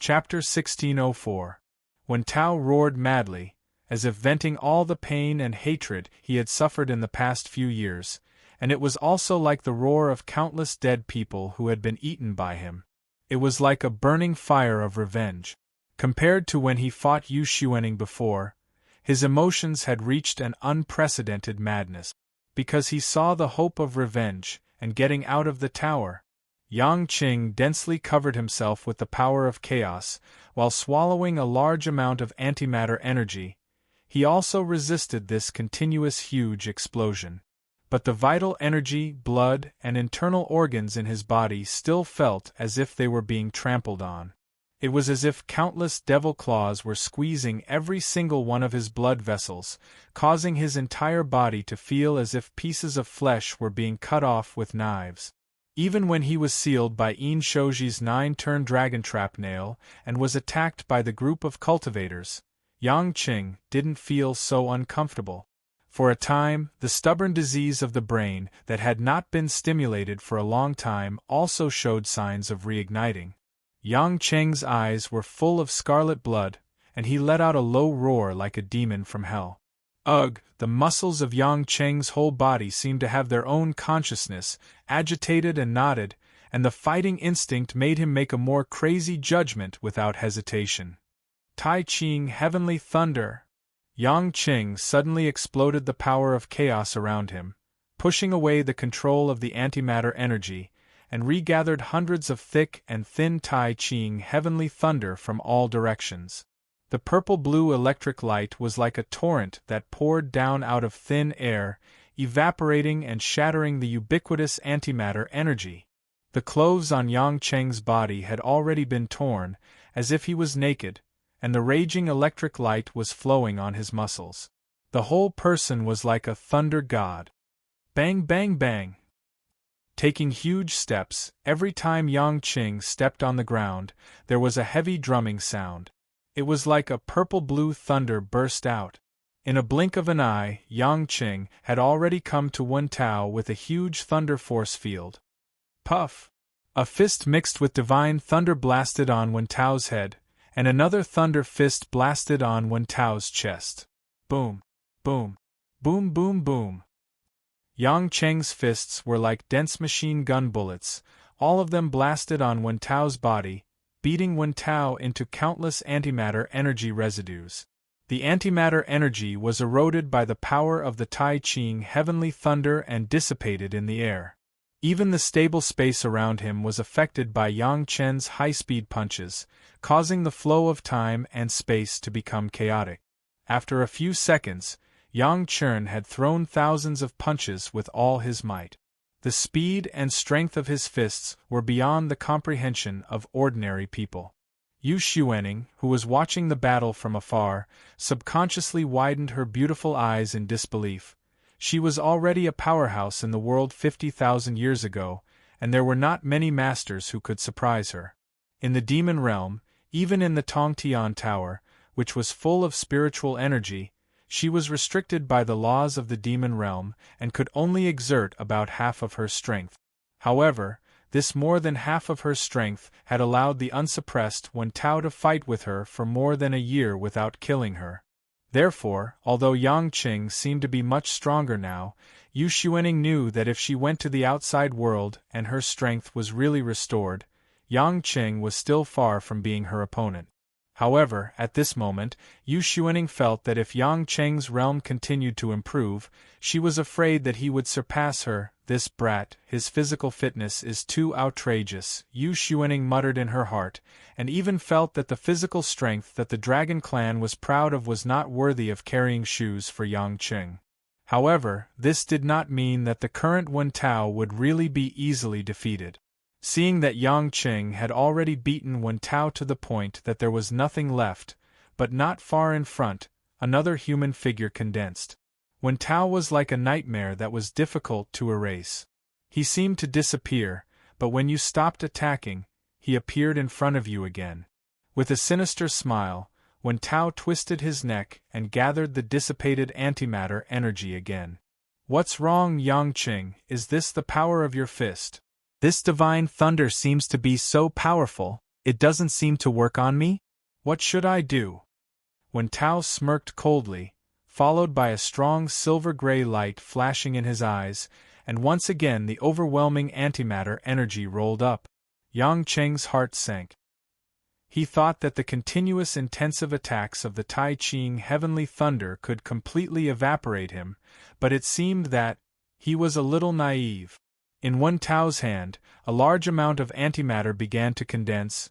Chapter 1604. When Tao roared madly, as if venting all the pain and hatred he had suffered in the past few years, and it was also like the roar of countless dead people who had been eaten by him. It was like a burning fire of revenge. Compared to when he fought Yu Xuanning before, his emotions had reached an unprecedented madness. Because he saw the hope of revenge and getting out of the tower, Yang Qing densely covered himself with the power of chaos, while swallowing a large amount of antimatter energy. He also resisted this continuous huge explosion. But the vital energy, blood, and internal organs in his body still felt as if they were being trampled on. It was as if countless devil claws were squeezing every single one of his blood vessels, causing his entire body to feel as if pieces of flesh were being cut off with knives. Even when he was sealed by Yin Shouji's 9-turn dragon trap nail and was attacked by the group of cultivators, Yang Qing didn't feel so uncomfortable. For a time, the stubborn disease of the brain that had not been stimulated for a long time also showed signs of reigniting. Yang Qing's eyes were full of scarlet blood, and he let out a low roar like a demon from hell. Ugh! The muscles of Yang Qing's whole body seemed to have their own consciousness, agitated and knotted, and the fighting instinct made him make a more crazy judgment without hesitation. Tai Qing Heavenly Thunder! Yang Qing suddenly exploded the power of chaos around him, pushing away the control of the antimatter energy, and regathered hundreds of thick and thin Tai Qing Heavenly Thunder from all directions. The purple-blue electric light was like a torrent that poured down out of thin air, evaporating and shattering the ubiquitous antimatter energy. The clothes on Yang Qing's body had already been torn, as if he was naked, and the raging electric light was flowing on his muscles. The whole person was like a thunder god. Bang bang bang! Taking huge steps, every time Yang Qing stepped on the ground, there was a heavy drumming sound. It was like a purple-blue thunder burst out. In a blink of an eye, Yang Qing had already come to Wen Tao with a huge thunder force field. Puff! A fist mixed with divine thunder blasted on Wen Tao's head, and another thunder fist blasted on Wen Tao's chest. Boom! Boom! Boom boom boom! Yang Qing's fists were like dense machine gun bullets, all of them blasted on Wen Tao's body, beating Wen Tao into countless antimatter energy residues. The antimatter energy was eroded by the power of the Tai Qing Heavenly Thunder and dissipated in the air. Even the stable space around him was affected by Yang Qing's high-speed punches, causing the flow of time and space to become chaotic. After a few seconds, Yang Qing had thrown thousands of punches with all his might. The speed and strength of his fists were beyond the comprehension of ordinary people. Yu Xuanning, who was watching the battle from afar, subconsciously widened her beautiful eyes in disbelief. She was already a powerhouse in the world 50,000 years ago, and there were not many masters who could surprise her. In the demon realm, even in the Tongtian Tower, which was full of spiritual energy, she was restricted by the laws of the demon realm and could only exert about half of her strength. However, this more than half of her strength had allowed the unsuppressed Wen Tao to fight with her for more than a year without killing her. Therefore, although Yang Qing seemed to be much stronger now, Yu Xuanning knew that if she went to the outside world and her strength was really restored, Yang Qing was still far from being her opponent. However, at this moment, Yu Xuanning felt that if Yang Qing's realm continued to improve, she was afraid that he would surpass her. This brat, his physical fitness is too outrageous, Yu Xuanning muttered in her heart, and even felt that the physical strength that the Dragon Clan was proud of was not worthy of carrying shoes for Yang Qing. However, this did not mean that the current Wen Tao would really be easily defeated. Seeing that Yang Qing had already beaten Wen Tao to the point that there was nothing left, but not far in front, another human figure condensed. Wen Tao was like a nightmare that was difficult to erase. He seemed to disappear, but when you stopped attacking, he appeared in front of you again. With a sinister smile, Wen Tao twisted his neck and gathered the dissipated antimatter energy again. What's wrong, Yang Qing? Is this the power of your fist? This divine thunder seems to be so powerful. It doesn't seem to work on me? What should I do? Wen Tao smirked coldly, followed by a strong silver-gray light flashing in his eyes, and once again the overwhelming antimatter energy rolled up. Yang Cheng's heart sank. He thought that the continuous intensive attacks of the Tai Ching heavenly thunder could completely evaporate him, but it seemed that he was a little naive. In Wen Tao's hand, a large amount of antimatter began to condense,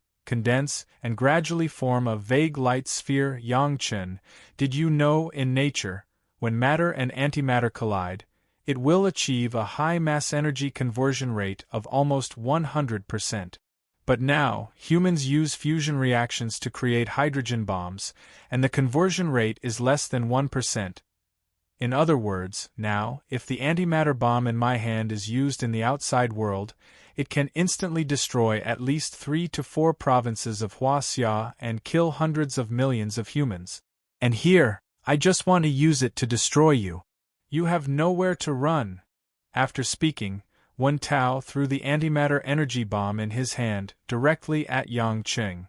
and gradually form a vague light sphere. Yang Chen, did you know in nature, when matter and antimatter collide, it will achieve a high mass energy conversion rate of almost 100%. But now, humans use fusion reactions to create hydrogen bombs, and the conversion rate is less than 1%. In other words, now, if the antimatter bomb in my hand is used in the outside world, it can instantly destroy at least 3 to 4 provinces of Huaxia and kill hundreds of millions of humans. And here, I just want to use it to destroy you. You have nowhere to run. After speaking, Wen Tao threw the antimatter energy bomb in his hand directly at Yang Cheng.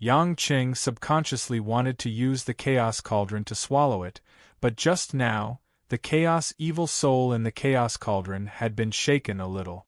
Yang Cheng subconsciously wanted to use the Chaos Cauldron to swallow it, but just now, the Chaos Evil Soul in the Chaos Cauldron had been shaken a little.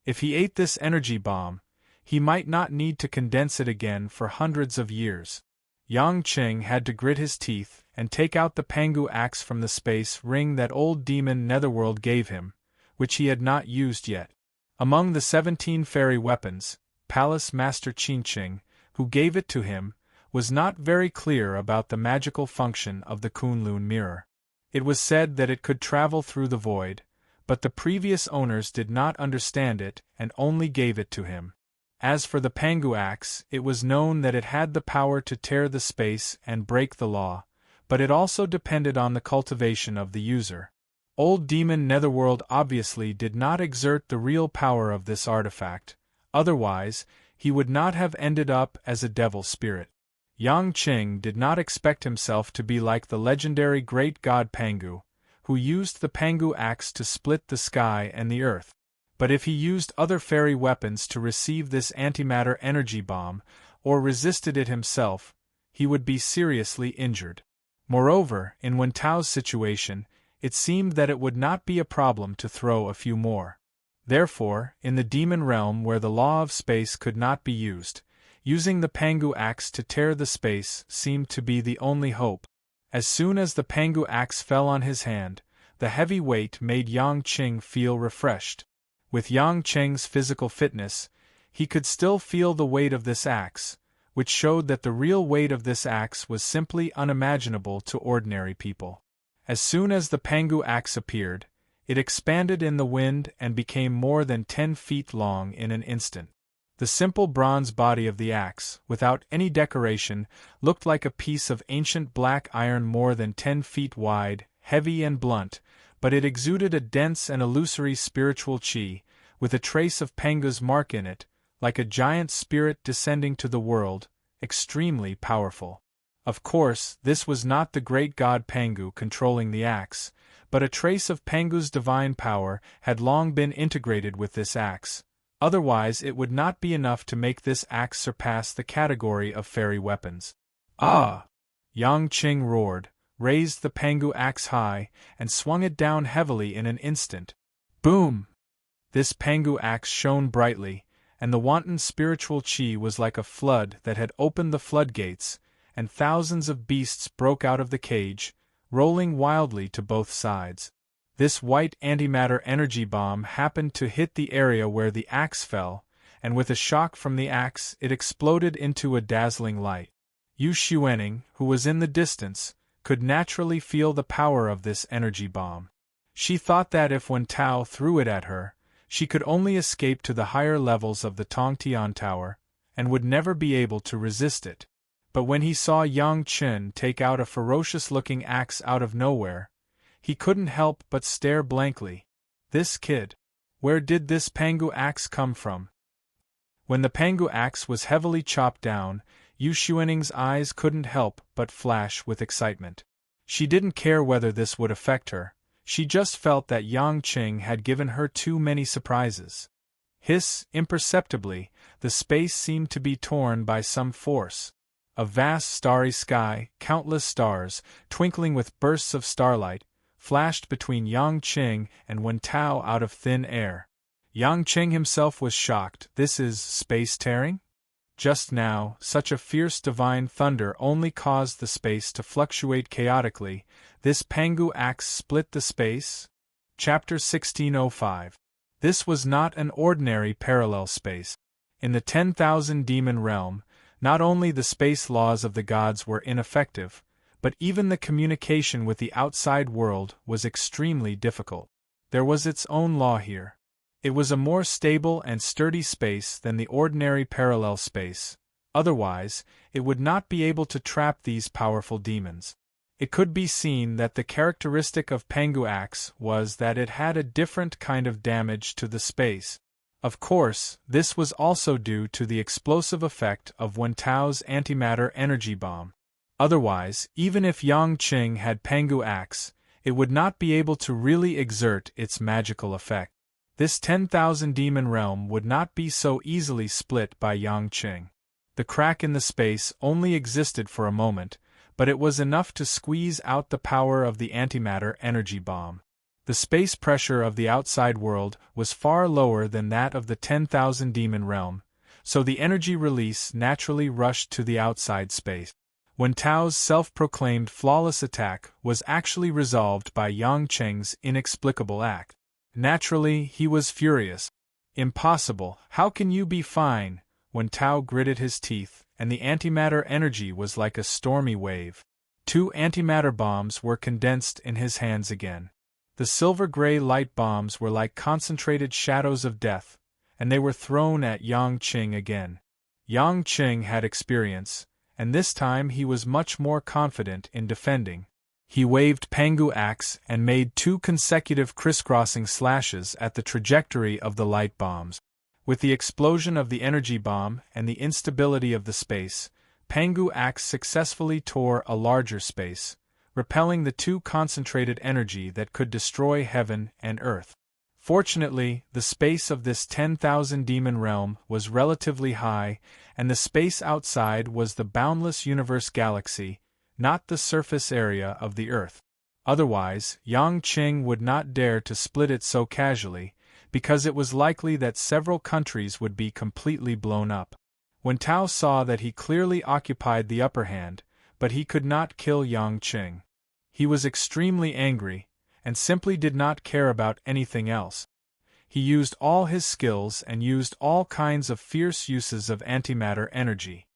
If he ate this energy bomb, he might not need to condense it again for hundreds of years. Yang Cheng had to grit his teeth and take out the Pangu axe from the space ring that old demon Netherworld gave him, which he had not used yet. Among the 17 fairy weapons, Palace Master Qinqing, who gave it to him, was not very clear about the magical function of the Kunlun mirror. It was said that it could travel through the void, but the previous owners did not understand it and only gave it to him. As for the Pangu axe, it was known that it had the power to tear the space and break the law, but it also depended on the cultivation of the user. Old Demon Netherworld obviously did not exert the real power of this artifact, otherwise, he would not have ended up as a devil spirit. Yang Cheng did not expect himself to be like the legendary great god Pangu, who used the Pangu axe to split the sky and the earth. But if he used other fairy weapons to receive this antimatter energy bomb, or resisted it himself, he would be seriously injured. Moreover, in Wen Tao's situation, it seemed that it would not be a problem to throw a few more. Therefore, in the demon realm where the law of space could not be used, using the Pangu axe to tear the space seemed to be the only hope. As soon as the Pangu axe fell on his hand, the heavy weight made Yang Cheng feel refreshed. With Yang Cheng's physical fitness, he could still feel the weight of this axe, which showed that the real weight of this axe was simply unimaginable to ordinary people. As soon as the Pangu axe appeared, it expanded in the wind and became more than 10 feet long in an instant. The simple bronze body of the axe, without any decoration, looked like a piece of ancient black iron more than 10 feet wide, heavy and blunt, but it exuded a dense and illusory spiritual qi, with a trace of Pangu's mark in it, like a giant spirit descending to the world, extremely powerful. Of course, this was not the great god Pangu controlling the axe, but a trace of Pangu's divine power had long been integrated with this axe. Otherwise it would not be enough to make this axe surpass the category of fairy weapons. Ah! Yang Cheng roared, raised the Pangu axe high, and swung it down heavily in an instant. Boom! This Pangu axe shone brightly, and the wanton spiritual qi was like a flood that had opened the floodgates, and thousands of beasts broke out of the cage, rolling wildly to both sides. This white antimatter energy bomb happened to hit the area where the axe fell, and with a shock from the axe it exploded into a dazzling light. Yu Xuening, who was in the distance, could naturally feel the power of this energy bomb. She thought that if Wen Tao threw it at her, she could only escape to the higher levels of the Tongtian Tower, and would never be able to resist it. But when he saw Yang Chen take out a ferocious-looking axe out of nowhere, he couldn't help but stare blankly. This kid. Where did this Pangu axe come from? When the Pangu axe was heavily chopped down, Yu Xuening's eyes couldn't help but flash with excitement. She didn't care whether this would affect her, she just felt that Yang Cheng had given her too many surprises. Imperceptibly, the space seemed to be torn by some force. A vast starry sky, countless stars, twinkling with bursts of starlight, flashed between Yang Qing and Wen Tao out of thin air. Yang Qing himself was shocked. This is space tearing? Just now, such a fierce divine thunder only caused the space to fluctuate chaotically. This Pangu axe split the space? Chapter 1605. This was not an ordinary parallel space. In the 10,000 demon realm, not only the space laws of the gods were ineffective, but even the communication with the outside world was extremely difficult. There was its own law here. It was a more stable and sturdy space than the ordinary parallel space, otherwise, it would not be able to trap these powerful demons. It could be seen that the characteristic of Pangu Axe was that it had a different kind of damage to the space. Of course, this was also due to the explosive effect of Wen Tao's antimatter energy bomb. Otherwise, even if Yang Qing had Pangu Axe, it would not be able to really exert its magical effect. This 10,000 demon realm would not be so easily split by Yang Qing. The crack in the space only existed for a moment, but it was enough to squeeze out the power of the antimatter energy bomb. The space pressure of the outside world was far lower than that of the 10,000 demon realm, so the energy release naturally rushed to the outside space. Wen Tao's self-proclaimed flawless attack was actually resolved by Yang Qing's inexplicable act. Naturally, he was furious. Impossible, how can you be fine? Wen Tao gritted his teeth, and the antimatter energy was like a stormy wave. 2 antimatter bombs were condensed in his hands again. The silver-gray light bombs were like concentrated shadows of death, and they were thrown at Yang Qing again. Yang Qing had experience, and this time he was much more confident in defending. He waved Pangu Axe and made 2 consecutive crisscrossing slashes at the trajectory of the light bombs. With the explosion of the energy bomb and the instability of the space, Pangu Axe successfully tore a larger space, repelling the 2 concentrated energy that could destroy heaven and earth. Fortunately, the space of this 10,000 demon realm was relatively high, and the space outside was the boundless universe galaxy, not the surface area of the earth. Otherwise, Yang Qing would not dare to split it so casually, because it was likely that several countries would be completely blown up. Wen Tao saw that he clearly occupied the upper hand, but he could not kill Yang Qing. He was extremely angry, and simply did not care about anything else. He used all his skills and used all kinds of fierce uses of antimatter energy.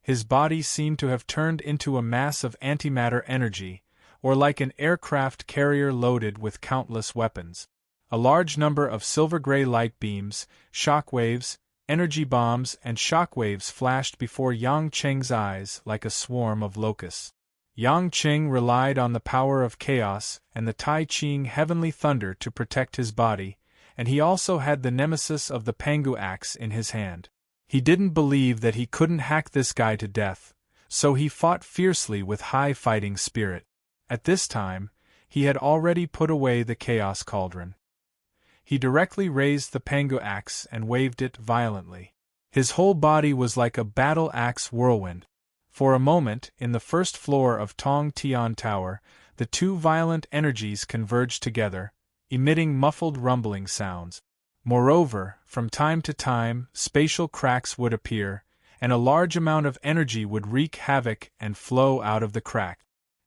His body seemed to have turned into a mass of antimatter energy, or like an aircraft carrier loaded with countless weapons. A large number of silver-gray light beams, shockwaves, energy bombs and shockwaves flashed before Yang Qing's eyes like a swarm of locusts. Yang Qing relied on the power of chaos and the Tai Ching heavenly thunder to protect his body, and he also had the nemesis of the Pangu Axe in his hand. He didn't believe that he couldn't hack this guy to death, so he fought fiercely with high fighting spirit. At this time, he had already put away the Chaos Cauldron. He directly raised the Pangu Axe and waved it violently. His whole body was like a battle axe whirlwind. For a moment, in the first floor of Tong Tian Tower, the 2 violent energies converged together, emitting muffled rumbling sounds. Moreover, from time to time, spatial cracks would appear, and a large amount of energy would wreak havoc and flow out of the crack.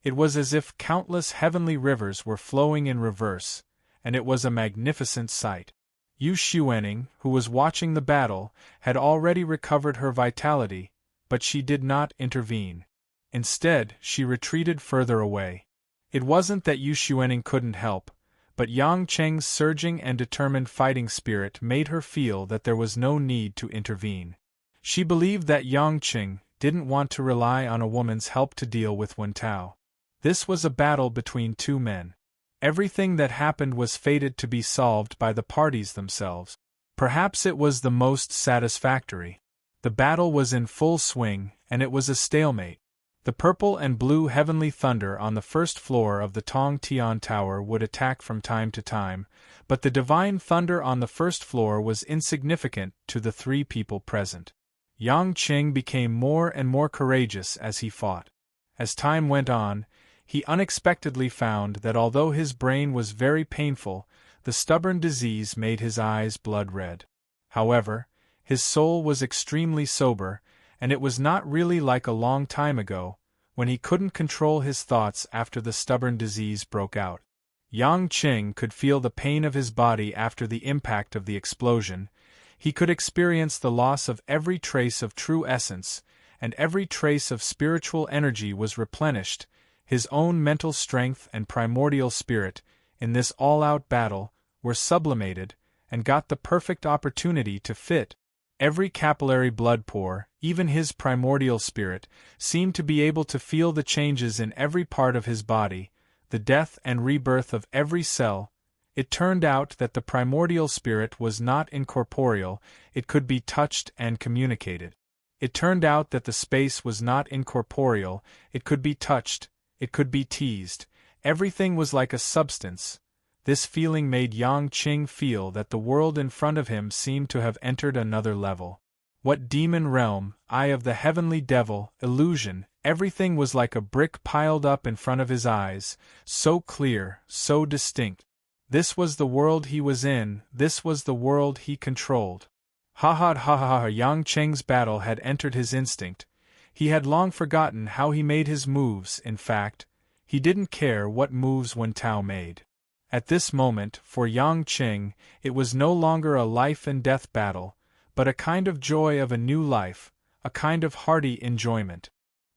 It was as if countless heavenly rivers were flowing in reverse, and it was a magnificent sight. Yu Xuanning, who was watching the battle, had already recovered her vitality, but she did not intervene. Instead, she retreated further away. It wasn't that Yu Xuanning couldn't help, but Yang Qing's surging and determined fighting spirit made her feel that there was no need to intervene. She believed that Yang Qing didn't want to rely on a woman's help to deal with Wen Tao. This was a battle between 2 men. Everything that happened was fated to be solved by the parties themselves. Perhaps it was the most satisfactory. The battle was in full swing, and it was a stalemate. The purple and blue heavenly thunder on the first floor of the Tong Tian Tower would attack from time to time, but the divine thunder on the first floor was insignificant to the three people present. Yang Qing became more and more courageous as he fought. As time went on, he unexpectedly found that although his brain was very painful, the stubborn disease made his eyes blood red. However, his soul was extremely sober, and it was not really like a long time ago, when he couldn't control his thoughts after the stubborn disease broke out. Yang Qing could feel the pain of his body after the impact of the explosion. He could experience the loss of every trace of true essence, and every trace of spiritual energy was replenished. His own mental strength and primordial spirit, in this all-out battle, were sublimated, and got the perfect opportunity to fit. Every capillary blood pore, even his primordial spirit, seemed to be able to feel the changes in every part of his body, the death and rebirth of every cell. It turned out that the primordial spirit was not incorporeal, it could be touched and communicated. It turned out that the space was not incorporeal, it could be touched, it could be teased, everything was like a substance. This feeling made Yang Qing feel that the world in front of him seemed to have entered another level. What demon realm, eye of the heavenly devil, illusion, everything was like a brick piled up in front of his eyes, so clear, so distinct. This was the world he was in, this was the world he controlled. Ha ha ha ha ha! Yang Qing's battle had entered his instinct. He had long forgotten how he made his moves. In fact, he didn't care what moves Wen Tao made. At this moment, for Yang Qing, it was no longer a life-and-death battle, but a kind of joy of a new life, a kind of hearty enjoyment.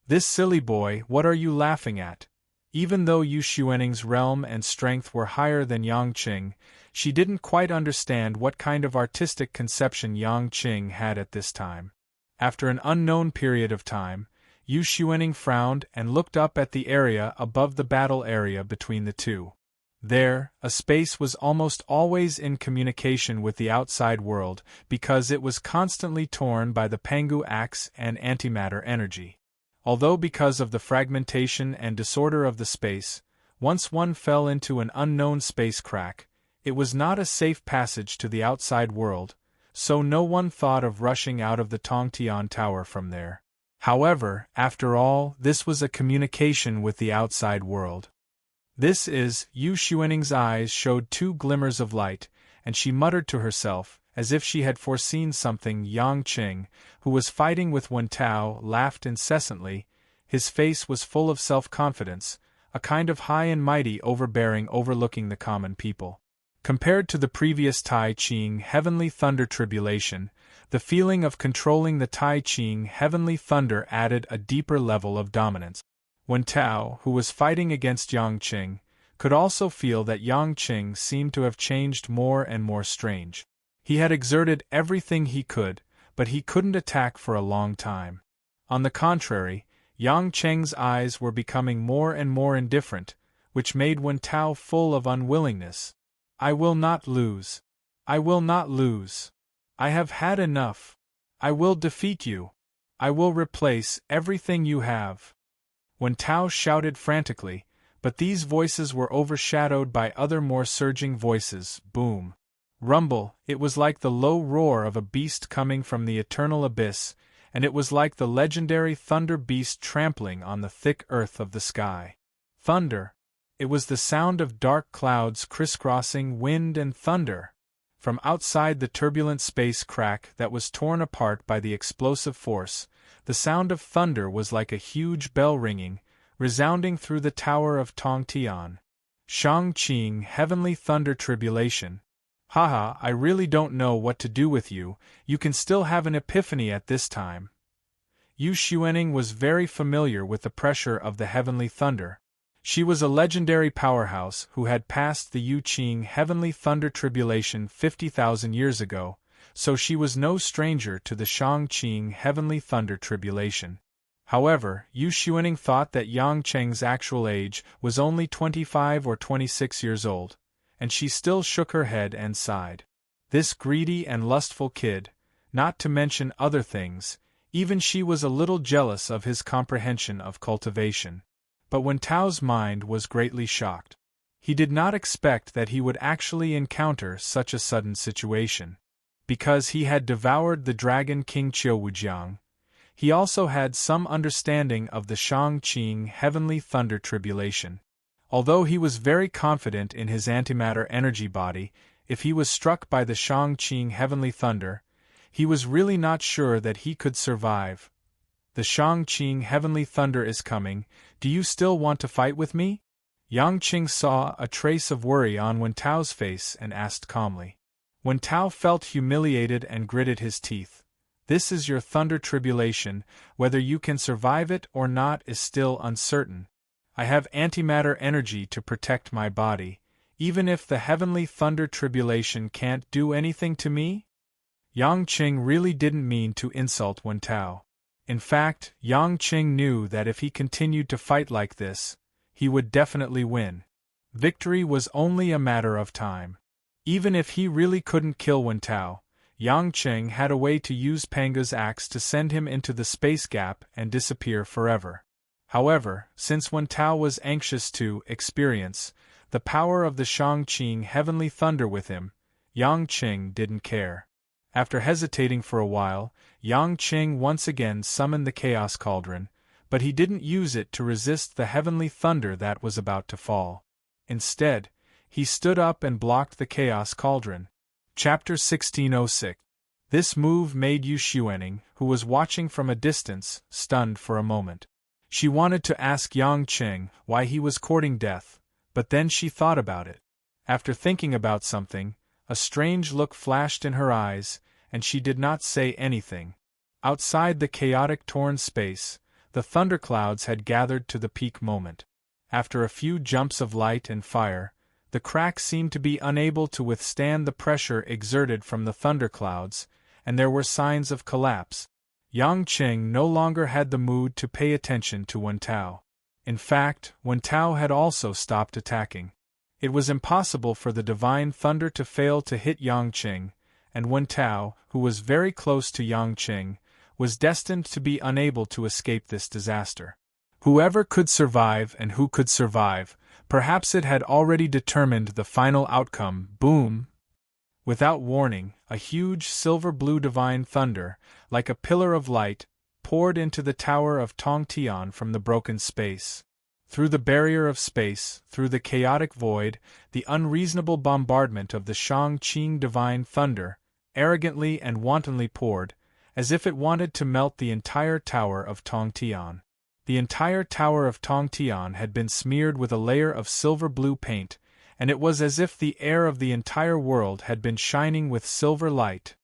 This silly boy, what are you laughing at? Even though Yu Xuaning's realm and strength were higher than Yang Qing, she didn't quite understand what kind of artistic conception Yang Qing had at this time. After an unknown period of time, Yu Xuaning frowned and looked up at the area above the battle area between the two. There, a space was almost always in communication with the outside world because it was constantly torn by the Pangu axe and antimatter energy. Although because of the fragmentation and disorder of the space, once one fell into an unknown space crack, it was not a safe passage to the outside world, so no one thought of rushing out of the Tongtian Tower from there. However, after all, this was a communication with the outside world. This is, Yu Xuaning's eyes showed two glimmers of light, and she muttered to herself, as if she had foreseen something. Yang Qing, who was fighting with Wen Tao, laughed incessantly. His face was full of self-confidence, a kind of high and mighty overbearing overlooking the common people. Compared to the previous Tai Ching heavenly thunder tribulation, the feeling of controlling the Tai Ching heavenly thunder added a deeper level of dominance. Wen Tao, who was fighting against Yang Qing, could also feel that Yang Qing seemed to have changed more and more strange. He had exerted everything he could, but he couldn't attack for a long time. On the contrary, Yang Qing's eyes were becoming more and more indifferent, which made Wen Tao full of unwillingness. I will not lose. I will not lose. I have had enough. I will defeat you. I will replace everything you have. Wen Tao shouted frantically, but these voices were overshadowed by other more surging voices. Boom. Rumble, it was like the low roar of a beast coming from the eternal abyss, and it was like the legendary thunder beast trampling on the thick earth of the sky. Thunder. It was the sound of dark clouds crisscrossing wind and thunder. From outside the turbulent space crack that was torn apart by the explosive force, the sound of thunder was like a huge bell ringing, resounding through the tower of Tongtian. Shang Qing heavenly thunder tribulation. Haha, I really don't know what to do with you, you can still have an epiphany at this time. Yu Xuaning was very familiar with the pressure of the heavenly thunder. She was a legendary powerhouse who had passed the Yu Qing heavenly thunder tribulation 50,000 years ago, so she was no stranger to the Shang Qing heavenly thunder tribulation. However, Yu Xuaning thought that Yang Qing's actual age was only 25 or 26 years old, and she still shook her head and sighed. This greedy and lustful kid, not to mention other things, Even she was a little jealous of his comprehension of cultivation. But Wen Tao's mind was greatly shocked. He did not expect that he would actually encounter such a sudden situation. Because he had devoured the dragon King Qiuwujiang, he also had some understanding of the Shang-Qing heavenly thunder tribulation. Although he was very confident in his antimatter energy body, if he was struck by the Shang-Qing heavenly thunder, he was really not sure that he could survive. The Shang-Qing heavenly thunder is coming, do you still want to fight with me? Yang Qing saw a trace of worry on Wen Tao's face and asked calmly. Wen Tao felt humiliated and gritted his teeth. This is your thunder tribulation, whether you can survive it or not is still uncertain. I have antimatter energy to protect my body, even if the heavenly thunder tribulation can't do anything to me? Yang Qing really didn't mean to insult Wen Tao. In fact, Yang Qing knew that if he continued to fight like this, he would definitely win. Victory was only a matter of time. Even if he really couldn't kill Wen Tao, Yang Qing had a way to use Panga's axe to send him into the space gap and disappear forever. However, since Wen Tao was anxious to experience the power of the Shang-Qing heavenly thunder with him, Yang Qing didn't care. After hesitating for a while, Yang Qing once again summoned the Chaos Cauldron, but he didn't use it to resist the heavenly thunder that was about to fall. Instead, he stood up and blocked the Chaos Cauldron. Chapter 1606. This move made Yu Xuening, who was watching from a distance, stunned for a moment. She wanted to ask Yang Qing why he was courting death, but then she thought about it. After thinking about something, a strange look flashed in her eyes, and she did not say anything. Outside the chaotic torn space, the thunderclouds had gathered to the peak moment. After a few jumps of light and fire, the crack seemed to be unable to withstand the pressure exerted from the thunderclouds, and there were signs of collapse. Yang Qing no longer had the mood to pay attention to Wen Tao. In fact, Wen Tao had also stopped attacking. It was impossible for the divine thunder to fail to hit Yang Qing, and Wen Tao, who was very close to Yang Qing, was destined to be unable to escape this disaster. Whoever could survive and who could survive, perhaps it had already determined the final outcome. Boom! Without warning, a huge silver-blue divine thunder, like a pillar of light, poured into the tower of Tongtian from the broken space. Through the barrier of space, through the chaotic void, the unreasonable bombardment of the Shang-Qing divine thunder, arrogantly and wantonly poured, as if it wanted to melt the entire tower of Tongtian. The entire tower of Tongtian had been smeared with a layer of silver-blue paint, and it was as if the air of the entire world had been shining with silver light.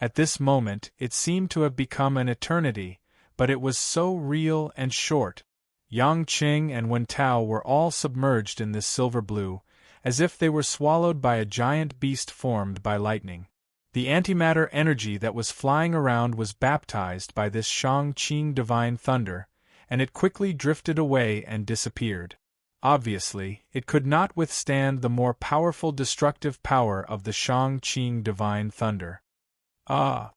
At this moment, it seemed to have become an eternity, but it was so real and short. Yang Qing and Wen Tao were all submerged in this silver blue, as if they were swallowed by a giant beast formed by lightning. The antimatter energy that was flying around was baptized by this Shang-Qing divine thunder, and it quickly drifted away and disappeared. Obviously, it could not withstand the more powerful destructive power of the Shang-Qing divine thunder. Ah!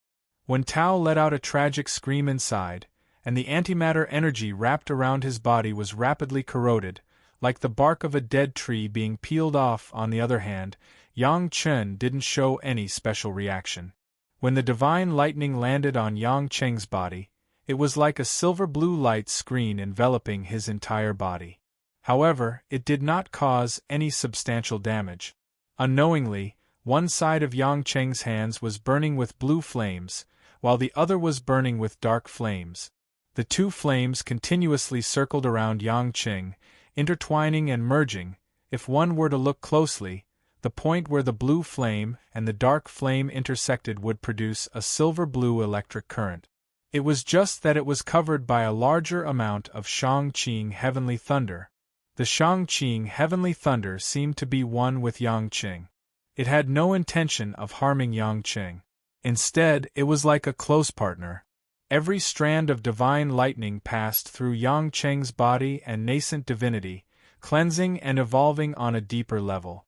Wen Tao let out a tragic scream inside, and the antimatter energy wrapped around his body was rapidly corroded, like the bark of a dead tree being peeled off. On the other hand, Yang Qing didn't show any special reaction. When the divine lightning landed on Yang Qing's body, it was like a silver-blue light screen enveloping his entire body. However, it did not cause any substantial damage. Unknowingly, one side of Yang Qing's hands was burning with blue flames, while the other was burning with dark flames. The two flames continuously circled around Yang Qing, intertwining and merging. If one were to look closely, the point where the blue flame and the dark flame intersected would produce a silver-blue electric current. It was just that it was covered by a larger amount of Shang-Qing heavenly thunder. The Shang-Qing heavenly thunder seemed to be one with Yang Qing. It had no intention of harming Yang Qing. Instead, it was like a close partner. Every strand of divine lightning passed through Yang Qing's body and nascent divinity, cleansing and evolving on a deeper level.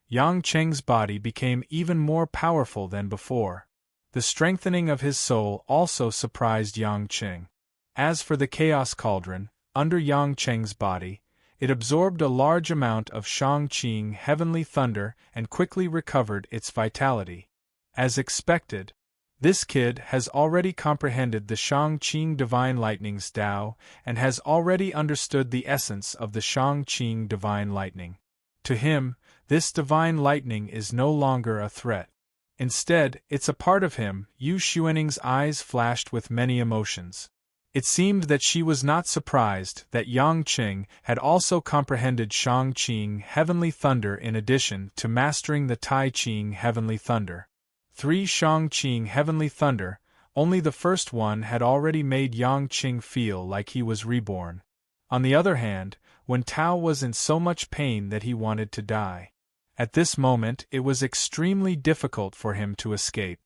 Yang Qing's body became even more powerful than before. The strengthening of his soul also surprised Yang Qing. As for the chaos cauldron, under Yang Qing's body, it absorbed a large amount of Shang-Qing heavenly thunder and quickly recovered its vitality. As expected, this kid has already comprehended the Shang-Qing divine lightning's Tao and has already understood the essence of the Shang-Qing divine lightning. To him, this divine lightning is no longer a threat. Instead, it's a part of him. Yu Xuaning's eyes flashed with many emotions. It seemed that she was not surprised that Yang Qing had also comprehended Shang-Qing heavenly thunder in addition to mastering the Tai Qing heavenly thunder. 3 Shang-Qing heavenly thunder, only the first one had already made Yang Qing feel like he was reborn. On the other hand, when Tao was in so much pain that he wanted to die. At this moment it was extremely difficult for him to escape.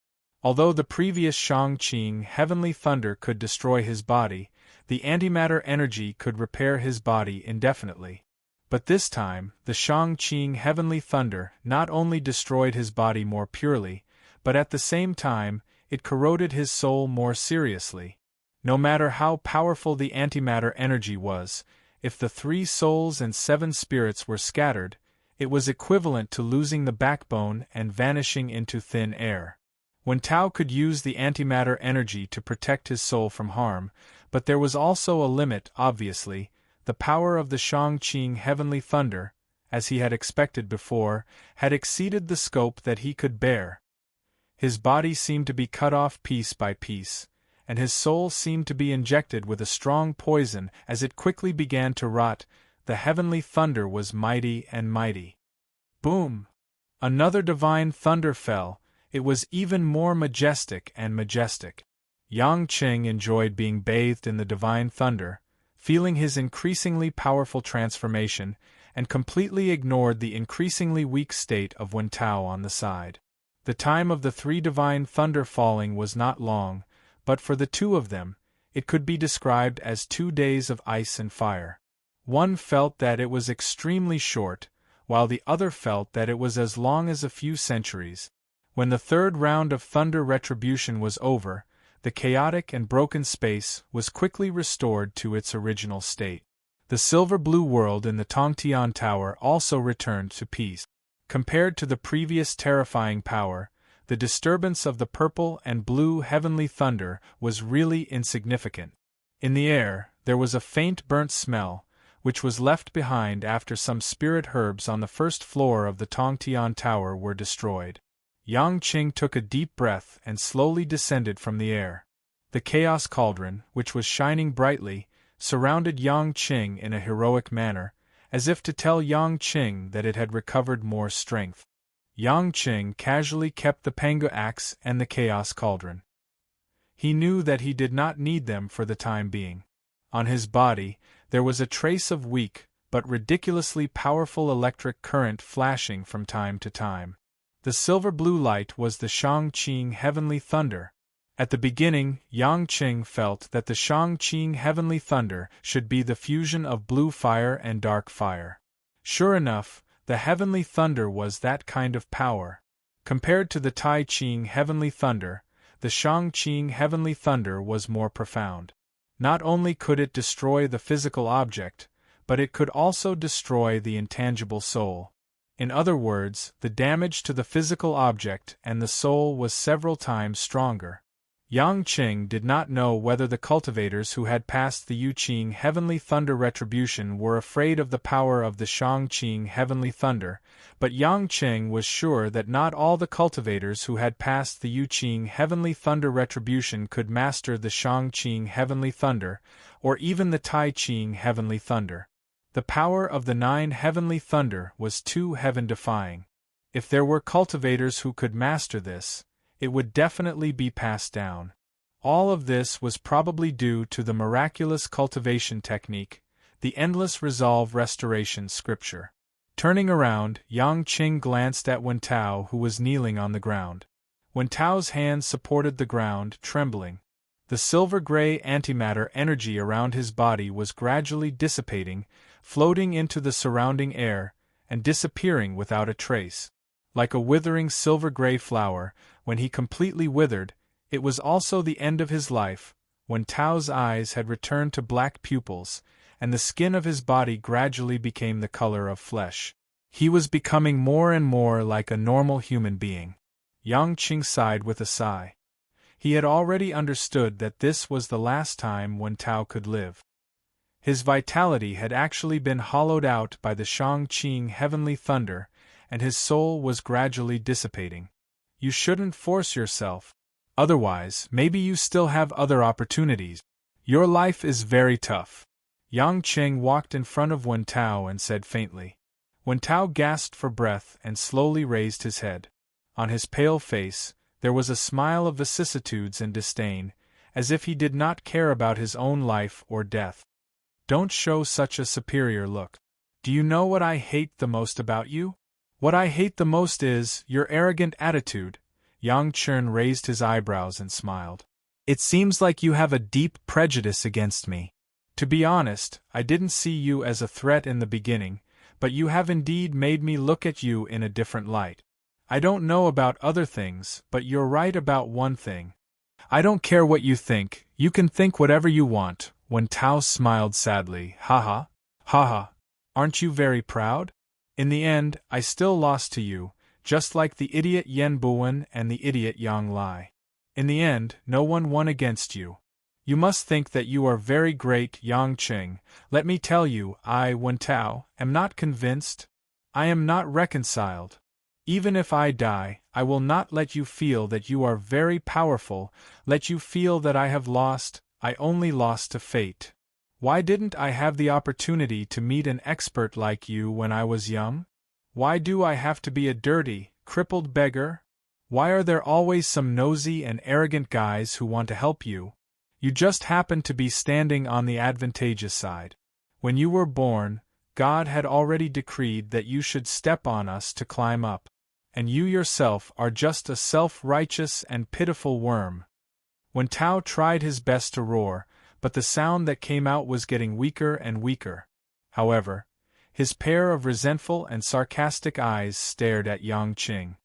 Although the previous Shang-Qing heavenly thunder could destroy his body, the antimatter energy could repair his body indefinitely. But this time, the Shang-Qing heavenly thunder not only destroyed his body more purely, but at the same time, it corroded his soul more seriously. No matter how powerful the antimatter energy was, if the 3 souls and 7 spirits were scattered, it was equivalent to losing the backbone and vanishing into thin air. When Tao could use the antimatter energy to protect his soul from harm, but there was also a limit, obviously. The power of the Shang-Qing heavenly thunder, as he had expected before, had exceeded the scope that he could bear. His body seemed to be cut off piece by piece, and his soul seemed to be injected with a strong poison as it quickly began to rot. The heavenly thunder was mighty and mighty. Boom! Another divine thunder fell. It was even more majestic and majestic. Yang Qing enjoyed being bathed in the divine thunder, feeling his increasingly powerful transformation, and completely ignored the increasingly weak state of Wen Tao on the side. The time of the 3 divine thunder falling was not long, but for the 2 of them, it could be described as 2 days of ice and fire. One felt that it was extremely short, while the other felt that it was as long as a few centuries. When the 3rd round of thunder retribution was over, the chaotic and broken space was quickly restored to its original state. The silver-blue world in the Tongtian Tower also returned to peace. Compared to the previous terrifying power, the disturbance of the purple and blue heavenly thunder was really insignificant. In the air, there was a faint burnt smell, which was left behind after some spirit herbs on the 1st floor of the Tongtian Tower were destroyed. Yang Qing took a deep breath and slowly descended from the air. The chaos cauldron, which was shining brightly, surrounded Yang Qing in a heroic manner, as if to tell Yang Qing that it had recovered more strength. Yang Qing casually kept the Pengu axe and the chaos cauldron. He knew that he did not need them for the time being. On his body, there was a trace of weak, but ridiculously powerful electric current flashing from time to time. The silver-blue light was the Shang-Qing heavenly thunder. At the beginning, Yang Qing felt that the Shang-Qing heavenly thunder should be the fusion of blue fire and dark fire. Sure enough, the heavenly thunder was that kind of power. Compared to the Tai Qing heavenly thunder, the Shang-Qing heavenly thunder was more profound. Not only could it destroy the physical object, but it could also destroy the intangible soul. In other words, the damage to the physical object and the soul was several times stronger. Yang Qing did not know whether the cultivators who had passed the Yuqing heavenly thunder retribution were afraid of the power of the Shang-Qing heavenly thunder, but Yang Qing was sure that not all the cultivators who had passed the Yuqing heavenly thunder retribution could master the Shang-Qing heavenly thunder, or even the Tai Qing heavenly thunder. The power of the 9 heavenly thunder was too heaven-defying. If there were cultivators who could master this, it would definitely be passed down. All of this was probably due to the miraculous cultivation technique, the endless resolve restoration scripture. Turning around, Yang Qing glanced at Wen Tao, who was kneeling on the ground. Wen Tao's hands supported the ground, trembling. The silver-gray antimatter energy around his body was gradually dissipating, floating into the surrounding air, and disappearing without a trace. Like a withering silver-gray flower, when he completely withered, It was also the end of his life, when Tao's eyes had returned to black pupils, and the skin of his body gradually became the color of flesh. He was becoming more and more like a normal human being. Yang Qing sighed with a sigh. He had already understood that this was the last time when Tao could live. His vitality had actually been hollowed out by the Shang-Qing heavenly thunder, and his soul was gradually dissipating. You shouldn't force yourself. Otherwise, maybe you still have other opportunities. Your life is very tough. Yang Qing walked in front of Wen Tao and said faintly. Wen Tao gasped for breath and slowly raised his head. On his pale face, there was a smile of vicissitudes and disdain, as if he did not care about his own life or death. Don't show such a superior look. Do you know what I hate the most about you? What I hate the most is your arrogant attitude. Yang Qing raised his eyebrows and smiled. It seems like you have a deep prejudice against me. To be honest, I didn't see you as a threat in the beginning, but you have indeed made me look at you in a different light. I don't know about other things, but you're right about one thing. I don't care what you think, you can think whatever you want. When Tao smiled sadly, haha, haha, aren't you very proud? In the end, I still lost to you, just like the idiot Yen Buwen and the idiot Yang Lai. In the end, no one won against you. You must think that you are very great, Yang Qing. Let me tell you, I, Wen Tao, am not convinced. I am not reconciled. Even if I die, I will not let you feel that you are very powerful, let you feel that I have lost. I only lost to fate. Why didn't I have the opportunity to meet an expert like you when I was young? Why do I have to be a dirty, crippled beggar? Why are there always some nosy and arrogant guys who want to help you? You just happen to be standing on the advantageous side. When you were born, God had already decreed that you should step on us to climb up. And you yourself are just a self-righteous and pitiful worm. When Tao tried his best to roar, but the sound that came out was getting weaker and weaker. However, his pair of resentful and sarcastic eyes stared at Yang Qing.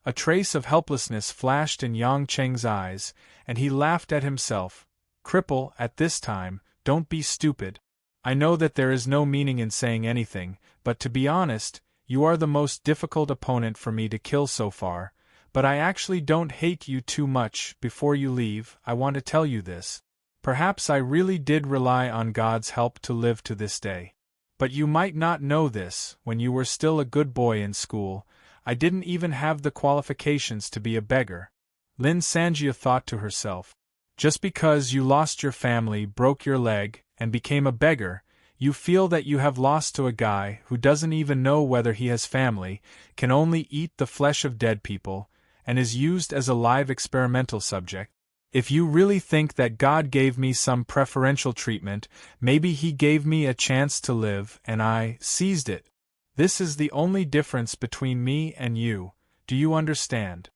A trace of helplessness flashed in Yang Qing's eyes, and he laughed at himself. Cripple, at this time, don't be stupid. I know that there is no meaning in saying anything, but to be honest, you are the most difficult opponent for me to kill so far, but I actually don't hate you too much. Before you leave, I want to tell you this. Perhaps I really did rely on God's help to live to this day. But you might not know this, when you were still a good boy in school, I didn't even have the qualifications to be a beggar. Lin Sanjia thought to herself. Just because you lost your family, broke your leg, and became a beggar, you feel that you have lost to a guy who doesn't even know whether he has family, can only eat the flesh of dead people, and is used as a live experimental subject. If you really think that God gave me some preferential treatment, maybe He gave me a chance to live and I seized it. This is the only difference between me and you, do you understand?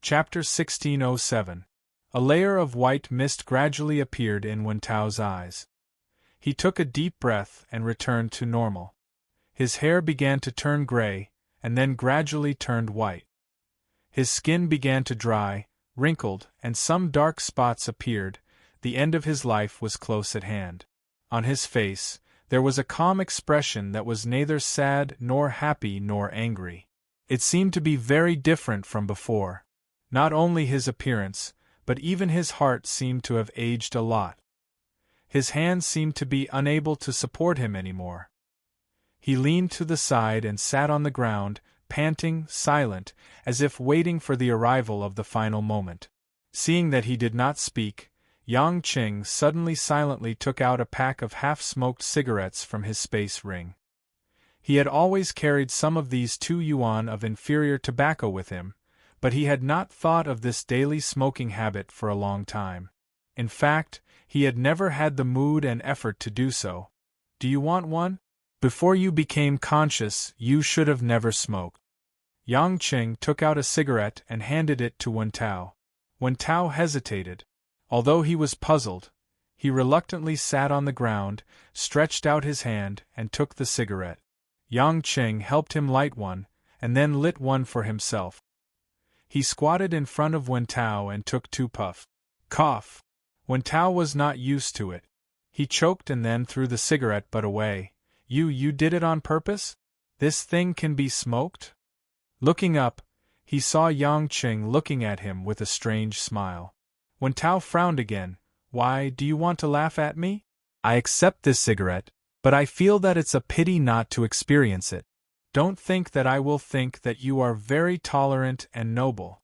Chapter 1607. A layer of white mist gradually appeared in Wen Tao's eyes. He took a deep breath and returned to normal. His hair began to turn gray, and then gradually turned white. His skin began to dry, wrinkled, and some dark spots appeared. The end of his life was close at hand. On his face, there was a calm expression that was neither sad nor happy nor angry. It seemed to be very different from before. Not only his appearance, but even his heart seemed to have aged a lot. His hands seemed to be unable to support him anymore. He leaned to the side and sat on the ground, panting, silent, as if waiting for the arrival of the final moment. Seeing that he did not speak, Yang Qing suddenly silently took out a pack of half-smoked cigarettes from his space ring. He had always carried some of these 2 yuan of inferior tobacco with him, but he had not thought of this daily smoking habit for a long time. In fact, he had never had the mood and effort to do so. Do you want one? Before you became conscious, you should have never smoked. Yang Qing took out a cigarette and handed it to Wen Tao. Wen Tao hesitated. Although he was puzzled, he reluctantly sat on the ground, stretched out his hand, and took the cigarette. Yang Qing helped him light one, and then lit one for himself. He squatted in front of Wen Tao and took 2 puffs. Cough. Wen Tao was not used to it. He choked and then threw the cigarette butt away. You did it on purpose? This thing can be smoked? Looking up, he saw Yang Qing looking at him with a strange smile. Wen Tao frowned again. Why, do you want to laugh at me? I accept this cigarette, but I feel that it's a pity not to experience it. Don't think that I will think that you are very tolerant and noble.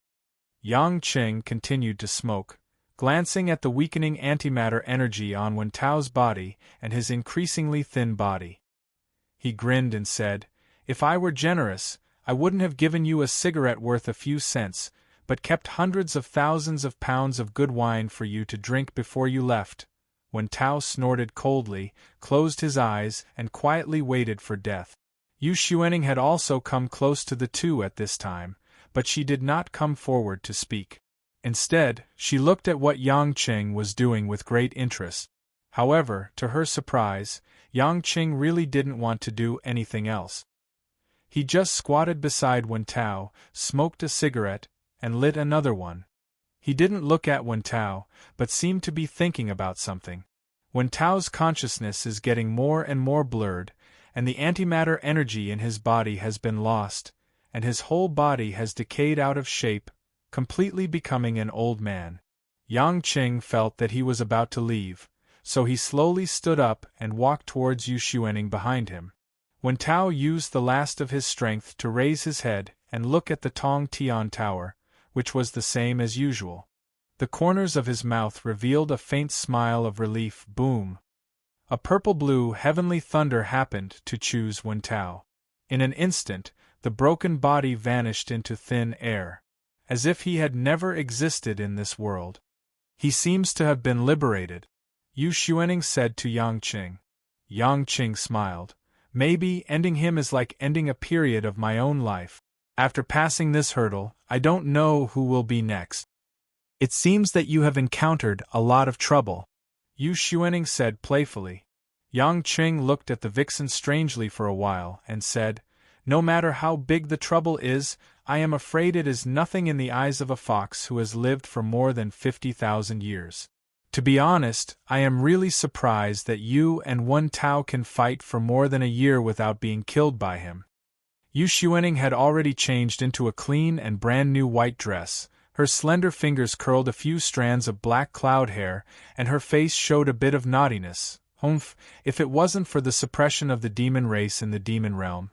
Yang Qing continued to smoke, glancing at the weakening antimatter energy on Wen Tao's body and his increasingly thin body. He grinned and said, If I were generous, I wouldn't have given you a cigarette worth a few cents, but kept hundreds of thousands of pounds of good wine for you to drink before you left. Wen Tao snorted coldly, closed his eyes, and quietly waited for death. Yu Xuanning had also come close to the two at this time, but she did not come forward to speak. Instead, she looked at what Yang Qing was doing with great interest. However, to her surprise, Yang Qing really didn't want to do anything else. He just squatted beside Wen Tao, smoked a cigarette, and lit another one. He didn't look at Wen Tao, but seemed to be thinking about something. Wen Tao's consciousness is getting more and more blurred, and the antimatter energy in his body has been lost, and his whole body has decayed out of shape, completely becoming an old man. Yang Qing felt that he was about to leave, so he slowly stood up and walked towards Yu Xuanning behind him. Wen Tao used the last of his strength to raise his head and look at the Tong Tian Tower, which was the same as usual. The corners of his mouth revealed a faint smile of relief. Boom! A purple-blue heavenly thunder happened to choose Wen Tao. In an instant, the broken body vanished into thin air, as if he had never existed in this world. He seems to have been liberated, Yu Xuanning said to Yang Qing. Yang Qing smiled. Maybe ending him is like ending a period of my own life. After passing this hurdle, I don't know who will be next. It seems that you have encountered a lot of trouble, Yu Xuanning said playfully. Yang Qing looked at the vixen strangely for a while and said, No matter how big the trouble is, I am afraid it is nothing in the eyes of a fox who has lived for more than 50,000 years. To be honest, I am really surprised that you and Wen Tao can fight for more than a year without being killed by him. Yu Xuanning had already changed into a clean and brand new white dress. Her slender fingers curled a few strands of black cloud hair, and her face showed a bit of naughtiness. Humph, if it wasn't for the suppression of the demon race in the demon realm,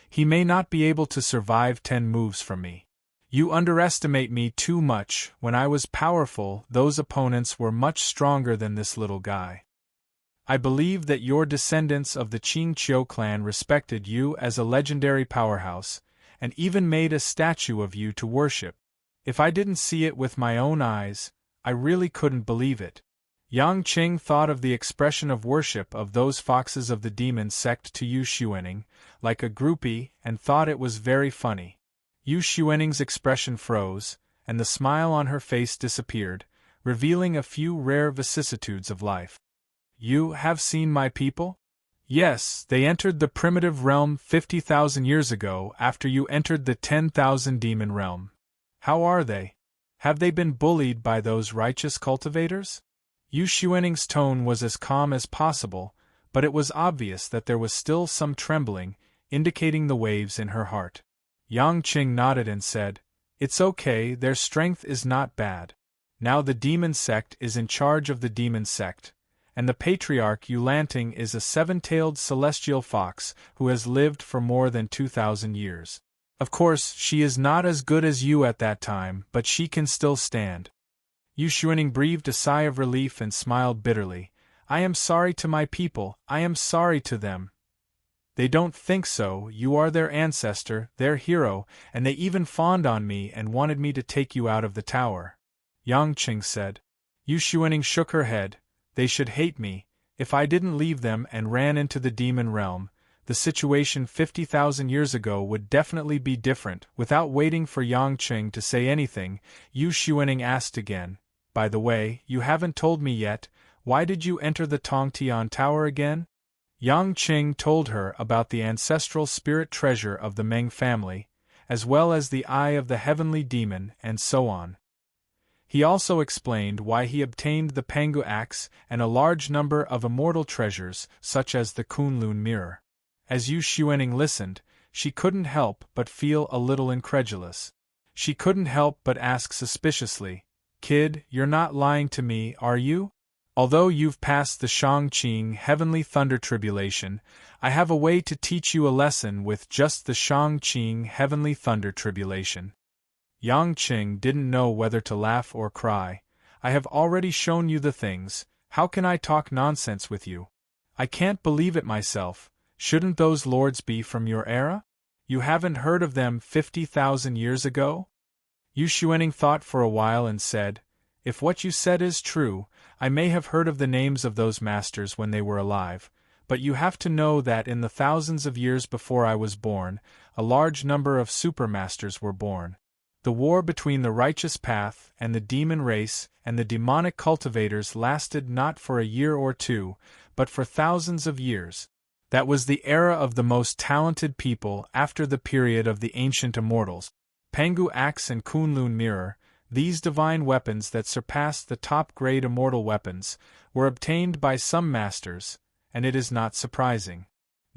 he may not be able to survive 10 moves from me. You underestimate me too much. When I was powerful, those opponents were much stronger than this little guy. I believe that your descendants of the Qing Qiu clan respected you as a legendary powerhouse, and even made a statue of you to worship. If I didn't see it with my own eyes, I really couldn't believe it. Yang Qing thought of the expression of worship of those foxes of the demon sect to Yu Xuanning, like a groupie, and thought it was very funny. Yu Xuanning's expression froze, and the smile on her face disappeared, revealing a few rare vicissitudes of life. You have seen my people? Yes, they entered the primitive realm 50,000 years ago after you entered the 10,000 demon realm. How are they? Have they been bullied by those righteous cultivators? Yu Xuanning's tone was as calm as possible, but it was obvious that there was still some trembling, indicating the waves in her heart. Yang Qing nodded and said, It's okay, their strength is not bad. Now the demon sect is in charge of the demon sect, and the patriarch Yulanting is a 7-tailed celestial fox who has lived for more than 2,000 years. Of course, she is not as good as you at that time, but she can still stand. Yu Xuanning breathed a sigh of relief and smiled bitterly. I am sorry to my people, I am sorry to them. They don't think so. You are their ancestor, their hero, and they even fawned on me and wanted me to take you out of the tower. Yang Qing said. Yu Xuanning shook her head. They should hate me. If I didn't leave them and ran into the demon realm, the situation 50,000 years ago would definitely be different. Without waiting for Yang Qing to say anything, Yu Xuanning asked again, By the way, you haven't told me yet, why did you enter the Tongtian Tower again? Yang Qing told her about the ancestral spirit treasure of the Meng family, as well as the eye of the heavenly demon, and so on. He also explained why he obtained the Pangu axe and a large number of immortal treasures, such as the Kunlun mirror. As Yu Xuanning listened, she couldn't help but feel a little incredulous. She couldn't help but ask suspiciously, "Kid, you're not lying to me, are you? Although you've passed the Shangqing Heavenly Thunder Tribulation, I have a way to teach you a lesson with just the Shangqing Heavenly Thunder Tribulation." Yang Qing didn't know whether to laugh or cry. "I have already shown you the things, how can I talk nonsense with you? I can't believe it myself, shouldn't those lords be from your era? You haven't heard of them 50,000 years ago?" Yu Xuanning thought for a while and said, "If what you said is true, I may have heard of the names of those masters when they were alive, but you have to know that in the thousands of years before I was born, a large number of supermasters were born. The war between the righteous path and the demon race and the demonic cultivators lasted not for a year or two, but for thousands of years. That was the era of the most talented people after the period of the ancient immortals. Pangu axe and Kunlun mirror, these divine weapons that surpassed the top-grade immortal weapons, were obtained by some masters, and it is not surprising.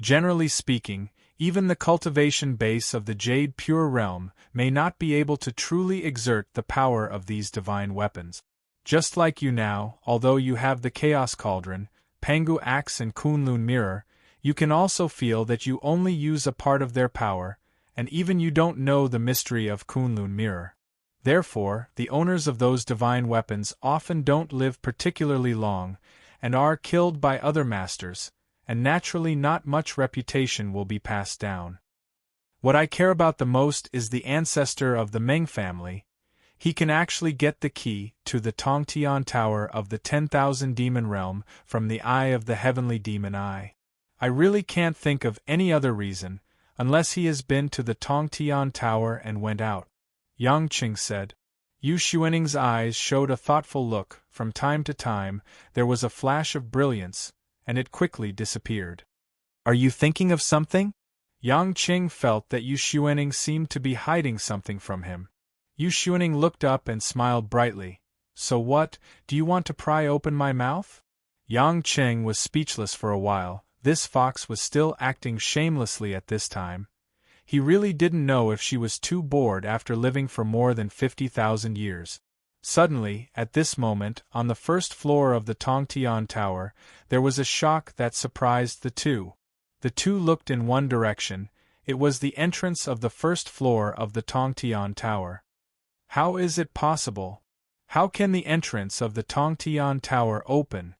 Generally speaking, even the cultivation base of the Jade Pure Realm may not be able to truly exert the power of these divine weapons. Just like you now, although you have the Chaos Cauldron, Pangu axe and Kunlun mirror, you can also feel that you only use a part of their power, and even you don't know the mystery of Kunlun mirror. Therefore, the owners of those divine weapons often don't live particularly long, and are killed by other masters, and naturally not much reputation will be passed down. What I care about the most is the ancestor of the Meng family. He can actually get the key to the Tongtian Tower of the 10,000 Demon Realm from the eye of the Heavenly Demon Eye. I really can't think of any other reason, unless he has been to the Tongtian Tower and went out," Yang Qing said. Yu Xuanning's eyes showed a thoughtful look. From time to time, there was a flash of brilliance, and it quickly disappeared. "Are you thinking of something?" Yang Qing felt that Yu Xuanning seemed to be hiding something from him. Yu Xuanning looked up and smiled brightly. "So what, do you want to pry open my mouth?" Yang Qing was speechless for a while. This fox was still acting shamelessly at this time. He really didn't know if she was too bored after living for more than 50,000 years. Suddenly, at this moment, on the first floor of the Tongtian Tower, there was a shock that surprised the two. The two looked in one direction. It was the entrance of the first floor of the Tongtian Tower. How is it possible? How can the entrance of the Tongtian Tower open?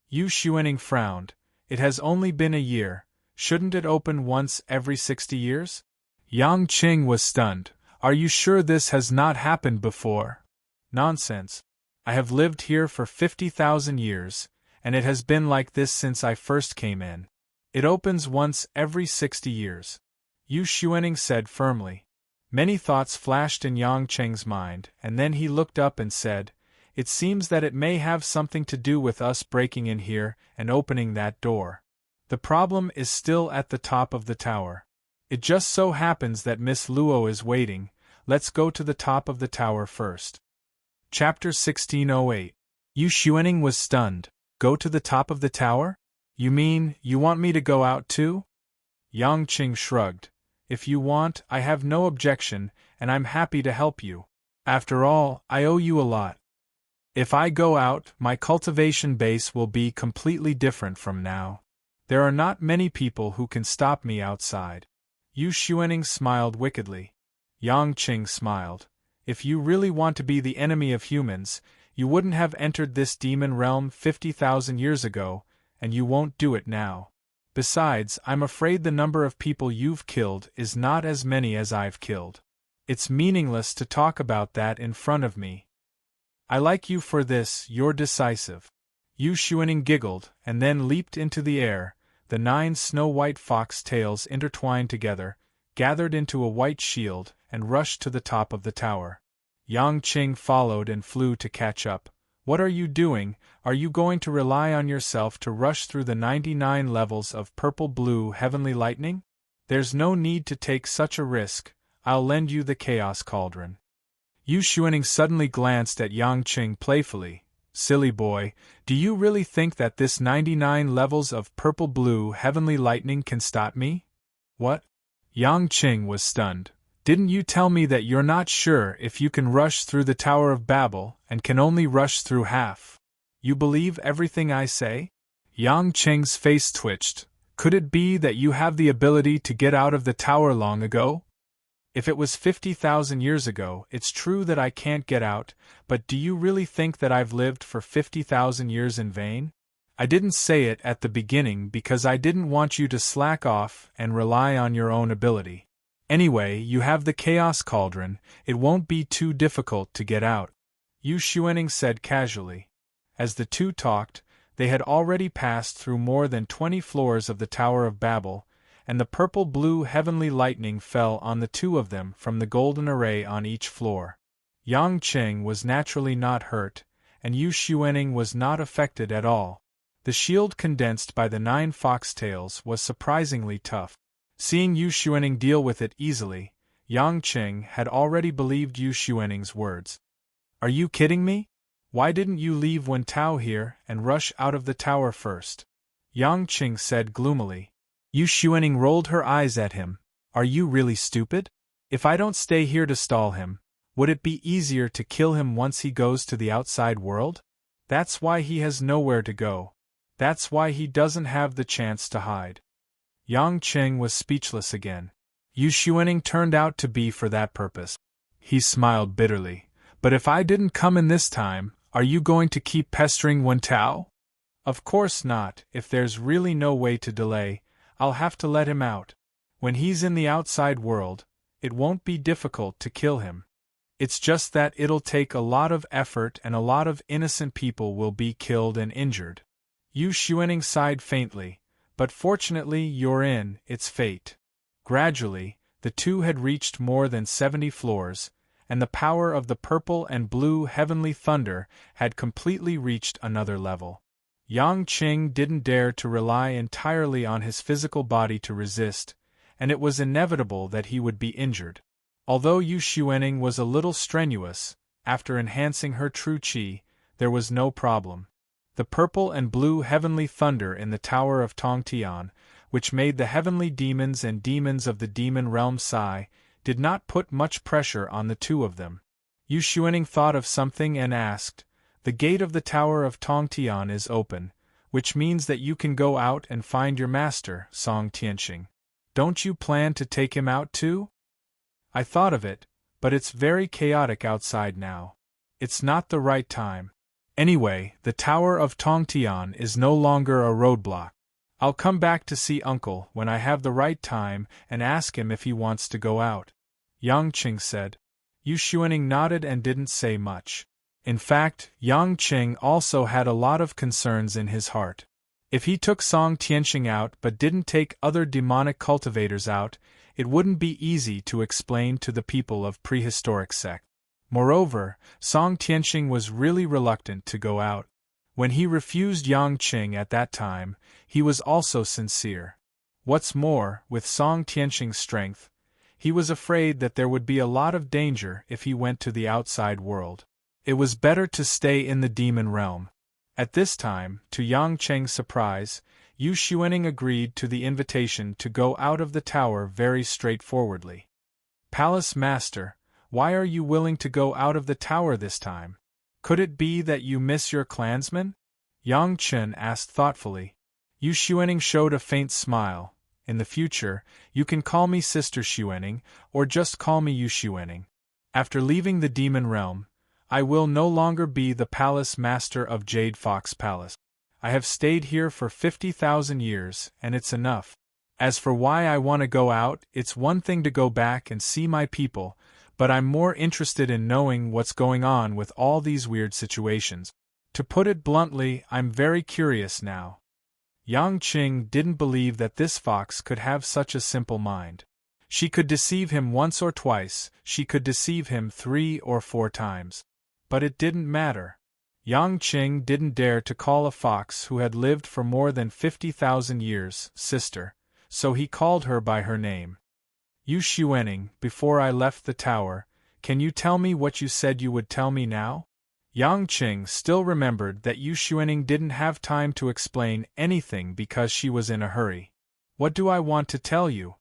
Yu Xuanning frowned. It has only been a year. Shouldn't it open once every 60 years? Yang Qing was stunned. "Are you sure this has not happened before?" "Nonsense. I have lived here for 50,000 years, and it has been like this since I first came in. It opens once every 60 years. Yu Xuanning said firmly. Many thoughts flashed in Yang Qing's mind, and then he looked up and said, "It seems that it may have something to do with us breaking in here and opening that door. The problem is still at the top of the tower. It just so happens that Miss Luo is waiting. Let's go to the top of the tower first." Chapter 1608. Yu Xuanning was stunned. "Go to the top of the tower? You mean, you want me to go out too?" Yang Qing shrugged. "If you want, I have no objection, and I'm happy to help you. After all, I owe you a lot. If I go out, my cultivation base will be completely different from now. There are not many people who can stop me outside." Yu Xuanning smiled wickedly. Yang Qing smiled. "If you really want to be the enemy of humans, you wouldn't have entered this demon realm 50,000 years ago, and you won't do it now. Besides, I'm afraid the number of people you've killed is not as many as I've killed. It's meaningless to talk about that in front of me. I like you for this, you're decisive." Yu Xuanning giggled, and then leaped into the air. The 9 snow-white fox tails intertwined together, gathered into a white shield, and rushed to the top of the tower. Yang Qing followed and flew to catch up. "What are you doing? Are you going to rely on yourself to rush through the 99 levels of purple-blue heavenly lightning? There's no need to take such a risk. I'll lend you the Chaos Cauldron. Yu Xuanning suddenly glanced at Yang Qing playfully. Silly boy, do you really think that this 99 levels of purple-blue heavenly lightning can stop me? What? Yang Qing was stunned. Didn't you tell me that you're not sure if you can rush through the Tower of Babel and can only rush through half? You believe everything I say? Yang Qing's face twitched. Could it be that you have the ability to get out of the tower long ago? If it was 50,000 years ago, it's true that I can't get out, but do you really think that I've lived for 50,000 years in vain? I didn't say it at the beginning because I didn't want you to slack off and rely on your own ability. Anyway, you have the Chaos Cauldron, it won't be too difficult to get out, Yu Xuanning said casually. As the two talked, they had already passed through more than 20 floors of the Tower of Babel, and the purple-blue heavenly lightning fell on the two of them from the golden array on each floor. Yang Qing was naturally not hurt, and Yu Xuanning was not affected at all. The shield condensed by the 9 foxtails was surprisingly tough. Seeing Yu Xuanning deal with it easily, Yang Qing had already believed Yu Xuanning's words. Are you kidding me? Why didn't you leave Wen Tao here and rush out of the tower first? Yang Qing said gloomily. Yu Xuanning rolled her eyes at him. Are you really stupid? If I don't stay here to stall him, would it be easier to kill him once he goes to the outside world? That's why he has nowhere to go. That's why he doesn't have the chance to hide. Yang Qing was speechless again. Yu Xuanning turned out to be for that purpose. He smiled bitterly. But if I didn't come in this time, are you going to keep pestering Wen Tao? Of course not. If there's really no way to delay, I'll have to let him out. When he's in the outside world, it won't be difficult to kill him. It's just that it'll take a lot of effort and a lot of innocent people will be killed and injured. Yu Xuanning sighed faintly, but fortunately you're in its fate. Gradually, the two had reached more than 70 floors, and the power of the purple and blue heavenly thunder had completely reached another level. Yang Qing didn't dare to rely entirely on his physical body to resist, and it was inevitable that he would be injured. Although Yu Xuanning was a little strenuous, after enhancing her true qi, there was no problem. The purple and blue heavenly thunder in the Tower of Tongtian, which made the heavenly demons and demons of the demon realm sigh, did not put much pressure on the two of them. Yu Xuanning thought of something and asked, The gate of the Tower of Tongtian is open, which means that you can go out and find your master, Song Tianxing. Don't you plan to take him out too? I thought of it, but it's very chaotic outside now. It's not the right time. Anyway, the Tower of Tongtian is no longer a roadblock. I'll come back to see Uncle when I have the right time and ask him if he wants to go out, Yang Qing said. Yu Xuanning nodded and didn't say much. In fact, Yang Qing also had a lot of concerns in his heart. If he took Song Tianxing out but didn't take other demonic cultivators out, it wouldn't be easy to explain to the people of prehistoric sect. Moreover, Song Tianxing was really reluctant to go out. When he refused Yang Qing at that time, he was also sincere. What's more, with Song Tianxing's strength, he was afraid that there would be a lot of danger if he went to the outside world. It was better to stay in the demon realm. At this time, to Yang Qing's surprise, Yu Xuanning agreed to the invitation to go out of the tower very straightforwardly. Palace Master, why are you willing to go out of the tower this time? Could it be that you miss your clansmen? Yang Qing asked thoughtfully. Yu Xuanning showed a faint smile. In the future, you can call me Sister Xuanning, or just call me Yu Xuanning. After leaving the demon realm, I will no longer be the palace master of Jade Fox Palace. I have stayed here for 50,000 years, and it's enough. As for why I want to go out, it's one thing to go back and see my people, but I'm more interested in knowing what's going on with all these weird situations. To put it bluntly, I'm very curious now. Yang Qing didn't believe that this fox could have such a simple mind. She could deceive him once or twice, she could deceive him 3 or 4 times. But it didn't matter. Yang Qing didn't dare to call a fox who had lived for more than 50,000 years, sister, so he called her by her name. Yu Xuening, before I left the tower, can you tell me what you said you would tell me now? Yang Qing still remembered that Yu Xuening didn't have time to explain anything because she was in a hurry. What do I want to tell you?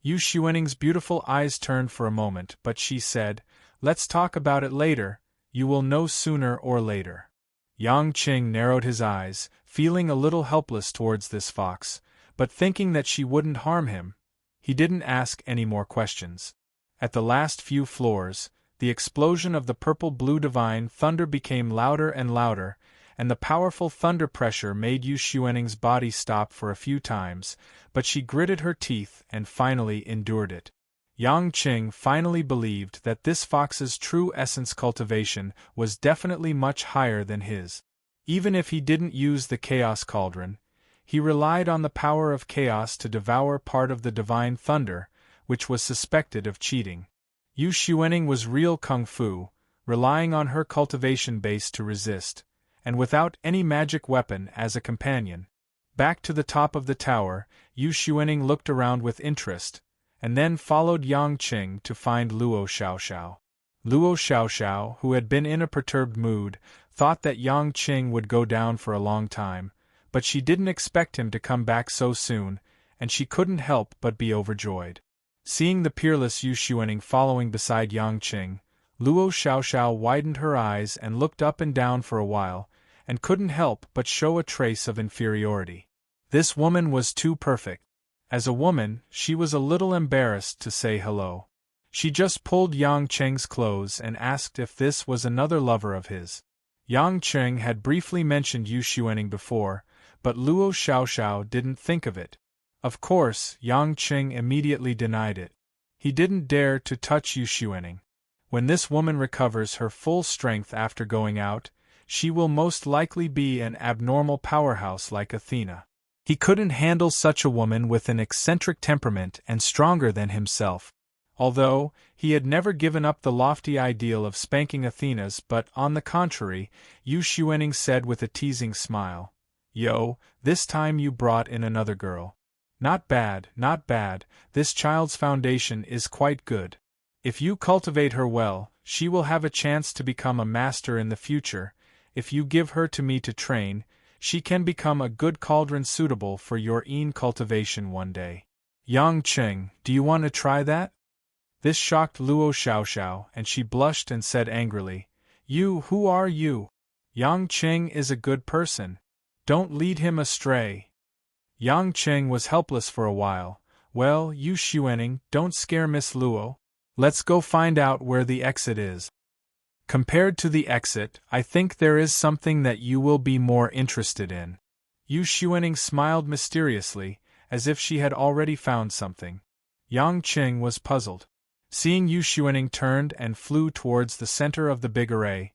Yu Xuening's beautiful eyes turned for a moment, but she said, let's talk about it later, you will know sooner or later. Yang Qing narrowed his eyes, feeling a little helpless towards this fox, but thinking that she wouldn't harm him, he didn't ask any more questions. At the last few floors, the explosion of the purple-blue divine thunder became louder and louder, and the powerful thunder pressure made Yu Xuening's body stop for a few times, but she gritted her teeth and finally endured it. Yang Qing finally believed that this fox's true essence cultivation was definitely much higher than his. Even if he didn't use the Chaos Cauldron, he relied on the power of chaos to devour part of the divine thunder, which was suspected of cheating. Yu Xuening was real kung fu, relying on her cultivation base to resist, and without any magic weapon as a companion. Back to the top of the tower, Yu Xuening looked around with interest, and then followed Yang Qing to find Luo Xiaoxiao. Luo Xiaoxiao, who had been in a perturbed mood, thought that Yang Qing would go down for a long time, but she didn't expect him to come back so soon, and she couldn't help but be overjoyed. Seeing the peerless Yu Xuening following beside Yang Qing, Luo Xiaoxiao widened her eyes and looked up and down for a while, and couldn't help but show a trace of inferiority. This woman was too perfect. As a woman, she was a little embarrassed to say hello. She just pulled Yang Qing's clothes and asked if this was another lover of his. Yang Qing had briefly mentioned Yu Xuening before, but Luo Xiaoxiao didn't think of it. Of course, Yang Qing immediately denied it. He didn't dare to touch Yu Xuening. When this woman recovers her full strength after going out, she will most likely be an abnormal powerhouse like Athena. He couldn't handle such a woman with an eccentric temperament and stronger than himself. Although, he had never given up the lofty ideal of spanking Athenas, but on the contrary, Yu Xuening said with a teasing smile, "Yo, this time you brought in another girl. Not bad, not bad, this child's foundation is quite good. If you cultivate her well, she will have a chance to become a master in the future. If you give her to me to train, she can become a good cauldron suitable for your cultivation one day." Yang Qing, do you want to try that? This shocked Luo Xiaoxiao, and she blushed and said angrily, "You, who are you? Yang Qing is a good person. Don't lead him astray." Yang Qing was helpless for a while. "Well, Yu Xuening, don't scare Miss Luo. Let's go find out where the exit is. Compared to the exit, I think there is something that you will be more interested in." Yu Xuening smiled mysteriously, as if she had already found something. Yang Qing was puzzled. Seeing Yu Xuening turned and flew towards the center of the big array,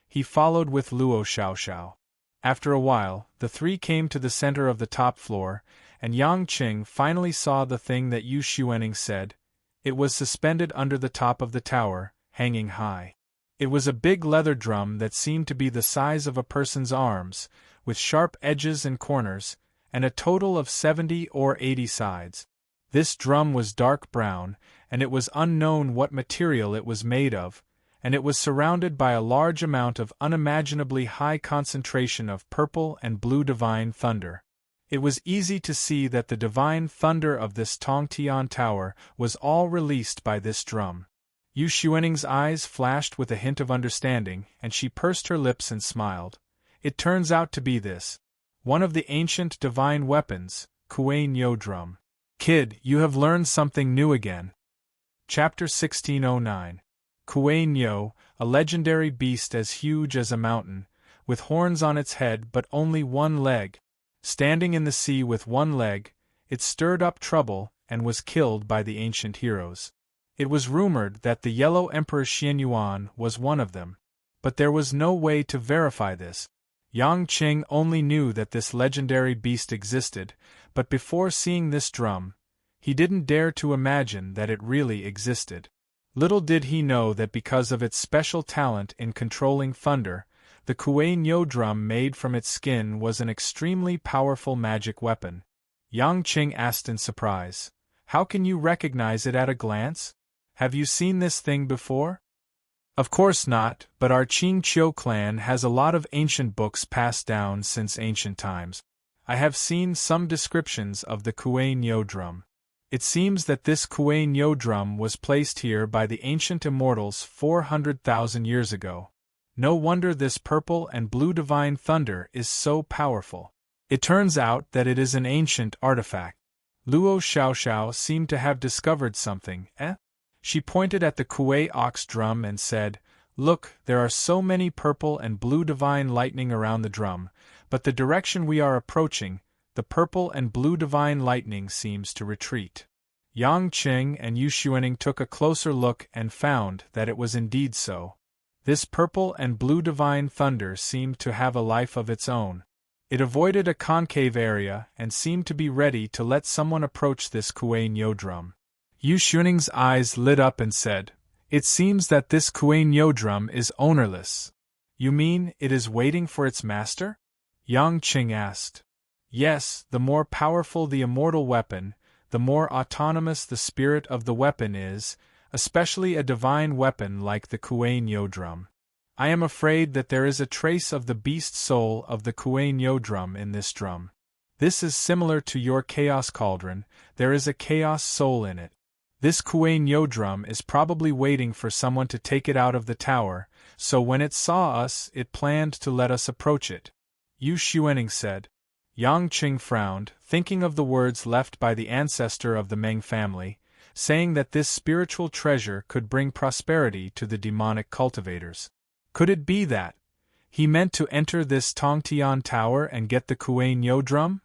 he followed with Luo Xiaoxiao. After a while, the three came to the center of the top floor, and Yang Qing finally saw the thing that Yu Xuening said. It was suspended under the top of the tower, hanging high. It was a big leather drum that seemed to be the size of a person's arms, with sharp edges and corners, and a total of 70 or 80 sides. This drum was dark brown, and it was unknown what material it was made of, and it was surrounded by a large amount of unimaginably high concentration of purple and blue divine thunder. It was easy to see that the divine thunder of this Tongtian tower was all released by this drum. Yu Xuening's eyes flashed with a hint of understanding, and she pursed her lips and smiled. It turns out to be this. One of the ancient divine weapons, Kuei Nyo drum. Kid, you have learned something new again. Chapter 1609. Kuei Nyo, a legendary beast as huge as a mountain, with horns on its head but only one leg. Standing in the sea with one leg, it stirred up trouble and was killed by the ancient heroes. It was rumored that the Yellow Emperor Xianyuan was one of them, but there was no way to verify this. Yang Qing only knew that this legendary beast existed, but before seeing this drum, he didn't dare to imagine that it really existed. Little did he know that because of its special talent in controlling thunder, the Kuei Nyo drum made from its skin was an extremely powerful magic weapon. Yang Qing asked in surprise, How can you recognize it at a glance? Have you seen this thing before? Of course not, but our Qing Qiu clan has a lot of ancient books passed down since ancient times. I have seen some descriptions of the Kuei Nyo drum. It seems that this Kuei Nyo drum was placed here by the ancient immortals 400,000 years ago. No wonder this purple and blue divine thunder is so powerful. It turns out that it is an ancient artifact. Luo Xiaoxiao seemed to have discovered something, eh? She pointed at the Kuei ox drum and said, "Look, there are so many purple and blue divine lightning around the drum, but the direction we are approaching, the purple and blue divine lightning seems to retreat." Yang Qing and Yu Xuanning took a closer look and found that it was indeed so. This purple and blue divine thunder seemed to have a life of its own. It avoided a concave area and seemed to be ready to let someone approach this Kuei Nyo drum. Yu Xuanning's eyes lit up and said, "It seems that this Kuei Nyo drum is ownerless." "You mean it is waiting for its master?" Yang Qing asked. "Yes, the more powerful the immortal weapon, the more autonomous the spirit of the weapon is, especially a divine weapon like the Kuei Nyo drum. I am afraid that there is a trace of the beast soul of the Kuei Nyo drum in this drum. This is similar to your chaos cauldron, there is a chaos soul in it. This Kuei Nyo drum is probably waiting for someone to take it out of the tower, so when it saw us, it planned to let us approach it," Yu Xuanning said. Yang Qing frowned, thinking of the words left by the ancestor of the Meng family, saying that this spiritual treasure could bring prosperity to the demonic cultivators. Could it be that he meant to enter this Tongtian tower and get the Kuei Nyo drum?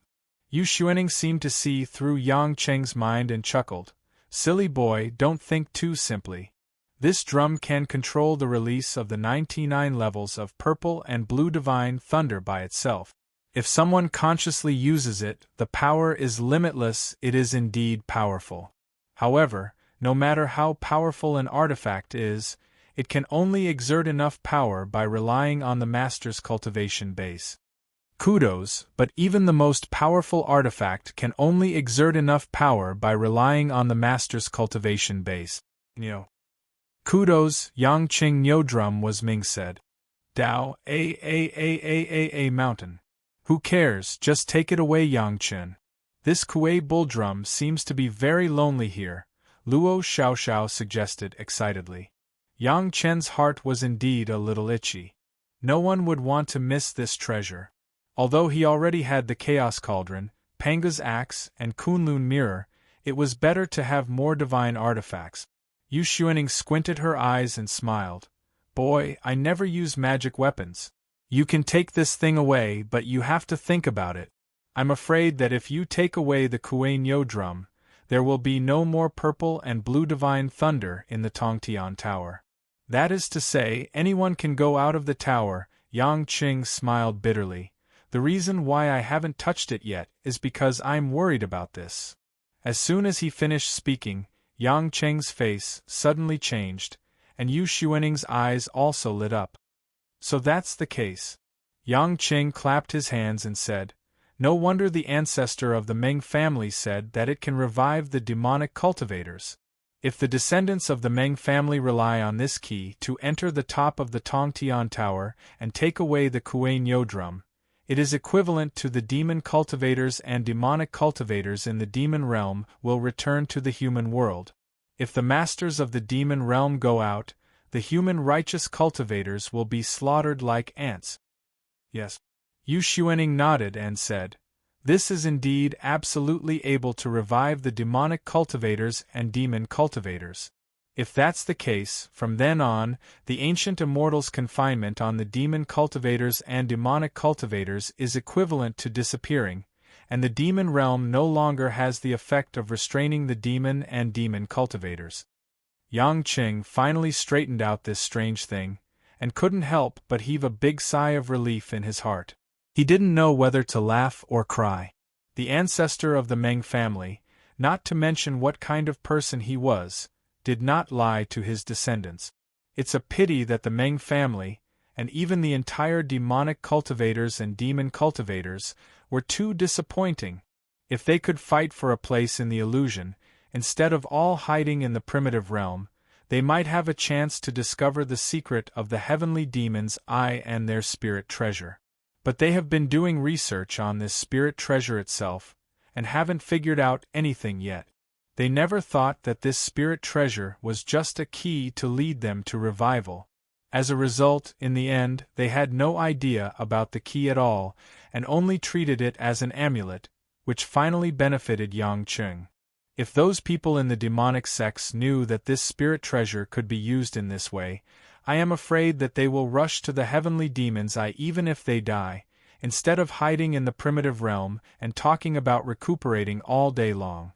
Yu Xuanning seemed to see through Yang Qing's mind and chuckled. "Silly boy, don't think too simply. This drum can control the release of the 99 levels of purple and blue divine thunder by itself. If someone consciously uses it, the power is limitless, it is indeed powerful. However, no matter how powerful an artifact is, it can only exert enough power by relying on the master's cultivation base. Kudos, but even the most powerful artifact can only exert enough power by relying on the master's cultivation base." Nyo. "Kudos, Yang Qing Nyo drum," was Ming said. "Dao, a mountain. Who cares, just take it away, Yang Qin. This Kuei bull drum seems to be very lonely here," Luo Xiaoxiao suggested excitedly. Yang Chen's heart was indeed a little itchy. No one would want to miss this treasure. Although he already had the Chaos Cauldron, Panga's axe, and Kunlun mirror, it was better to have more divine artifacts. Yu Xuanning squinted her eyes and smiled. "Boy, I never use magic weapons. You can take this thing away, but you have to think about it. I'm afraid that if you take away the Kuei Nyo drum, there will be no more purple and blue divine thunder in the Tongtian Tower. That is to say, anyone can go out of the tower." Yang Qing smiled bitterly. "The reason why I haven't touched it yet is because I'm worried about this." As soon as he finished speaking, Yang Qing's face suddenly changed, and Yu Xuanning's eyes also lit up. "So that's the case." Yang Qing clapped his hands and said, "No wonder the ancestor of the Meng family said that it can revive the demonic cultivators. If the descendants of the Meng family rely on this key to enter the top of the Tongtian Tower and take away the Kuei Nyo drum, it is equivalent to the demon cultivators and demonic cultivators in the demon realm will return to the human world. If the masters of the demon realm go out, the human righteous cultivators will be slaughtered like ants." "Yes." Yu Xuanning nodded and said, "This is indeed absolutely able to revive the demonic cultivators and demon cultivators. If that's the case, from then on, the ancient immortal's confinement on the demon cultivators and demonic cultivators is equivalent to disappearing, and the demon realm no longer has the effect of restraining the demon and demon cultivators." Yang Qing finally straightened out this strange thing, and couldn't help but heave a big sigh of relief in his heart. He didn't know whether to laugh or cry. The ancestor of the Meng family, not to mention what kind of person he was, did not lie to his descendants. It's a pity that the Meng family, and even the entire demonic cultivators and demon cultivators, were too disappointing. If they could fight for a place in the illusion, instead of all hiding in the primitive realm, they might have a chance to discover the secret of the heavenly demon's eye and their spirit treasure. But they have been doing research on this spirit treasure itself, and haven't figured out anything yet. They never thought that this spirit treasure was just a key to lead them to revival. As a result, in the end, they had no idea about the key at all, and only treated it as an amulet, which finally benefited Yang Cheng. If those people in the demonic sects knew that this spirit treasure could be used in this way, I am afraid that they will rush to the heavenly demon's eye even if they die, instead of hiding in the primitive realm and talking about recuperating all day long.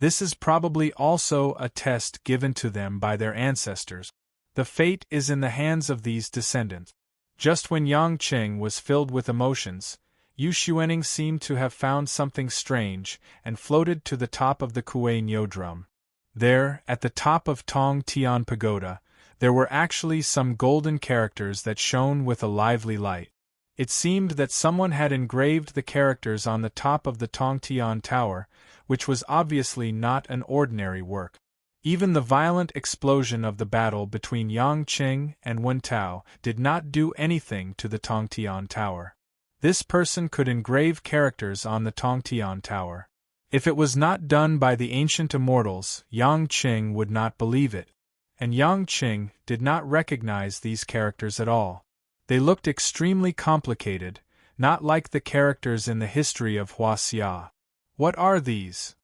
This is probably also a test given to them by their ancestors. The fate is in the hands of these descendants. Just when Yang Cheng was filled with emotions, Yu Xuanning seemed to have found something strange and floated to the top of the Kuei Nyo drum. There, at the top of Tong Tian Pagoda, there were actually some golden characters that shone with a lively light. It seemed that someone had engraved the characters on the top of the Tong Tian Tower, which was obviously not an ordinary work. Even the violent explosion of the battle between Yang Cheng and Wen Tao did not do anything to the Tong Tian Tower. This person could engrave characters on the Tong Tian Tower. If it was not done by the ancient immortals, Yang Cheng would not believe it. And Yang Cheng did not recognize these characters at all. They looked extremely complicated, not like the characters in the history of Huaxia. What are these?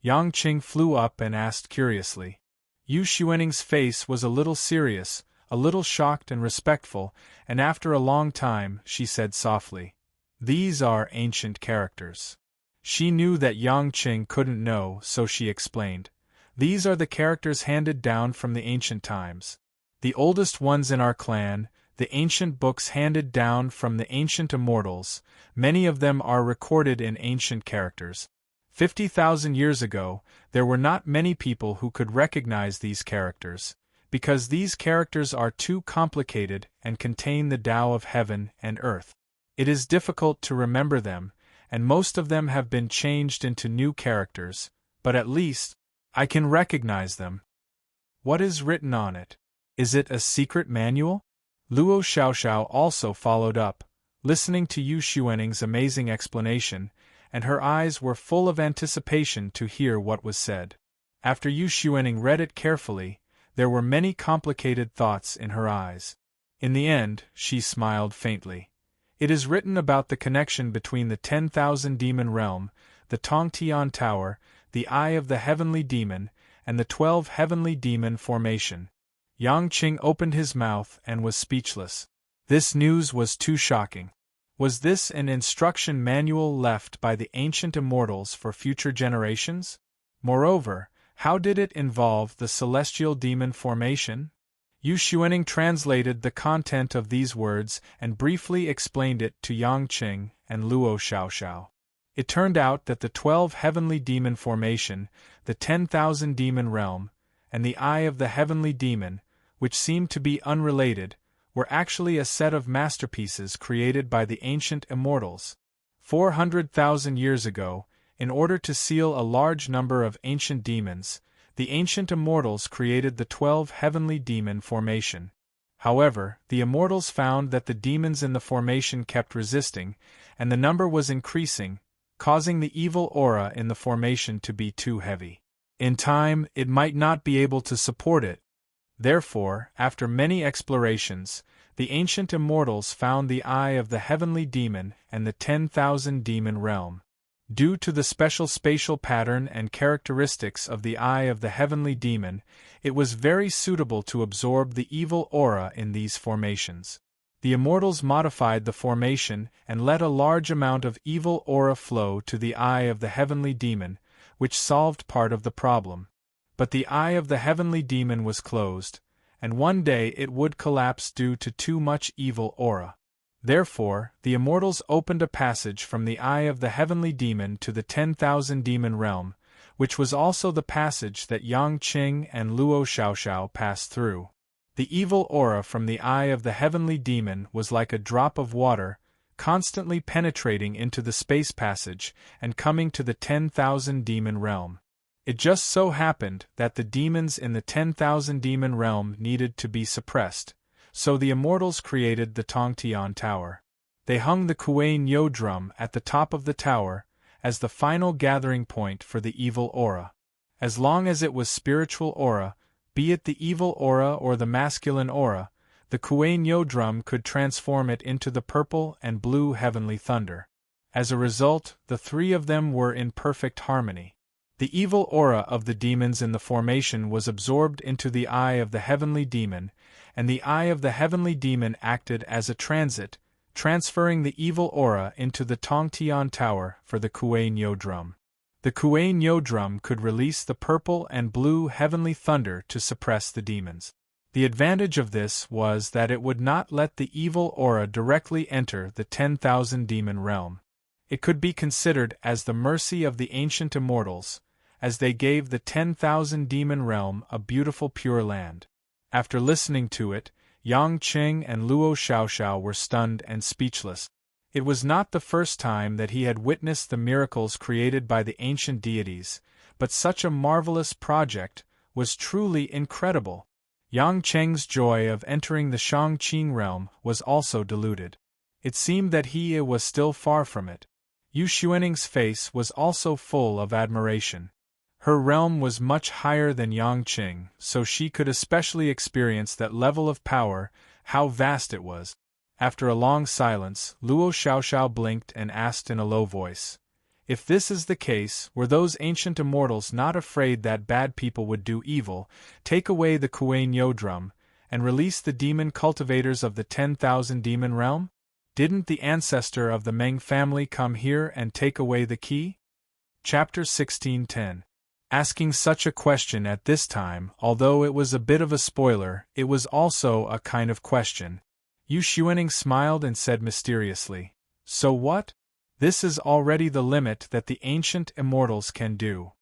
Yang Cheng flew up and asked curiously. Yu Xuanning's face was a little serious, a little shocked and respectful, and after a long time she said softly, "These are ancient characters." She knew that Yang Cheng couldn't know, so she explained. These are the characters handed down from the ancient times. The oldest ones in our clan, the ancient books handed down from the ancient immortals, many of them are recorded in ancient characters. 50,000 years ago, there were not many people who could recognize these characters, because these characters are too complicated and contain the Tao of heaven and earth. It is difficult to remember them, and most of them have been changed into new characters, but at least, I can recognize them. What is written on it? Is it a secret manual? Luo Xiaoxiao also followed up, listening to Yu Xuanning's amazing explanation, and her eyes were full of anticipation to hear what was said. After Yu Xuanning read it carefully, there were many complicated thoughts in her eyes. In the end, she smiled faintly. It is written about the connection between the 10,000 demon realm, the Tong Tian Tower, the Eye of the Heavenly Demon, and the 12 Heavenly Demon formation. Yang Cheng opened his mouth and was speechless. This news was too shocking. Was this an instruction manual left by the ancient immortals for future generations? Moreover, how did it involve the celestial demon formation? Yu Xuanning translated the content of these words and briefly explained it to Yang Cheng and Luo Xiaoxiao. It turned out that the 12 heavenly demon formation, the 10,000 demon realm, and the Eye of the Heavenly Demon, which seemed to be unrelated, were actually a set of masterpieces created by the ancient immortals. 400,000 years ago, in order to seal a large number of ancient demons, the ancient immortals created the 12 heavenly demon formation. However, the immortals found that the demons in the formation kept resisting, and the number was increasing, causing the evil aura in the formation to be too heavy. In time, it might not be able to support it. Therefore, after many explorations, the ancient immortals found the Eye of the Heavenly Demon and the 10,000 demon realm. Due to the special spatial pattern and characteristics of the Eye of the Heavenly Demon, it was very suitable to absorb the evil aura in these formations. The immortals modified the formation and let a large amount of evil aura flow to the Eye of the Heavenly Demon, which solved part of the problem. But the Eye of the Heavenly Demon was closed, and one day it would collapse due to too much evil aura. Therefore, the immortals opened a passage from the Eye of the Heavenly Demon to the 10,000 demon realm, which was also the passage that Yang Cheng and Luo Xiaoxiao passed through. The evil aura from the Eye of the Heavenly Demon was like a drop of water, constantly penetrating into the space passage and coming to the 10,000 demon realm. It just so happened that the demons in the 10,000 demon realm needed to be suppressed, so the immortals created the Tongtian Tower. They hung the Kuei Nyo drum at the top of the tower, as the final gathering point for the evil aura. As long as it was spiritual aura, be it the evil aura or the masculine aura, the Kuei Nyo drum could transform it into the purple and blue heavenly thunder. As a result, the three of them were in perfect harmony. The evil aura of the demons in the formation was absorbed into the eye of the heavenly demon, and the eye of the heavenly demon acted as a transit, transferring the evil aura into the Tongtian Tower for the Kuei Nyo drum. The Kuei Nyo drum could release the purple and blue heavenly thunder to suppress the demons. The advantage of this was that it would not let the evil aura directly enter the 10,000 demon realm. It could be considered as the mercy of the ancient immortals, as they gave the 10,000 demon realm a beautiful pure land. After listening to it, Yang Qing and Luo Xiaoxiao were stunned and speechless. It was not the first time that he had witnessed the miracles created by the ancient deities, but such a marvelous project was truly incredible. Yang Cheng's joy of entering the Shangqing realm was also diluted. It seemed that he was still far from it. Yu Xuaning's face was also full of admiration. Her realm was much higher than Yangqing, so she could especially experience that level of power, how vast it was. After a long silence, Luo Xiaoxiao blinked and asked in a low voice, "If this is the case, were those ancient immortals not afraid that bad people would do evil, take away the Kuei Nyo drum, and release the demon cultivators of the 10,000 demon realm? Didn't the ancestor of the Meng family come here and take away the key?" Chapter 16:10. Asking such a question at this time, although it was a bit of a spoiler, it was also a kind of question. Yu Xuaning smiled and said mysteriously, "So what? This is already the limit that the ancient immortals can do.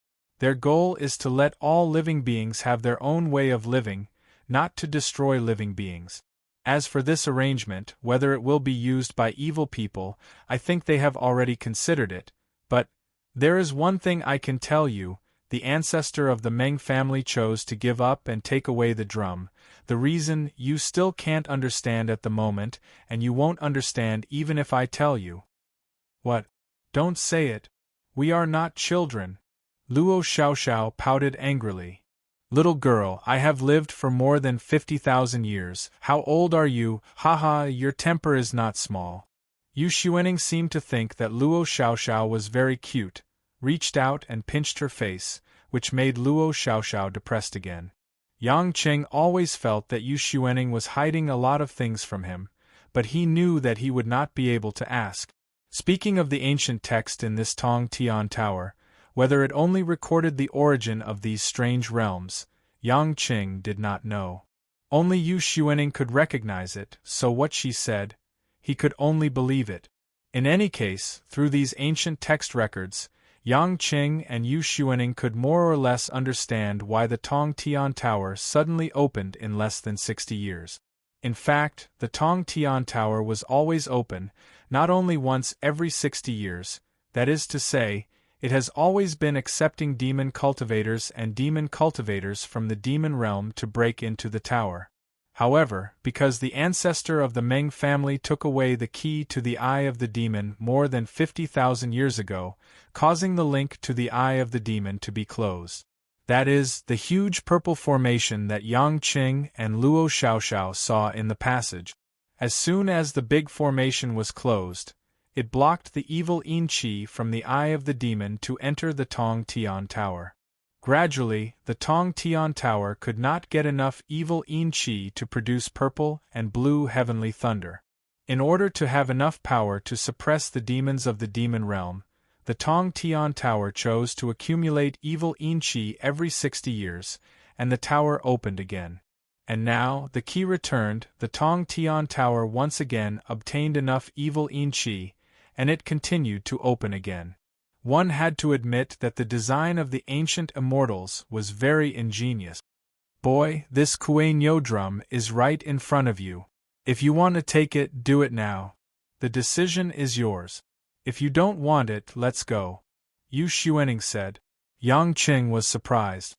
Their goal is to let all living beings have their own way of living, not to destroy living beings. As for this arrangement, whether it will be used by evil people, I think they have already considered it, but there is one thing I can tell you. The ancestor of the Meng family chose to give up and take away the drum, the reason you still can't understand at the moment, and you won't understand even if I tell you." "What? Don't say it. We are not children." Luo Xiaoxiao pouted angrily. "Little girl, I have lived for more than 50,000 years. How old are you? Haha, your temper is not small." Yu Xuaning seemed to think that Luo Xiaoxiao was very cute, reached out and pinched her face, which made Luo Xiaoxiao depressed again. Yang Qing always felt that Yu Xuaning was hiding a lot of things from him, but he knew that he would not be able to ask. Speaking of the ancient text in this Tongtian Tower, whether it only recorded the origin of these strange realms, Yang Qing did not know. Only Yu Xuaning could recognize it, so what she said, he could only believe it. In any case, through these ancient text records, Yang Qing and Yu Xuaning could more or less understand why the Tongtian Tower suddenly opened in less than 60 years. In fact, the Tongtian Tower was always open, not only once every 60 years, that is to say, it has always been accepting demon cultivators and demon cultivators from the demon realm to break into the tower. However, because the ancestor of the Meng family took away the key to the eye of the demon more than 50,000 years ago, causing the link to the eye of the demon to be closed. That is, the huge purple formation that Yang Qing and Luo Xiaoxiao saw in the passage. As soon as the big formation was closed, it blocked the evil yin qi from the eye of the demon to enter the Tongtian Tower. Gradually, the Tongtian Tower could not get enough evil yin qi to produce purple and blue heavenly thunder. In order to have enough power to suppress the demons of the demon realm, the Tongtian Tower chose to accumulate evil yin qi every 60 years, and the tower opened again. And now, the key returned, the Tongtian Tower once again obtained enough evil yin qi, and it continued to open again. One had to admit that the design of the ancient immortals was very ingenious. "Boy, this Kuei Nyo drum is right in front of you. If you want to take it, do it now. The decision is yours. If you don't want it, let's go," Yu Xuaning said. Yang Qing was surprised.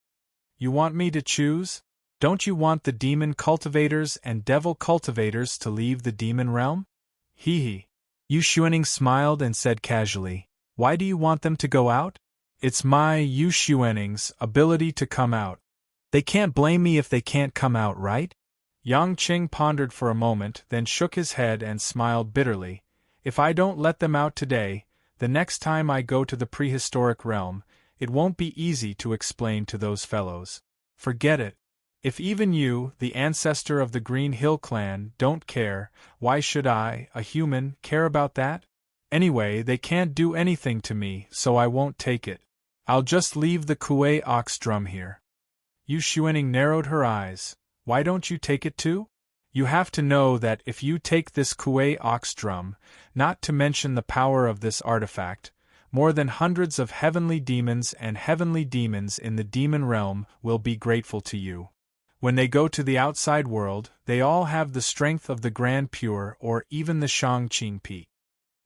You want me to choose? Don't you want the demon cultivators and devil cultivators to leave the demon realm? Hee. Yu Xuanning smiled and said casually, Why do you want them to go out? It's my Yu Xuanning's ability to come out. They can't blame me if they can't come out, right? Yang Qing pondered for a moment, then shook his head and smiled bitterly. If I don't let them out today, the next time I go to the prehistoric realm, it won't be easy to explain to those fellows. Forget it. If even you, the ancestor of the Green Hill clan, don't care, why should I, a human, care about that? Anyway, they can't do anything to me, so I won't take it. I'll just leave the Kuei ox drum here. Yu Xuanning narrowed her eyes. Why don't you take it too? You have to know that if you take this Kuei ox drum, not to mention the power of this artifact, more than hundreds of heavenly demons and heavenly demons in the demon realm will be grateful to you. When they go to the outside world, they all have the strength of the Grand Pure or even the Shang-Qing Pi.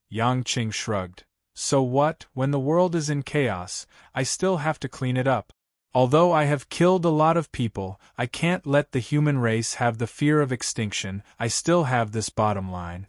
Yang Qing shrugged. So what, when the world is in chaos, I still have to clean it up. Although I have killed a lot of people, I can't let the human race have the fear of extinction. I still have this bottom line.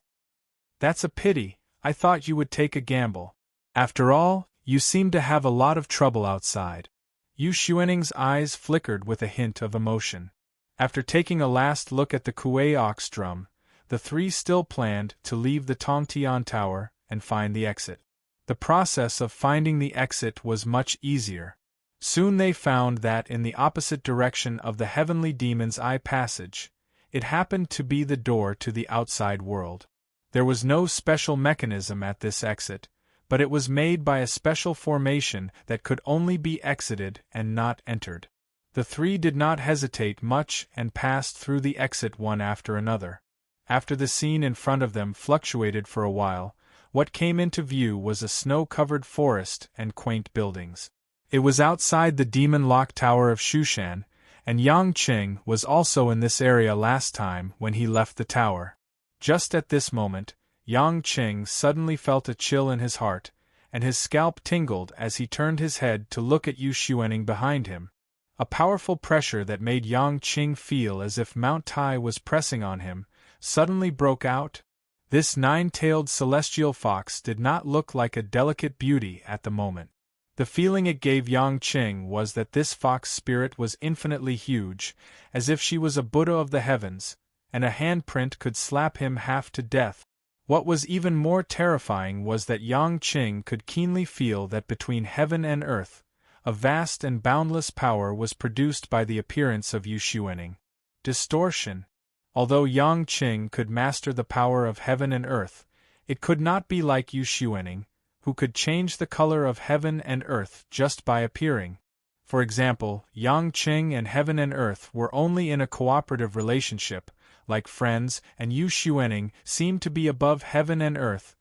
That's a pity. I thought you would take a gamble. After all, you seem to have a lot of trouble outside. Yu Xuanning's eyes flickered with a hint of emotion. After taking a last look at the Kuei ox drum, the three still planned to leave the Tongtian Tower and find the exit. The process of finding the exit was much easier. Soon they found that in the opposite direction of the Heavenly Demon's Eye Passage, it happened to be the door to the outside world. There was no special mechanism at this exit, but it was made by a special formation that could only be exited and not entered. The three did not hesitate much and passed through the exit one after another. After the scene in front of them fluctuated for a while, what came into view was a snow-covered forest and quaint buildings. It was outside the Demon Lock Tower of Shushan, and Yang Qing was also in this area last time when he left the tower. Just at this moment, Yang Qing suddenly felt a chill in his heart, and his scalp tingled as he turned his head to look at Yu Xuanning behind him. A powerful pressure that made Yang Qing feel as if Mount Tai was pressing on him, suddenly broke out. This nine-tailed celestial fox did not look like a delicate beauty at the moment. The feeling it gave Yang Qing was that this fox spirit was infinitely huge, as if she was a Buddha of the heavens, and a handprint could slap him half to death. What was even more terrifying was that Yang Qing could keenly feel that between heaven and earth, a vast and boundless power was produced by the appearance of Yu Xuanning. Distortion. Although Yang Qing could master the power of heaven and earth, it could not be like Yu Xuanning, who could change the color of heaven and earth just by appearing. For example, Yang Qing and heaven and earth were only in a cooperative relationship, like friends, and Yu Xuanning seemed to be above heaven and earth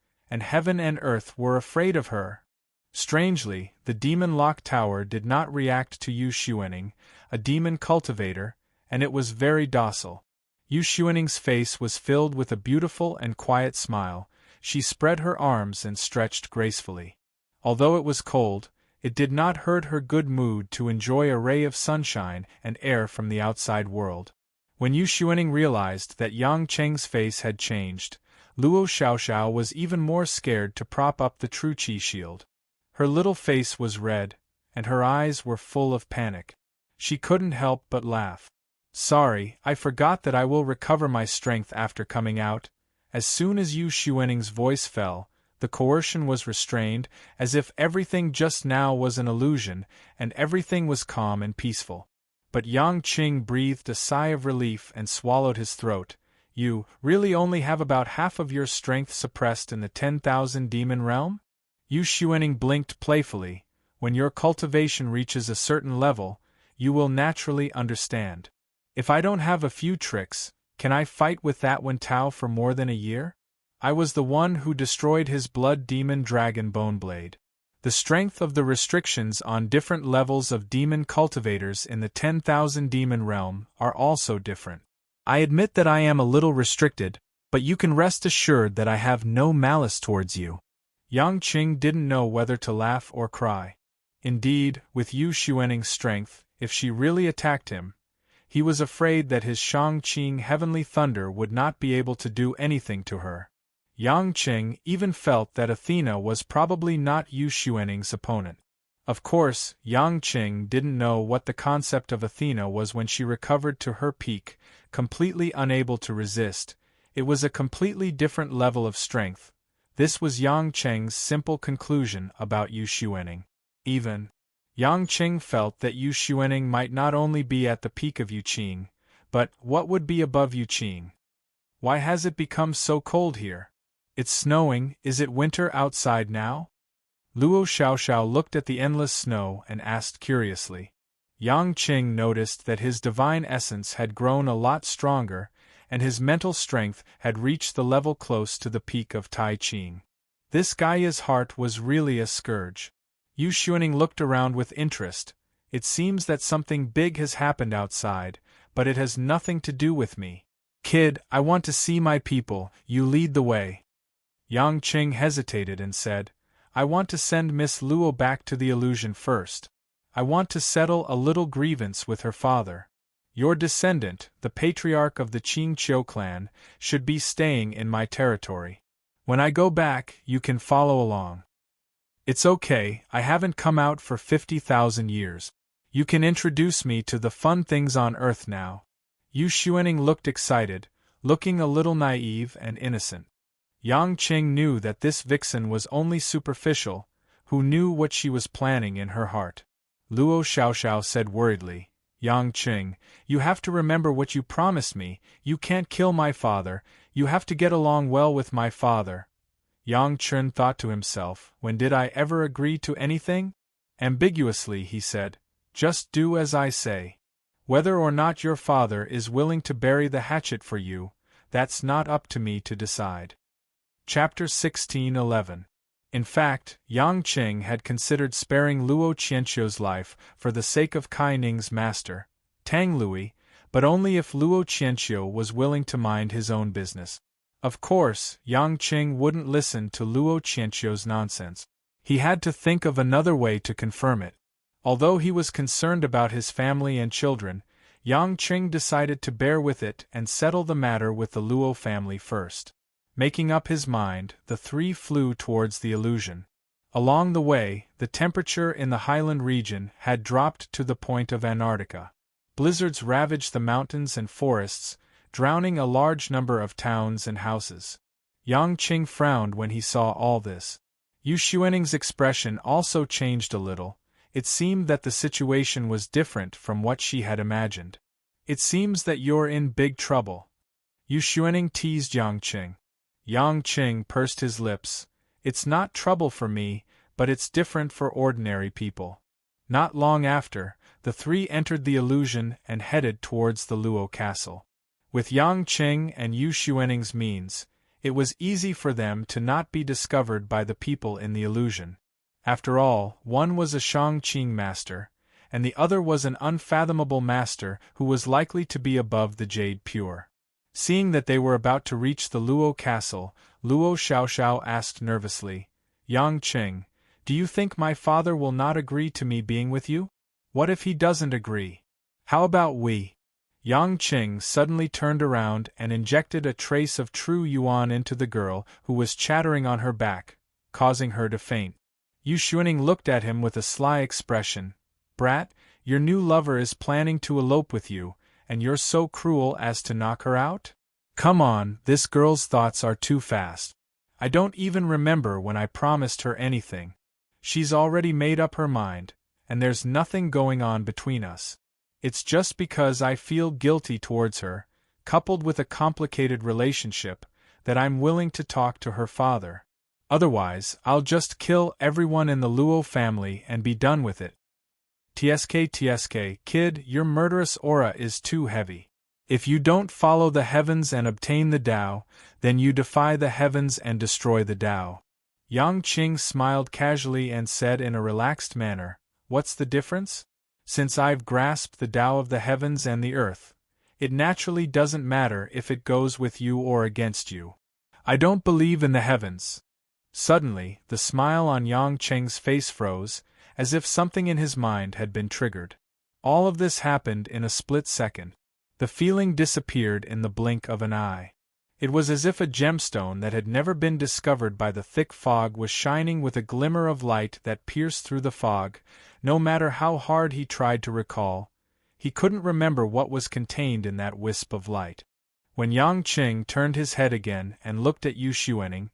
were afraid of her. Strangely, the Demon Lock Tower did not react to Yu Xuanning, a demon cultivator, and it was very docile. Yu Xuanning's face was filled with a beautiful and quiet smile. She spread her arms and stretched gracefully. Although it was cold, it did not hurt her good mood to enjoy a ray of sunshine and air from the outside world. When Yu Xuanning realized that Yang Qing's face had changed, Luo Xiaoxiao was even more scared to prop up the True Qi shield. Her little face was red, and her eyes were full of panic. She couldn't help but laugh. Sorry, I forgot that I will recover my strength after coming out. As soon as Yu Xuanning's voice fell, the coercion was restrained, as if everything just now was an illusion, and everything was calm and peaceful. But Yang Qing breathed a sigh of relief and swallowed his throat. You really only have about half of your strength suppressed in the 10,000 demon realm? Yu Xuanning blinked playfully. When your cultivation reaches a certain level, you will naturally understand. If I don't have a few tricks, can I fight with that Wen Tao for more than a year? I was the one who destroyed his blood demon dragon Boneblade. The strength of the restrictions on different levels of demon cultivators in the 10,000 demon realm are also different. I admit that I am a little restricted, but you can rest assured that I have no malice towards you. Yang Qing didn't know whether to laugh or cry. Indeed, with Yu Xuaning's strength, if she really attacked him, he was afraid that his Shang-Qing heavenly thunder would not be able to do anything to her. Yang Qing even felt that Athena was probably not Yu Xuaning's opponent. Of course, Yang Qing didn't know what the concept of Athena was when she recovered to her peak, completely unable to resist. It was a completely different level of strength. This was Yang Qing's simple conclusion about Yu Xuaning. Even Yang Qing felt that Yu Xuaning might not only be at the peak of Yu Qing, but what would be above Yu Qing? Why has it become so cold here? It's snowing, is it winter outside now? Luo Xiaoxiao looked at the endless snow and asked curiously. Yang Qing noticed that his divine essence had grown a lot stronger, and his mental strength had reached the level close to the peak of Tai Qing. This Gaia's heart was really a scourge. Yu Xuaning looked around with interest. It seems that something big has happened outside, but it has nothing to do with me. Kid, I want to see my people, you lead the way. Yang Qing hesitated and said, I want to send Miss Luo back to the illusion first. I want to settle a little grievance with her father. Your descendant, the patriarch of the Qing Qiu clan, should be staying in my territory. When I go back, you can follow along. It's okay, I haven't come out for 50,000 years. You can introduce me to the fun things on Earth now. Yu Xuaning looked excited, looking a little naive and innocent. Yang Qing knew that this vixen was only superficial, who knew what she was planning in her heart. Luo Xiaoxiao said worriedly, Yang Qing, you have to remember what you promised me, you can't kill my father, you have to get along well with my father. Yang Qing thought to himself, when did I ever agree to anything? Ambiguously he said, just do as I say. Whether or not your father is willing to bury the hatchet for you, that's not up to me to decide. Chapter 1611. In fact, Yang Qing had considered sparing Luo Qianqiu's life for the sake of Kai Ning's master, Tang Lui, but only if Luo Qianqiu was willing to mind his own business. Of course, Yang Qing wouldn't listen to Luo Qianqiu's nonsense. He had to think of another way to confirm it. Although he was concerned about his family and children, Yang Qing decided to bear with it and settle the matter with the Luo family first. Making up his mind, the three flew towards the illusion. Along the way, the temperature in the highland region had dropped to the point of Antarctica. Blizzards ravaged the mountains and forests, drowning a large number of towns and houses. Yang Qing frowned when he saw all this. Yu Xuaning's expression also changed a little. It seemed that the situation was different from what she had imagined. It seems that you're in big trouble. Yu Xuaning teased Yang Qing. Yang Qing pursed his lips. It's not trouble for me, but it's different for ordinary people. Not long after, the three entered the illusion and headed towards the Luo castle. With Yang Qing and Yu Xuaning's means, it was easy for them to not be discovered by the people in the illusion. After all, one was a Shang-Qing master, and the other was an unfathomable master who was likely to be above the Jade Pure. Seeing that they were about to reach the Luo castle, Luo Xiaoxiao asked nervously, Yang Qing, do you think my father will not agree to me being with you? What if he doesn't agree? How about we? Yang Qing suddenly turned around and injected a trace of true yuan into the girl who was chattering on her back, causing her to faint. Yu Xuaning looked at him with a sly expression. Brat, your new lover is planning to elope with you, and you're so cruel as to knock her out? Come on, this girl's thoughts are too fast. I don't even remember when I promised her anything. She's already made up her mind, and there's nothing going on between us. It's just because I feel guilty towards her, coupled with a complicated relationship, that I'm willing to talk to her father. Otherwise, I'll just kill everyone in the Luo family and be done with it. TSK, kid, your murderous aura is too heavy. If you don't follow the heavens and obtain the Tao, then you defy the heavens and destroy the Tao. Yang Qing smiled casually and said in a relaxed manner, what's the difference? Since I've grasped the Tao of the heavens and the earth, it naturally doesn't matter if it goes with you or against you. I don't believe in the heavens. Suddenly, the smile on Yang Qing's face froze, as if something in his mind had been triggered. All of this happened in a split second. The feeling disappeared in the blink of an eye. It was as if a gemstone that had never been discovered by the thick fog was shining with a glimmer of light that pierced through the fog. No matter how hard he tried to recall, he couldn't remember what was contained in that wisp of light. When Yang Qing turned his head again and looked at Yu Xuening,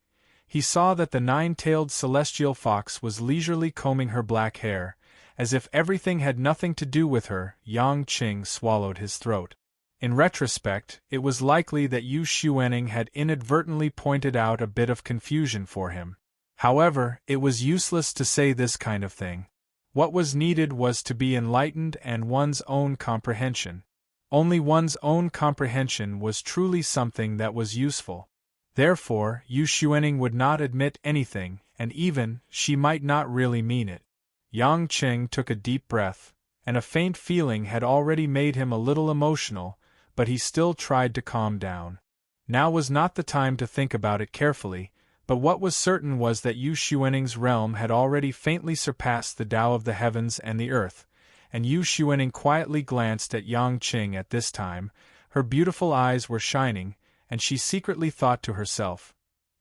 he saw that the nine-tailed celestial fox was leisurely combing her black hair, as if everything had nothing to do with her. Yang Qing swallowed his throat. In retrospect, it was likely that Yu Xuening had inadvertently pointed out a bit of confusion for him. However, it was useless to say this kind of thing. What was needed was to be enlightened and one's own comprehension. Only one's own comprehension was truly something that was useful. Therefore, Yu Xuening would not admit anything, and even, she might not really mean it. Yang Qing took a deep breath, and a faint feeling had already made him a little emotional, but he still tried to calm down. Now was not the time to think about it carefully, but what was certain was that Yu Xuening's realm had already faintly surpassed the Tao of the heavens and the earth, and Yu Xuening quietly glanced at Yang Qing at this time. Her beautiful eyes were shining, and she secretly thought to herself,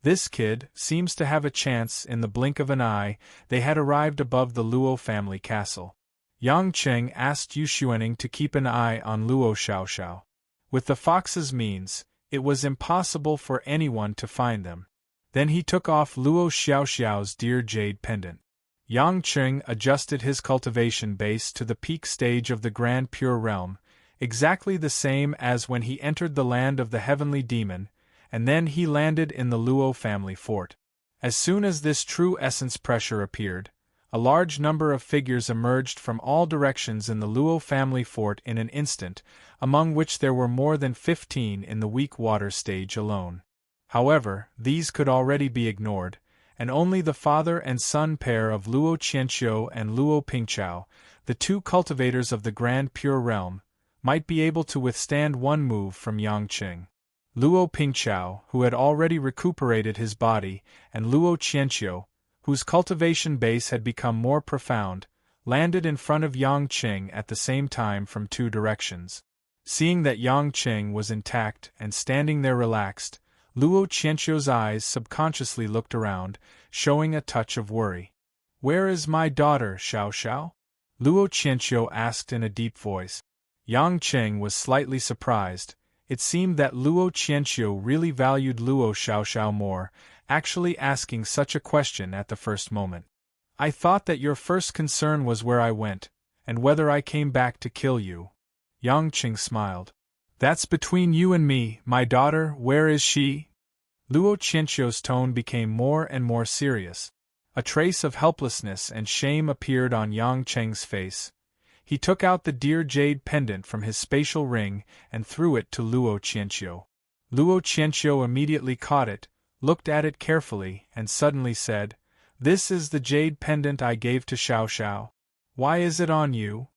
"This kid seems to have a chance." In the blink of an eye, they had arrived above the Luo family castle. Yang Qing asked Yu Xuening to keep an eye on Luo Xiaoxiao. With the fox's means, it was impossible for anyone to find them. Then he took off Luo Xiaoxiao's dear jade pendant. Yang Qing adjusted his cultivation base to the peak stage of the Grand Pure Realm, exactly the same as when he entered the land of the Heavenly Demon, and then he landed in the Luo family fort. As soon as this true essence pressure appeared, a large number of figures emerged from all directions in the Luo family fort in an instant, among which there were more than 15 in the weak water stage alone. However, these could already be ignored, and only the father and son pair of Luo Qianqiu and Luo Pingqiao, the two cultivators of the Grand Pure Realm, might be able to withstand one move from Yang Qing. Luo Pingqiao, who had already recuperated his body, and Luo Qianqiu, whose cultivation base had become more profound, landed in front of Yang Qing at the same time from two directions. Seeing that Yang Qing was intact and standing there relaxed, Luo Qianqiu's eyes subconsciously looked around, showing a touch of worry. "Where is my daughter, Xiaoxiao?" Luo Qianqiu asked in a deep voice. Yang Qing was slightly surprised. It seemed that Luo Qianqiu really valued Luo Xiaoxiao more, actually asking such a question at the first moment. "I thought that your first concern was where I went, and whether I came back to kill you." Yang Qing smiled. "That's between you and me. My daughter, where is she?" Luo Qianqiu's tone became more and more serious. A trace of helplessness and shame appeared on Yang Qing's face. He took out the dear jade pendant from his spatial ring and threw it to Luo Qianqiu. Luo Qianqiu immediately caught it, looked at it carefully, and suddenly said, "This is the jade pendant I gave to Xiaoxiao. Why is it on you?"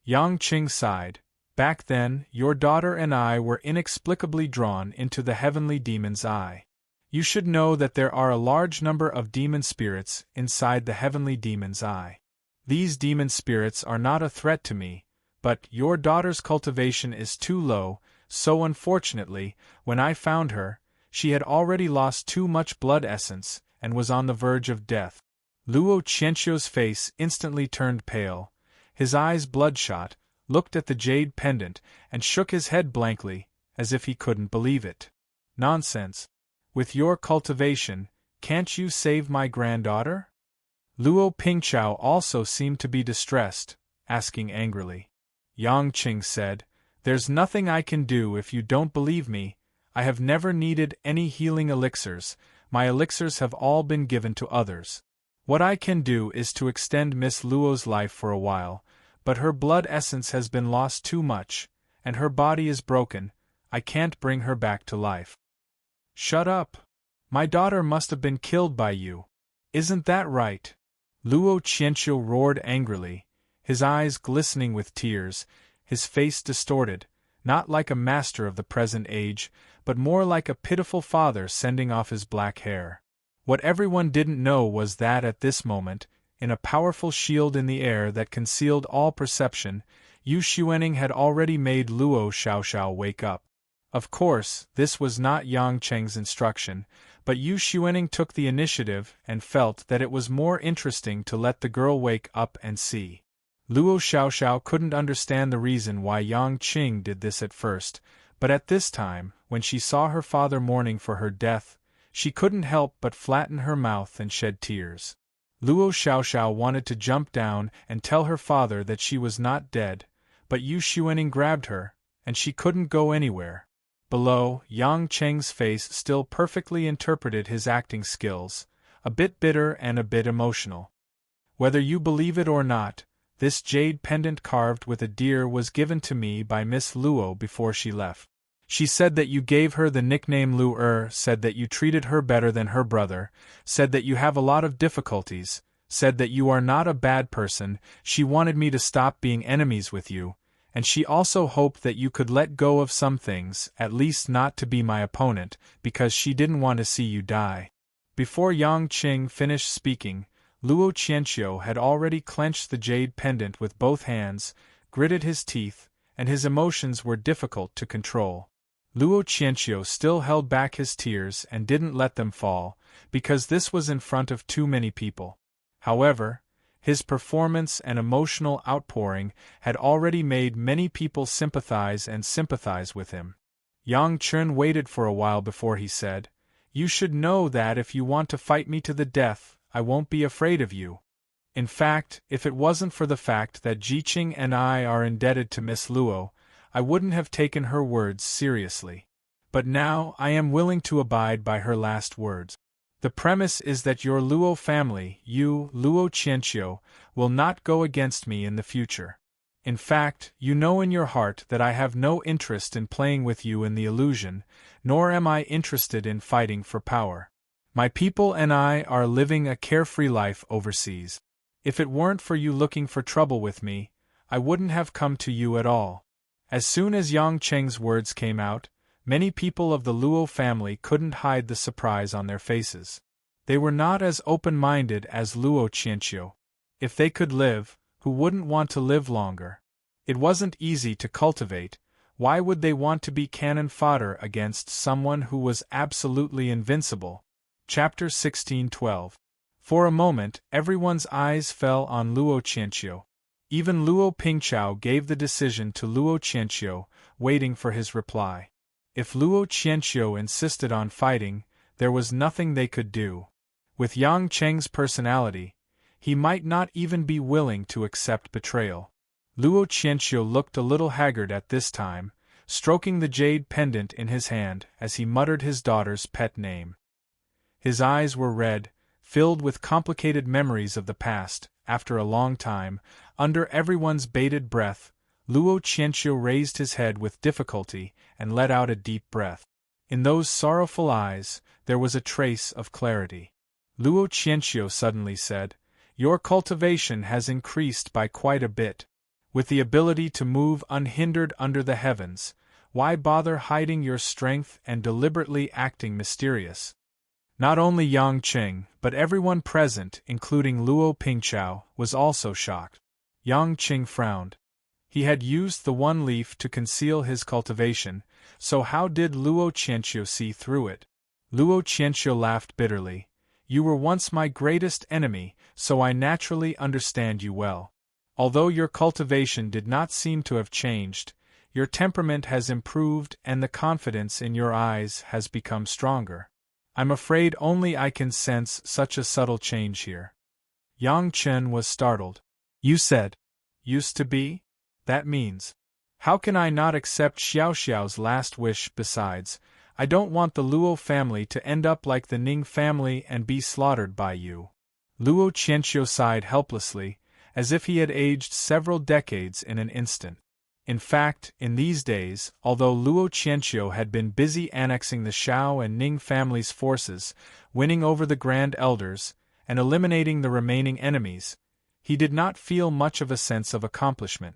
Yang Qing sighed. "Back then, your daughter and I were inexplicably drawn into the heavenly demon's eye. You should know that there are a large number of demon spirits inside the heavenly demon's eye. These demon spirits are not a threat to me, but your daughter's cultivation is too low, so unfortunately, when I found her, she had already lost too much blood essence, and was on the verge of death." Luo Qianqiu's face instantly turned pale, his eyes bloodshot, looked at the jade pendant, and shook his head blankly, as if he couldn't believe it. "Nonsense. With your cultivation, can't you save my granddaughter?" Luo Pingqiao also seemed to be distressed, asking angrily. Yang Qing said, "There's nothing I can do if you don't believe me. I have never needed any healing elixirs, my elixirs have all been given to others. What I can do is to extend Miss Luo's life for a while, but her blood essence has been lost too much, and her body is broken, I can't bring her back to life." "Shut up! My daughter must have been killed by you. Isn't that right?" Luo Qianqiu roared angrily, his eyes glistening with tears, his face distorted, not like a master of the present age, but more like a pitiful father sending off his black hair. What everyone didn't know was that at this moment, in a powerful shield in the air that concealed all perception, Yu Xuanning had already made Luo Xiaoxiao wake up. Of course, this was not Yang Cheng's instruction, but Yu Xuanning took the initiative and felt that it was more interesting to let the girl wake up and see. Luo Xiaoxiao couldn't understand the reason why Yang Qing did this at first, but at this time, when she saw her father mourning for her death, she couldn't help but flatten her mouth and shed tears. Luo Xiaoxiao wanted to jump down and tell her father that she was not dead, but Yu Xuanning grabbed her, and she couldn't go anywhere. Below, Yang Cheng's face still perfectly interpreted his acting skills, a bit bitter and a bit emotional. Whether you believe it or not, this jade pendant carved with a deer was given to me by Miss Luo before she left. She said that you gave her the nickname Lu said that you treated her better than her brother, said that you have a lot of difficulties, said that you are not a bad person. She wanted me to stop being enemies with you, and she also hoped that you could let go of some things, at least not to be my opponent, because she didn't want to see you die. Before Yang Qing finished speaking, Luo Qianqiu had already clenched the jade pendant with both hands, gritted his teeth, and his emotions were difficult to control. Luo Qianqiu still held back his tears and didn't let them fall, because this was in front of too many people. However, his performance and emotional outpouring had already made many people sympathize with him. Yang Chun waited for a while before he said, "You should know that if you want to fight me to the death, I won't be afraid of you. In fact, if it wasn't for the fact that Jiqing and I are indebted to Miss Luo, I wouldn't have taken her words seriously. But now I am willing to abide by her last words. The premise is that your Luo family, you, Luo Qianqiu, will not go against me in the future. In fact, you know in your heart that I have no interest in playing with you in the illusion, nor am I interested in fighting for power. My people and I are living a carefree life overseas. If it weren't for you looking for trouble with me, I wouldn't have come to you at all." As soon as Yang Cheng's words came out, many people of the Luo family couldn't hide the surprise on their faces. They were not as open-minded as Luo Qianqiu. If they could live, who wouldn't want to live longer? It wasn't easy to cultivate. Why would they want to be cannon fodder against someone who was absolutely invincible? Chapter 16:12. For a moment, everyone's eyes fell on Luo Qianqiu. Even Luo Pingchao gave the decision to Luo Qianqiu, waiting for his reply. If Luo Qianqiu insisted on fighting, there was nothing they could do. With Yang Cheng's personality, he might not even be willing to accept betrayal. Luo Qianqiu looked a little haggard at this time, stroking the jade pendant in his hand as he muttered his daughter's pet name. His eyes were red, filled with complicated memories of the past. After a long time, under everyone's bated breath, Luo Qianqiu raised his head with difficulty and let out a deep breath. In those sorrowful eyes, there was a trace of clarity. Luo Qianqiu suddenly said, "Your cultivation has increased by quite a bit. With the ability to move unhindered under the heavens, why bother hiding your strength and deliberately acting mysterious?" Not only Yang Qing, but everyone present, including Luo Pingchao, was also shocked. Yang Qing frowned. He had used the one leaf to conceal his cultivation, so how did Luo Qianqiu see through it? Luo Qianqiu laughed bitterly. "You were once my greatest enemy, so I naturally understand you well. Although your cultivation did not seem to have changed, your temperament has improved and the confidence in your eyes has become stronger. I'm afraid only I can sense such a subtle change here." Yang Chen was startled. "You said, used to be? That means, how can I not accept Xiaoxiao's last wish? Besides, I don't want the Luo family to end up like the Ning family and be slaughtered by you." Luo Qianqiu sighed helplessly, as if he had aged several decades in an instant. In fact, in these days, although Luo Qianqiu had been busy annexing the Shao and Ning families' forces, winning over the Grand Elders, and eliminating the remaining enemies, he did not feel much of a sense of accomplishment.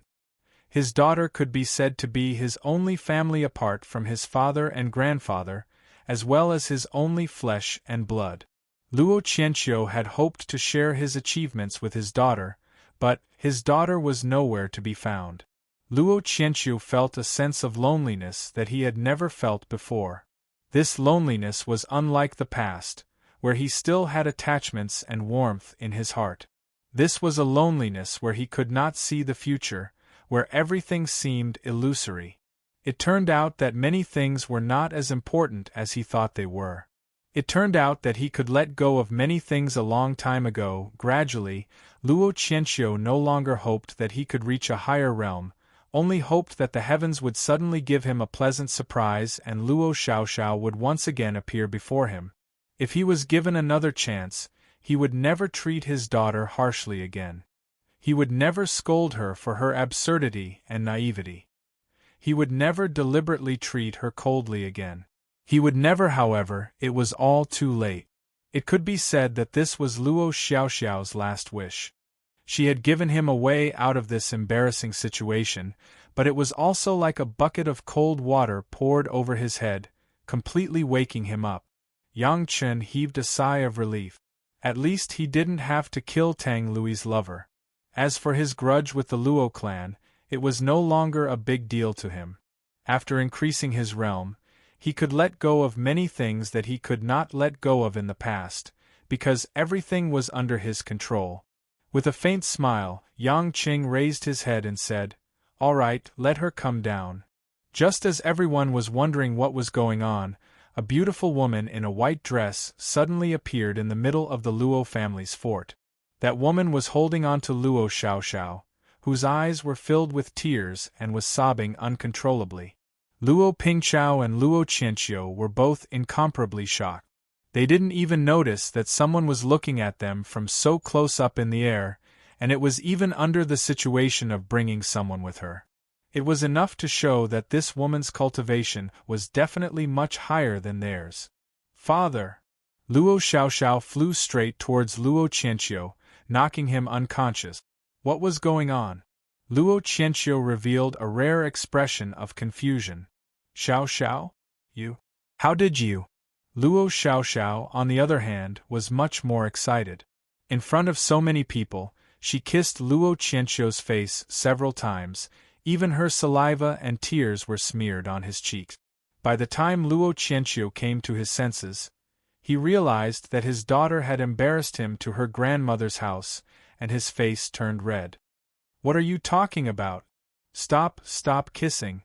His daughter could be said to be his only family apart from his father and grandfather, as well as his only flesh and blood. Luo Qianqiu had hoped to share his achievements with his daughter, but his daughter was nowhere to be found. Luo Qianqiu felt a sense of loneliness that he had never felt before. This loneliness was unlike the past, where he still had attachments and warmth in his heart. This was a loneliness where he could not see the future, where everything seemed illusory. It turned out that many things were not as important as he thought they were. It turned out that he could let go of many things a long time ago. Gradually, Luo Qianqiu no longer hoped that he could reach a higher realm, only hoped that the heavens would suddenly give him a pleasant surprise and Luo Xiaoxiao would once again appear before him. If he was given another chance, he would never treat his daughter harshly again. He would never scold her for her absurdity and naivety. He would never deliberately treat her coldly again. He would never, however. It was all too late. It could be said that this was Luo Xiaoxiao's last wish. She had given him a way out of this embarrassing situation, but it was also like a bucket of cold water poured over his head, completely waking him up. Yang Chen heaved a sigh of relief. At least he didn't have to kill Tang Lui's lover. As for his grudge with the Luo clan, it was no longer a big deal to him. After increasing his realm, he could let go of many things that he could not let go of in the past, because everything was under his control. With a faint smile, Yang Qing raised his head and said, "All right, let her come down." Just as everyone was wondering what was going on, a beautiful woman in a white dress suddenly appeared in the middle of the Luo family's fort. That woman was holding on to Luo Xiaoxiao, whose eyes were filled with tears and was sobbing uncontrollably. Luo Pingqiao and Luo Qianqiu were both incomparably shocked. They didn't even notice that someone was looking at them from so close up in the air, and it was even under the situation of bringing someone with her. It was enough to show that this woman's cultivation was definitely much higher than theirs. "Father!" Luo Xiaoxiao flew straight towards Luo Qianqiu, knocking him unconscious. What was going on? Luo Qianqiu revealed a rare expression of confusion. "Xiaoxiao? You? How did you?" Luo Xiaoxiao, on the other hand, was much more excited. In front of so many people, she kissed Luo Qianqiu's face several times, even her saliva and tears were smeared on his cheeks. By the time Luo Qianqiu came to his senses, he realized that his daughter had embarrassed him to her grandmother's house, and his face turned red. "What are you talking about? Stop kissing."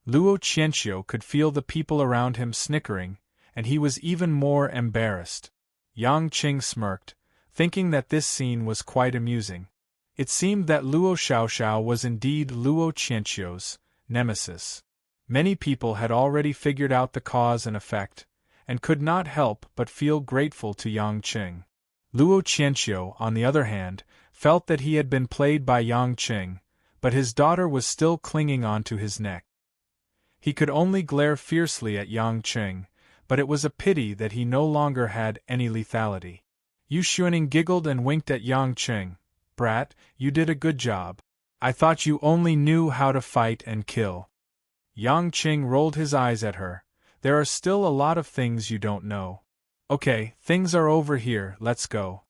Luo Qianqiu could feel the people around him snickering, and he was even more embarrassed. Yang Qing smirked, thinking that this scene was quite amusing. It seemed that Luo Xiaoxiao was indeed Luo Qianqiu's nemesis. Many people had already figured out the cause and effect, and could not help but feel grateful to Yang Qing. Luo Qianqiu, on the other hand, felt that he had been played by Yang Qing, but his daughter was still clinging onto his neck. He could only glare fiercely at Yang Qing, but it was a pity that he no longer had any lethality. Yu Xuaning giggled and winked at Yang Qing. "Brat, you did a good job. I thought you only knew how to fight and kill." Yang Qing rolled his eyes at her. "There are still a lot of things you don't know." "Okay, things are over here, let's go."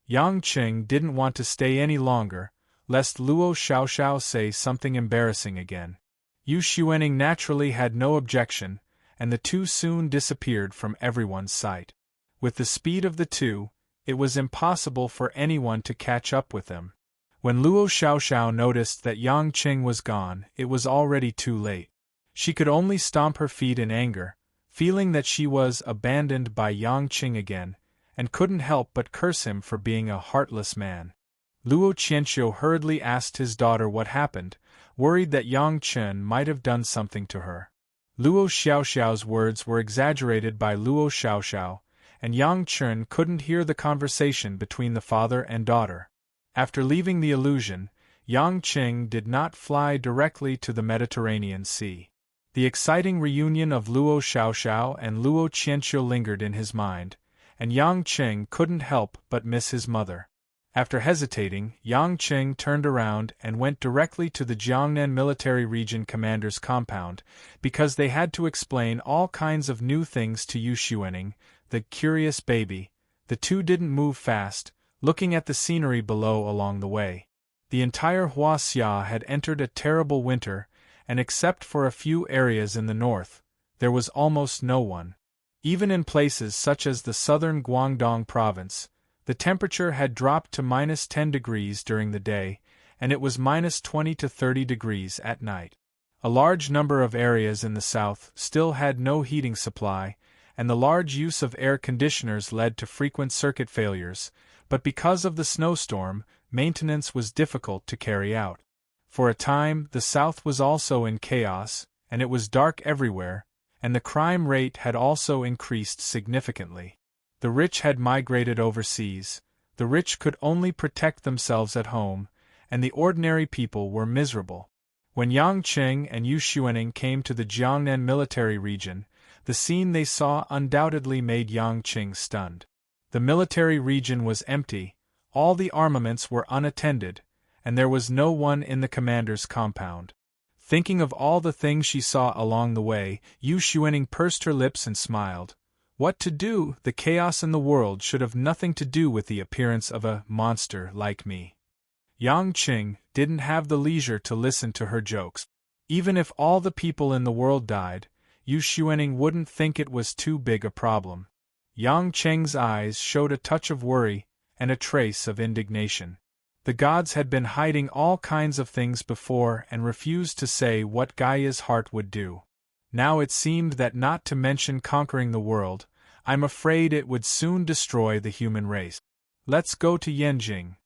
Yang Qing didn't want to stay any longer, lest Luo Xiaoxiao say something embarrassing again. Yu Xuaning naturally had no objection, and the two soon disappeared from everyone's sight. With the speed of the two, it was impossible for anyone to catch up with them. When Luo Xiaoxiao noticed that Yang Qing was gone, it was already too late. She could only stomp her feet in anger, feeling that she was abandoned by Yang Qing again, and couldn't help but curse him for being a heartless man. Luo Qianqiu hurriedly asked his daughter what happened, worried that Yang Chen might have done something to her. Luo Xiaoxiao's words were exaggerated by Luo Xiaoxiao, and Yang Chen couldn't hear the conversation between the father and daughter. After leaving the illusion, Yang Qing did not fly directly to the Mediterranean Sea. The exciting reunion of Luo Xiaoxiao and Luo Qianqiu lingered in his mind, and Yang Qing couldn't help but miss his mother. After hesitating, Yang Qing turned around and went directly to the Jiangnan Military Region Commander's compound, because they had to explain all kinds of new things to Yu Xuaning, the curious baby, The two didn't move fast, looking at the scenery below along the way. The entire Huaxia had entered a terrible winter, and except for a few areas in the north, there was almost no one. Even in places such as the southern Guangdong province, the temperature had dropped to -10 degrees during the day, and it was -20 to 30 degrees at night. A large number of areas in the south still had no heating supply, and the large use of air conditioners led to frequent circuit failures, but because of the snowstorm, maintenance was difficult to carry out. For a time, the south was also in chaos, and it was dark everywhere, and the crime rate had also increased significantly. The rich had migrated overseas, the rich could only protect themselves at home, and the ordinary people were miserable. When Yang Qing and Yu Xuening came to the Jiangnan military region, the scene they saw undoubtedly made Yang Qing stunned. The military region was empty, all the armaments were unattended, and there was no one in the commander's compound. Thinking of all the things she saw along the way, Yu Xuening pursed her lips and smiled. What to do? The chaos in the world should have nothing to do with the appearance of a monster like me. Yang Qing didn't have the leisure to listen to her jokes. Even if all the people in the world died, Yu Xuening wouldn't think it was too big a problem. Yang Qing's eyes showed a touch of worry and a trace of indignation. The gods had been hiding all kinds of things before and refused to say what Gaia's heart would do. Now it seemed that not to mention conquering the world, I'm afraid it would soon destroy the human race. Let's go to Yanjing.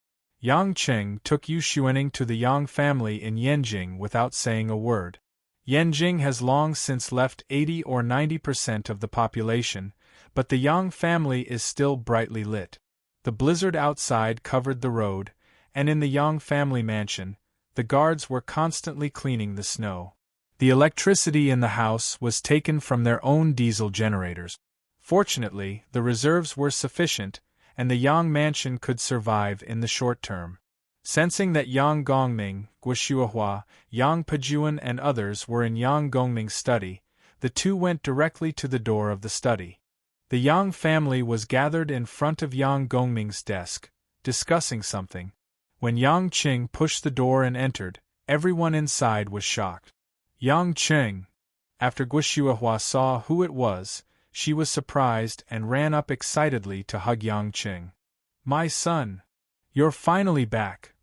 Yang Qing took Yu Xuening to the Yang family in Yanjing without saying a word. Yanjing has long since left 80 or 90% of the population, but the Yang family is still brightly lit. The blizzard outside covered the road, and in the Yang family mansion, the guards were constantly cleaning the snow. The electricity in the house was taken from their own diesel generators. Fortunately, the reserves were sufficient, and the Yang mansion could survive in the short term. Sensing that Yang Gongming, Guoshuahua, Yang Pejuan and others were in Yang Gongming's study, the two went directly to the door of the study. The Yang family was gathered in front of Yang Gongming's desk, discussing something. When Yang Qing pushed the door and entered, everyone inside was shocked. Yang Qing! After Guoshuahua saw who it was, she was surprised and ran up excitedly to hug Yang Qing. My son! You're finally back!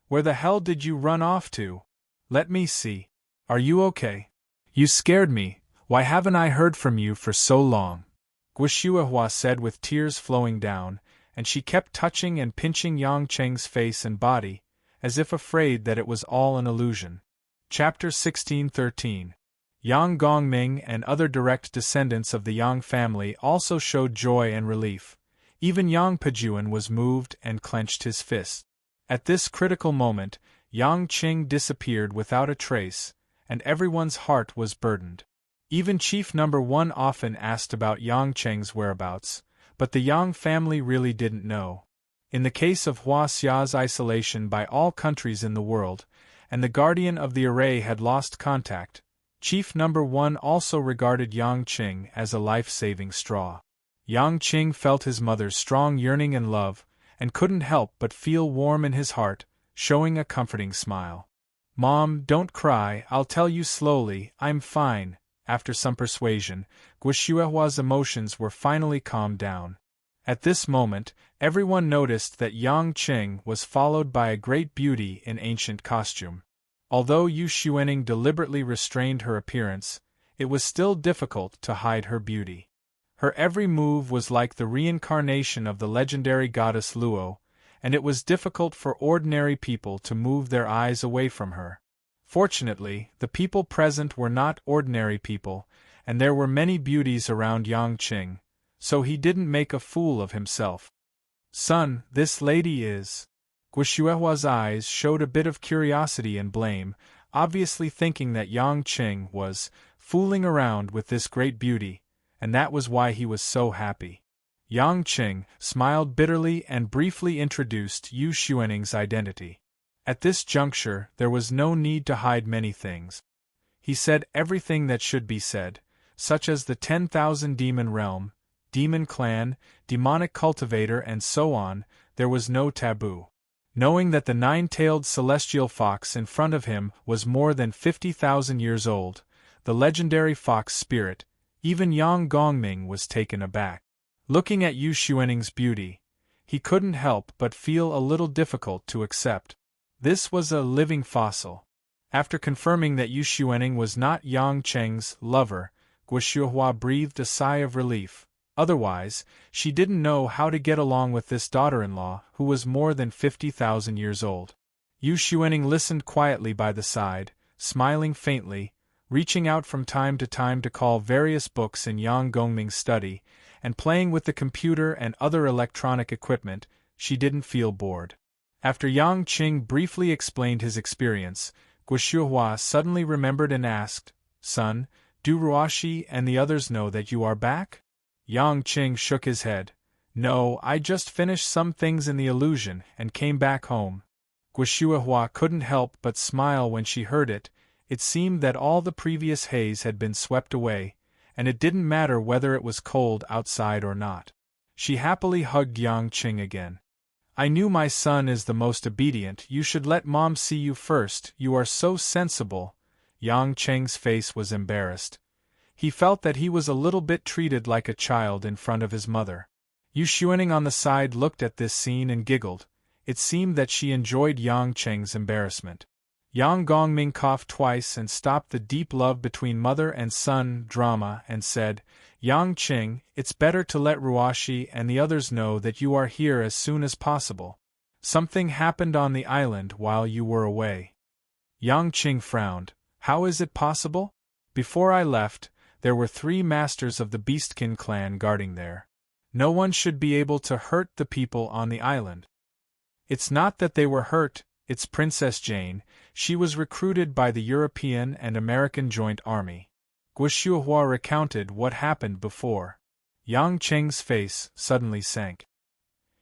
Where the hell did you run off to? Let me see. Are you okay? You scared me. Why haven't I heard from you for so long? Guoshuahua said with tears flowing down, and she kept touching and pinching Yang Qing's face and body, as if afraid that it was all an illusion. Chapter 16:13. Yang Gongming and other direct descendants of the Yang family also showed joy and relief. Even Yang Pejuan was moved and clenched his fists. At this critical moment, Yang Qing disappeared without a trace, and everyone's heart was burdened. Even Chief Number 1 often asked about Yang Qing's whereabouts, but the Yang family really didn't know. In the case of Huaxia's isolation by all countries in the world, and the guardian of the array had lost contact, Chief Number 1 also regarded Yang Qing as a life-saving straw. Yang Qing felt his mother's strong yearning and love, and couldn't help but feel warm in his heart, showing a comforting smile. Mom, don't cry, I'll tell you slowly, I'm fine. After some persuasion, Guoshuahua's emotions were finally calmed down. At this moment, everyone noticed that Yang Qing was followed by a great beauty in ancient costume. Although Yu Xuening deliberately restrained her appearance, it was still difficult to hide her beauty. Her every move was like the reincarnation of the legendary goddess Luo, and it was difficult for ordinary people to move their eyes away from her. Fortunately, the people present were not ordinary people, and there were many beauties around Yang Qing, so he didn't make a fool of himself. Son, this lady is... Guoshuahua's eyes showed a bit of curiosity and blame, obviously thinking that Yang Qing was fooling around with this great beauty, and that was why he was so happy. Yang Qing smiled bitterly and briefly introduced Yu Xuening's identity. At this juncture, there was no need to hide many things. He said everything that should be said, such as the 10,000 demon realm, demon clan, demonic cultivator and so on, there was no taboo. Knowing that the nine-tailed celestial fox in front of him was more than 50,000 years old, the legendary fox spirit, even Yang Gongming was taken aback. Looking at Yu Xuaning's beauty, he couldn't help but feel a little difficult to accept. This was a living fossil. After confirming that Yu Xuaning was not Yang Cheng's lover, Guoshuhua breathed a sigh of relief. Otherwise, she didn't know how to get along with this daughter-in-law who was more than 50,000 years old. Yu Xuaning listened quietly by the side, smiling faintly, reaching out from time to call various books in Yang Gongming's study, and playing with the computer and other electronic equipment. She didn't feel bored. After Yang Qing briefly explained his experience, Guoshuhua suddenly remembered and asked, "Son, do Ruoshi and the others know that you are back?" Yang Qing shook his head. "No, I just finished some things in the illusion and came back home." Guoshuhua couldn't help but smile when she heard it. It seemed that all the previous haze had been swept away, and it didn't matter whether it was cold outside or not. She happily hugged Yang Qing again. "I knew my son is the most obedient. You should let Mom see you first. You are so sensible." Yang Qing's face was embarrassed. He felt that he was a little bit treated like a child in front of his mother. Yu Xuaning on the side looked at this scene and giggled. It seemed that she enjoyed Yang Qing's embarrassment. Yang Gongming coughed twice and stopped the deep love between mother and son drama and said, "Yang Qing, it's better to let Ruoshi and the others know that you are here as soon as possible. Something happened on the island while you were away." Yang Qing frowned. "How is it possible? Before I left, there were 3 masters of the Beastkin clan guarding there. No one should be able to hurt the people on the island." "It's not that they were hurt, it's Princess Jane. She was recruited by the European and American Joint Army." Guoshuhua recounted what happened before. Yang Qing's face suddenly sank.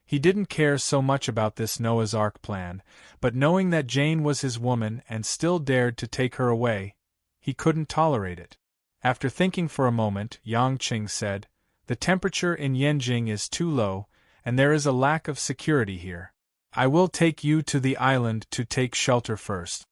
He didn't care so much about this Noah's Ark plan, but knowing that Jane was his woman and still dared to take her away, he couldn't tolerate it. After thinking for a moment, Yang Qing said, "The temperature in Yenjing is too low, and there is a lack of security here. I will take you to the island to take shelter first."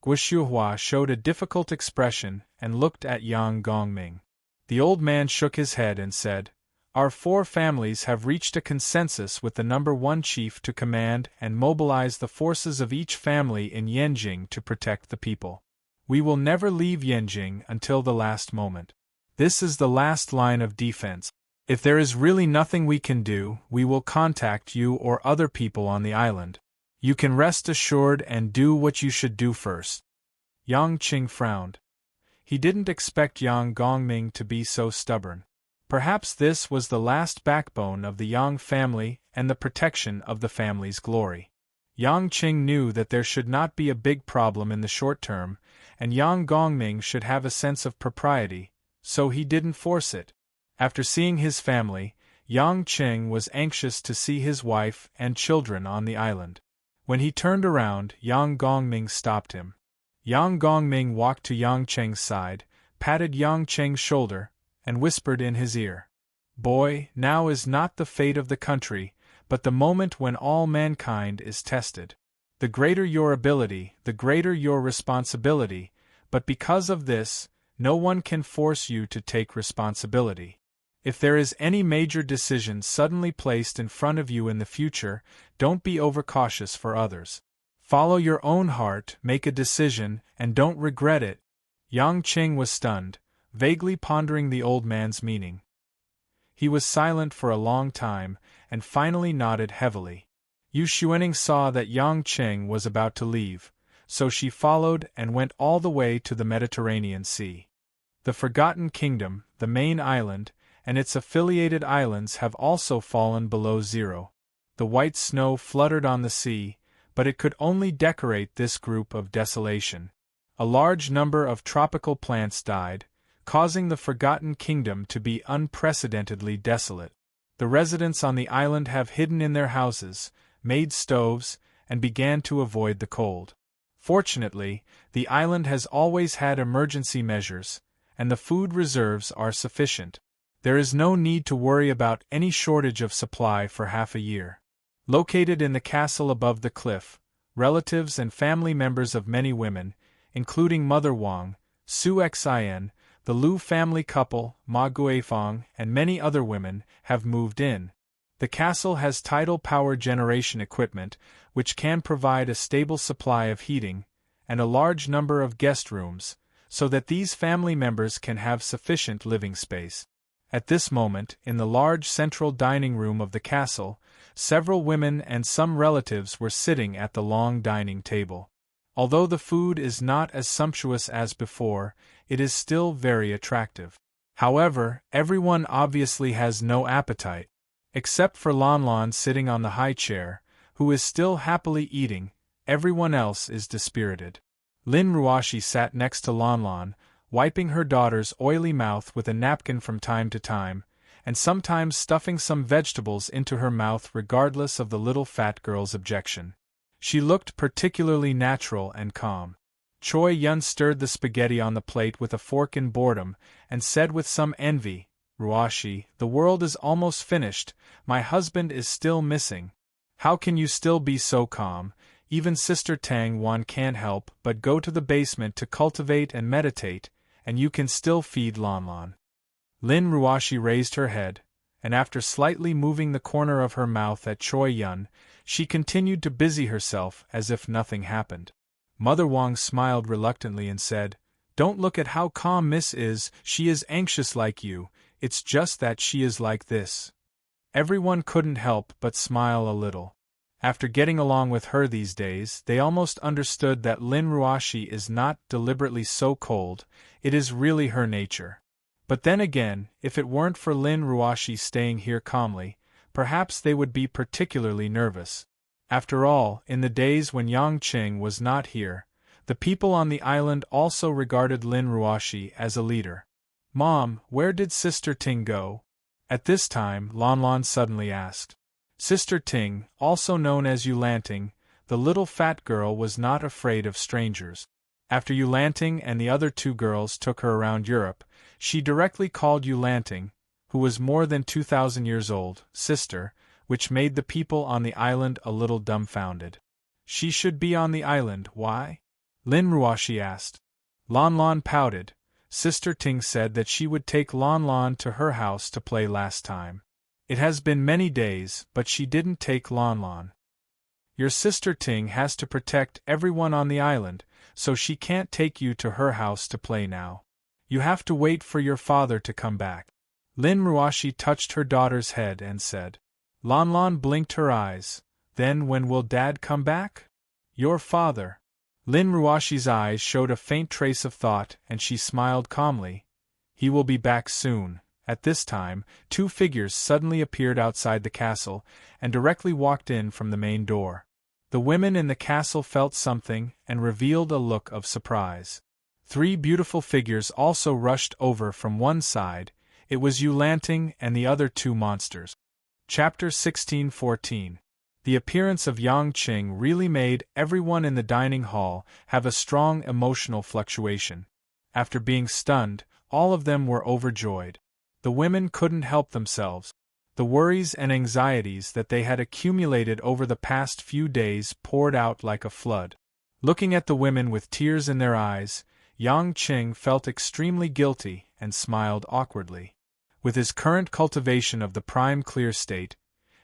Guoshuhua showed a difficult expression and looked at Yang Gongming. The old man shook his head and said, "Our 4 families have reached a consensus with the number 1 chief to command and mobilize the forces of each family in Yenjing to protect the people. We will never leave Yenjing until the last moment. This is the last line of defense. If there is really nothing we can do, we will contact you or other people on the island. You can rest assured and do what you should do first." Yang Qing frowned. He didn't expect Yang Gongming to be so stubborn. Perhaps this was the last backbone of the Yang family and the protection of the family's glory. Yang Qing knew that there should not be a big problem in the short term, and Yang Gongming should have a sense of propriety, so he didn't force it. After seeing his family, Yang Qing was anxious to see his wife and children on the island. When he turned around, Yang Gongming stopped him. Yang Gongming walked to Yang Qing's side, patted Yang Qing's shoulder, and whispered in his ear, "Boy, now is not the fate of the country, but the moment when all mankind is tested. The greater your ability, the greater your responsibility, but because of this, no one can force you to take responsibility. If there is any major decision suddenly placed in front of you in the future, don't be overcautious for others. Follow your own heart, make a decision, and don't regret it." Yang Qing was stunned, vaguely pondering the old man's meaning. He was silent for a long time, and finally nodded heavily. Yu Xuaning saw that Yang Qing was about to leave, so she followed and went all the way to the Mediterranean Sea. The Forgotten Kingdom, the main island, and its affiliated islands have also fallen below zero. The white snow fluttered on the sea, but it could only decorate this group of desolation. A large number of tropical plants died, causing the Forgotten Kingdom to be unprecedentedly desolate. The residents on the island have hidden in their houses, made stoves, and began to avoid the cold. Fortunately, the island has always had emergency measures, and the food reserves are sufficient. There is no need to worry about any shortage of supply for half a year. Located in the castle above the cliff, relatives and family members of many women, including Mother Wang, Su Xin, the Liu family couple, Ma Guifang, and many other women, have moved in. The castle has tidal power generation equipment, which can provide a stable supply of heating, and a large number of guest rooms, so that these family members can have sufficient living space. At this moment, in the large central dining room of the castle, several women and some relatives were sitting at the long dining table. Although the food is not as sumptuous as before, it is still very attractive. However, everyone obviously has no appetite, except for Lan Lan sitting on the high chair, who is still happily eating. Everyone else is dispirited. Lin Ruoshi sat next to Lan Lan, wiping her daughter's oily mouth with a napkin from time to time, and sometimes stuffing some vegetables into her mouth regardless of the little fat girl's objection. She looked particularly natural and calm. Choi Yun stirred the spaghetti on the plate with a fork in boredom, and said with some envy, "Ruoshi, the world is almost finished, my husband is still missing. How can you still be so calm? Even Sister Tang Wan can't help but go to the basement to cultivate and meditate, and you can still feed Lan Lan." Lin Ruoshi raised her head, and after slightly moving the corner of her mouth at Choi Yun, she continued to busy herself as if nothing happened. Mother Wang smiled reluctantly and said, "Don't look at how calm Miss is, she is anxious like you, it's just that she is like this." Everyone couldn't help but smile a little. After getting along with her these days, they almost understood that Lin Ruoshi is not deliberately so cold, it is really her nature. But then again, if it weren't for Lin Ruoshi staying here calmly, perhaps they would be particularly nervous. After all, in the days when Yang Qing was not here, the people on the island also regarded Lin Ruoshi as a leader. "Mom, where did Sister Ting go?" At this time, Lan Lan suddenly asked. Sister Ting, also known as Yulanting, the little fat girl, was not afraid of strangers. After Yulanting and the other two girls took her around Europe, she directly called Yulanting, who was more than 2,000 years old, sister, which made the people on the island a little dumbfounded. "She should be on the island, why?" Lin Ruoshi asked. Lan Lan pouted. Sister Ting said that she would take Lan Lan to her house to play last time. It has been many days, but she didn't take Lan Lan. "Your sister Ting has to protect everyone on the island, so she can't take you to her house to play now. You have to wait for your father to come back." Lin Ruoshi touched her daughter's head and said. Lan Lan blinked her eyes. "Then when will Dad come back?" "Your father." Lin Ruoshi's eyes showed a faint trace of thought, and she smiled calmly. "He will be back soon." At this time, two figures suddenly appeared outside the castle, and directly walked in from the main door. The women in the castle felt something, and revealed a look of surprise. Three beautiful figures also rushed over from one side. It was Yulanting and the other two monsters. Chapter 16-14. The appearance of Yang Qing really made everyone in the dining hall have a strong emotional fluctuation. After being stunned, all of them were overjoyed. The women couldn't help themselves. The worries and anxieties that they had accumulated over the past few days poured out like a flood. Looking at the women with tears in their eyes, Yang Qing felt extremely guilty and smiled awkwardly. With his current cultivation of the prime clear state,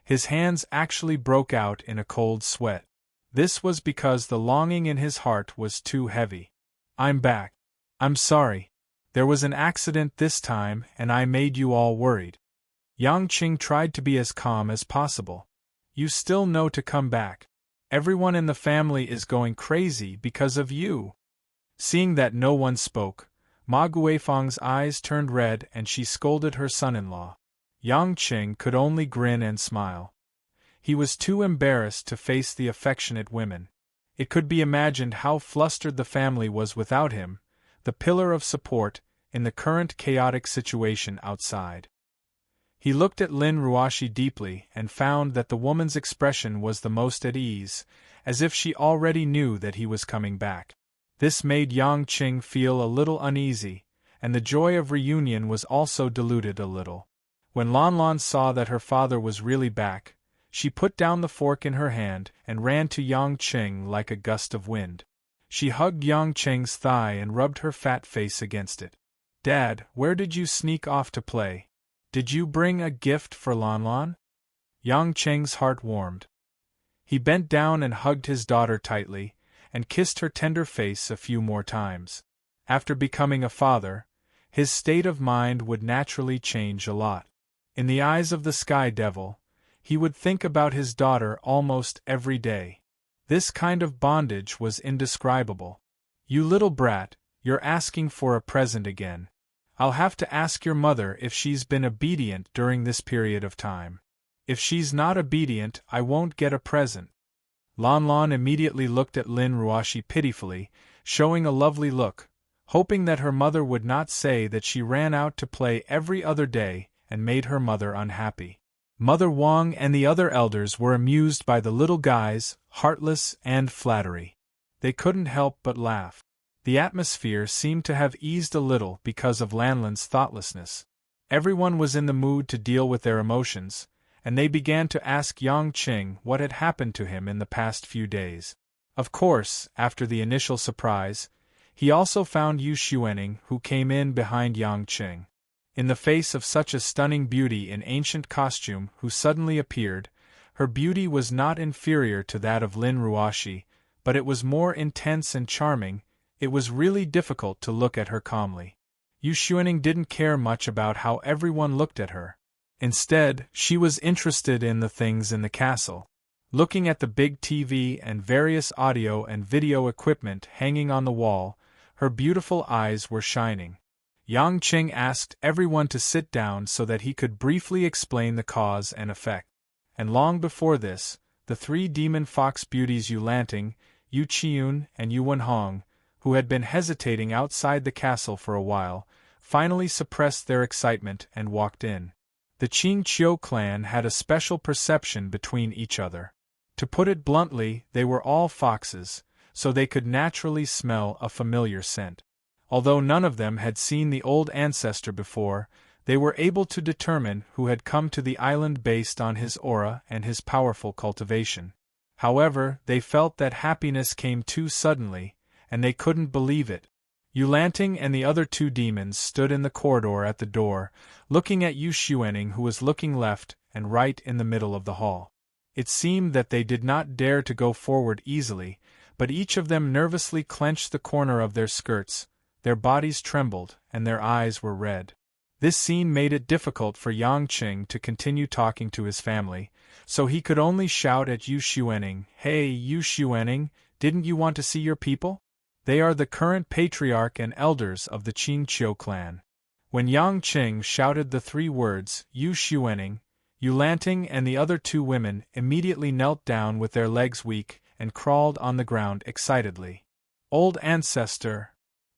his hands actually broke out in a cold sweat. This was because the longing in his heart was too heavy. "I'm back. I'm sorry. There was an accident this time and I made you all worried." Yang Qing tried to be as calm as possible. "You still know to come back. Everyone in the family is going crazy because of you." Seeing that no one spoke, Ma Guifang's eyes turned red and she scolded her son-in-law. Yang Qing could only grin and smile. He was too embarrassed to face the affectionate women. It could be imagined how flustered the family was without him, the pillar of support, in the current chaotic situation outside. He looked at Lin Ruoshi deeply and found that the woman's expression was the most at ease, as if she already knew that he was coming back. This made Yang Qing feel a little uneasy, and the joy of reunion was also diluted a little. When Lon Lon saw that her father was really back, she put down the fork in her hand and ran to Yang Qing like a gust of wind. She hugged Yang Qing's thigh and rubbed her fat face against it. "Dad, where did you sneak off to play? Did you bring a gift for Lon Lon?" Yang Qing's heart warmed. He bent down and hugged his daughter tightly, and kissed her tender face a few more times. After becoming a father, his state of mind would naturally change a lot. In the eyes of the Sky Devil, he would think about his daughter almost every day. This kind of bondage was indescribable. "You little brat, you're asking for a present again. I'll have to ask your mother if she's been obedient during this period of time. If she's not obedient, I won't get a present." Lon Lon immediately looked at Lin Ruoshi pitifully, showing a lovely look, hoping that her mother would not say that she ran out to play every other day and made her mother unhappy. Mother Wang and the other elders were amused by the little guy's heartless and flattery. They couldn't help but laugh. The atmosphere seemed to have eased a little because of Lanlin's thoughtlessness. Everyone was in the mood to deal with their emotions, and they began to ask Yang Qing what had happened to him in the past few days. Of course, after the initial surprise, he also found Yu Xuening, who came in behind Yang Qing. In the face of such a stunning beauty in ancient costume who suddenly appeared, her beauty was not inferior to that of Lin Ruoshi, but it was more intense and charming. It was really difficult to look at her calmly. Yu Xuening didn't care much about how everyone looked at her. Instead, she was interested in the things in the castle. Looking at the big TV and various audio and video equipment hanging on the wall, her beautiful eyes were shining. Yang Qing asked everyone to sit down so that he could briefly explain the cause and effect. And long before this, the three demon fox beauties Yu Lanting, Yu Qiun, and Yu Wenhong, who had been hesitating outside the castle for a while, finally suppressed their excitement and walked in. The Qing Qiu clan had a special perception between each other. To put it bluntly, they were all foxes, so they could naturally smell a familiar scent. Although none of them had seen the old ancestor before, they were able to determine who had come to the island based on his aura and his powerful cultivation. However, they felt that happiness came too suddenly, and they couldn't believe it. Yu Lanting and the other two demons stood in the corridor at the door, looking at Yu Xuening, who was looking left and right in the middle of the hall. It seemed that they did not dare to go forward easily, but each of them nervously clenched the corner of their skirts. Their bodies trembled, and their eyes were red. This scene made it difficult for Yang Qing to continue talking to his family, so he could only shout at Yu Xuening, "Hey, Yu Xuening, didn't you want to see your people? They are the current patriarch and elders of the Qing Qiu clan." When Yang Qing shouted the three words, Yu Xuening, Yu Lanting and the other two women immediately knelt down with their legs weak and crawled on the ground excitedly. "Old ancestor!"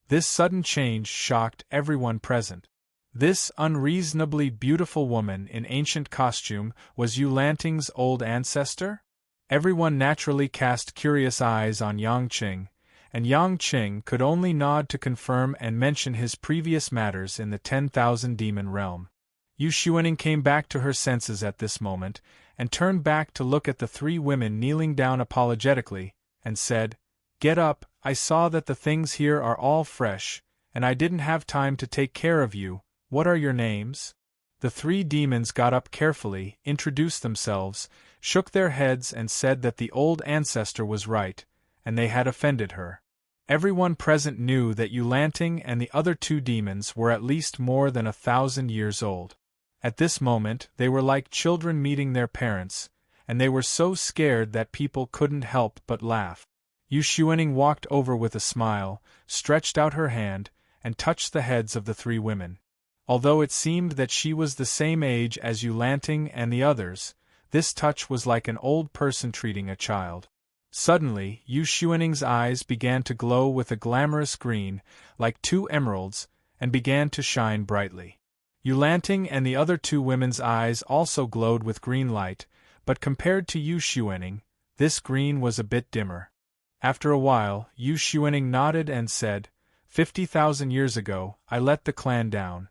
This sudden change shocked everyone present. This unreasonably beautiful woman in ancient costume was Yu Lanting's old ancestor? Everyone naturally cast curious eyes on Yang Qing, and Yang Qing could only nod to confirm and mention his previous matters in the 10,000 demon realm. Yu Xuening came back to her senses at this moment, and turned back to look at the three women kneeling down apologetically, and said, "Get up, I saw that the things here are all fresh, and I didn't have time to take care of you. What are your names?" The three demons got up carefully, introduced themselves, shook their heads and said that the old ancestor was right, and they had offended her. Everyone present knew that Yu Lanting and the other two demons were at least more than 1,000 years old. At this moment, they were like children meeting their parents, and they were so scared that people couldn't help but laugh. Yu Xuening walked over with a smile, stretched out her hand, and touched the heads of the three women. Although it seemed that she was the same age as Yu Lanting and the others, this touch was like an old person treating a child. Suddenly, Yu Xuening's eyes began to glow with a glamorous green, like two emeralds, and began to shine brightly. Yu Lanting and the other two women's eyes also glowed with green light, but compared to Yu Xuening, this green was a bit dimmer. After a while, Yu Xuening nodded and said, 50,000 years ago, I let the clan down.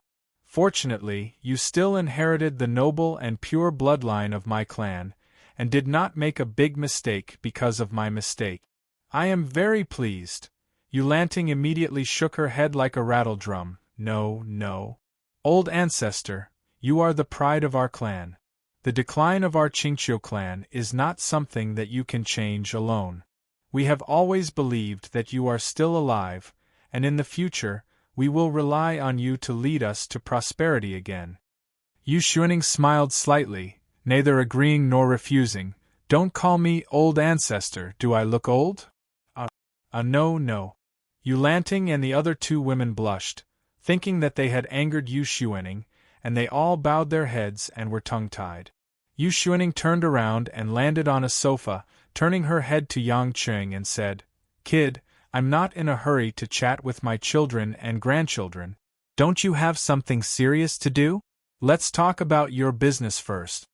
Fortunately, you still inherited the noble and pure bloodline of my clan, and did not make a big mistake because of my mistake. I am very pleased. Yulanting immediately shook her head like a rattledrum. No, no. Old ancestor, you are the pride of our clan. The decline of our Qingqiu clan is not something that you can change alone. We have always believed that you are still alive, and in the future, we will rely on you to lead us to prosperity again. Yu Xuaning smiled slightly, neither agreeing nor refusing. Don't call me old ancestor, do I look old? No, no. Yulanting and the other two women blushed, thinking that they had angered Yu Xuaning, and they all bowed their heads and were tongue-tied. Yu Xuaning turned around and landed on a sofa, turning her head to Yang Qing and said, Kid, I'm not in a hurry to chat with my children and grandchildren. Don't you have something serious to do? Let's talk about your business first.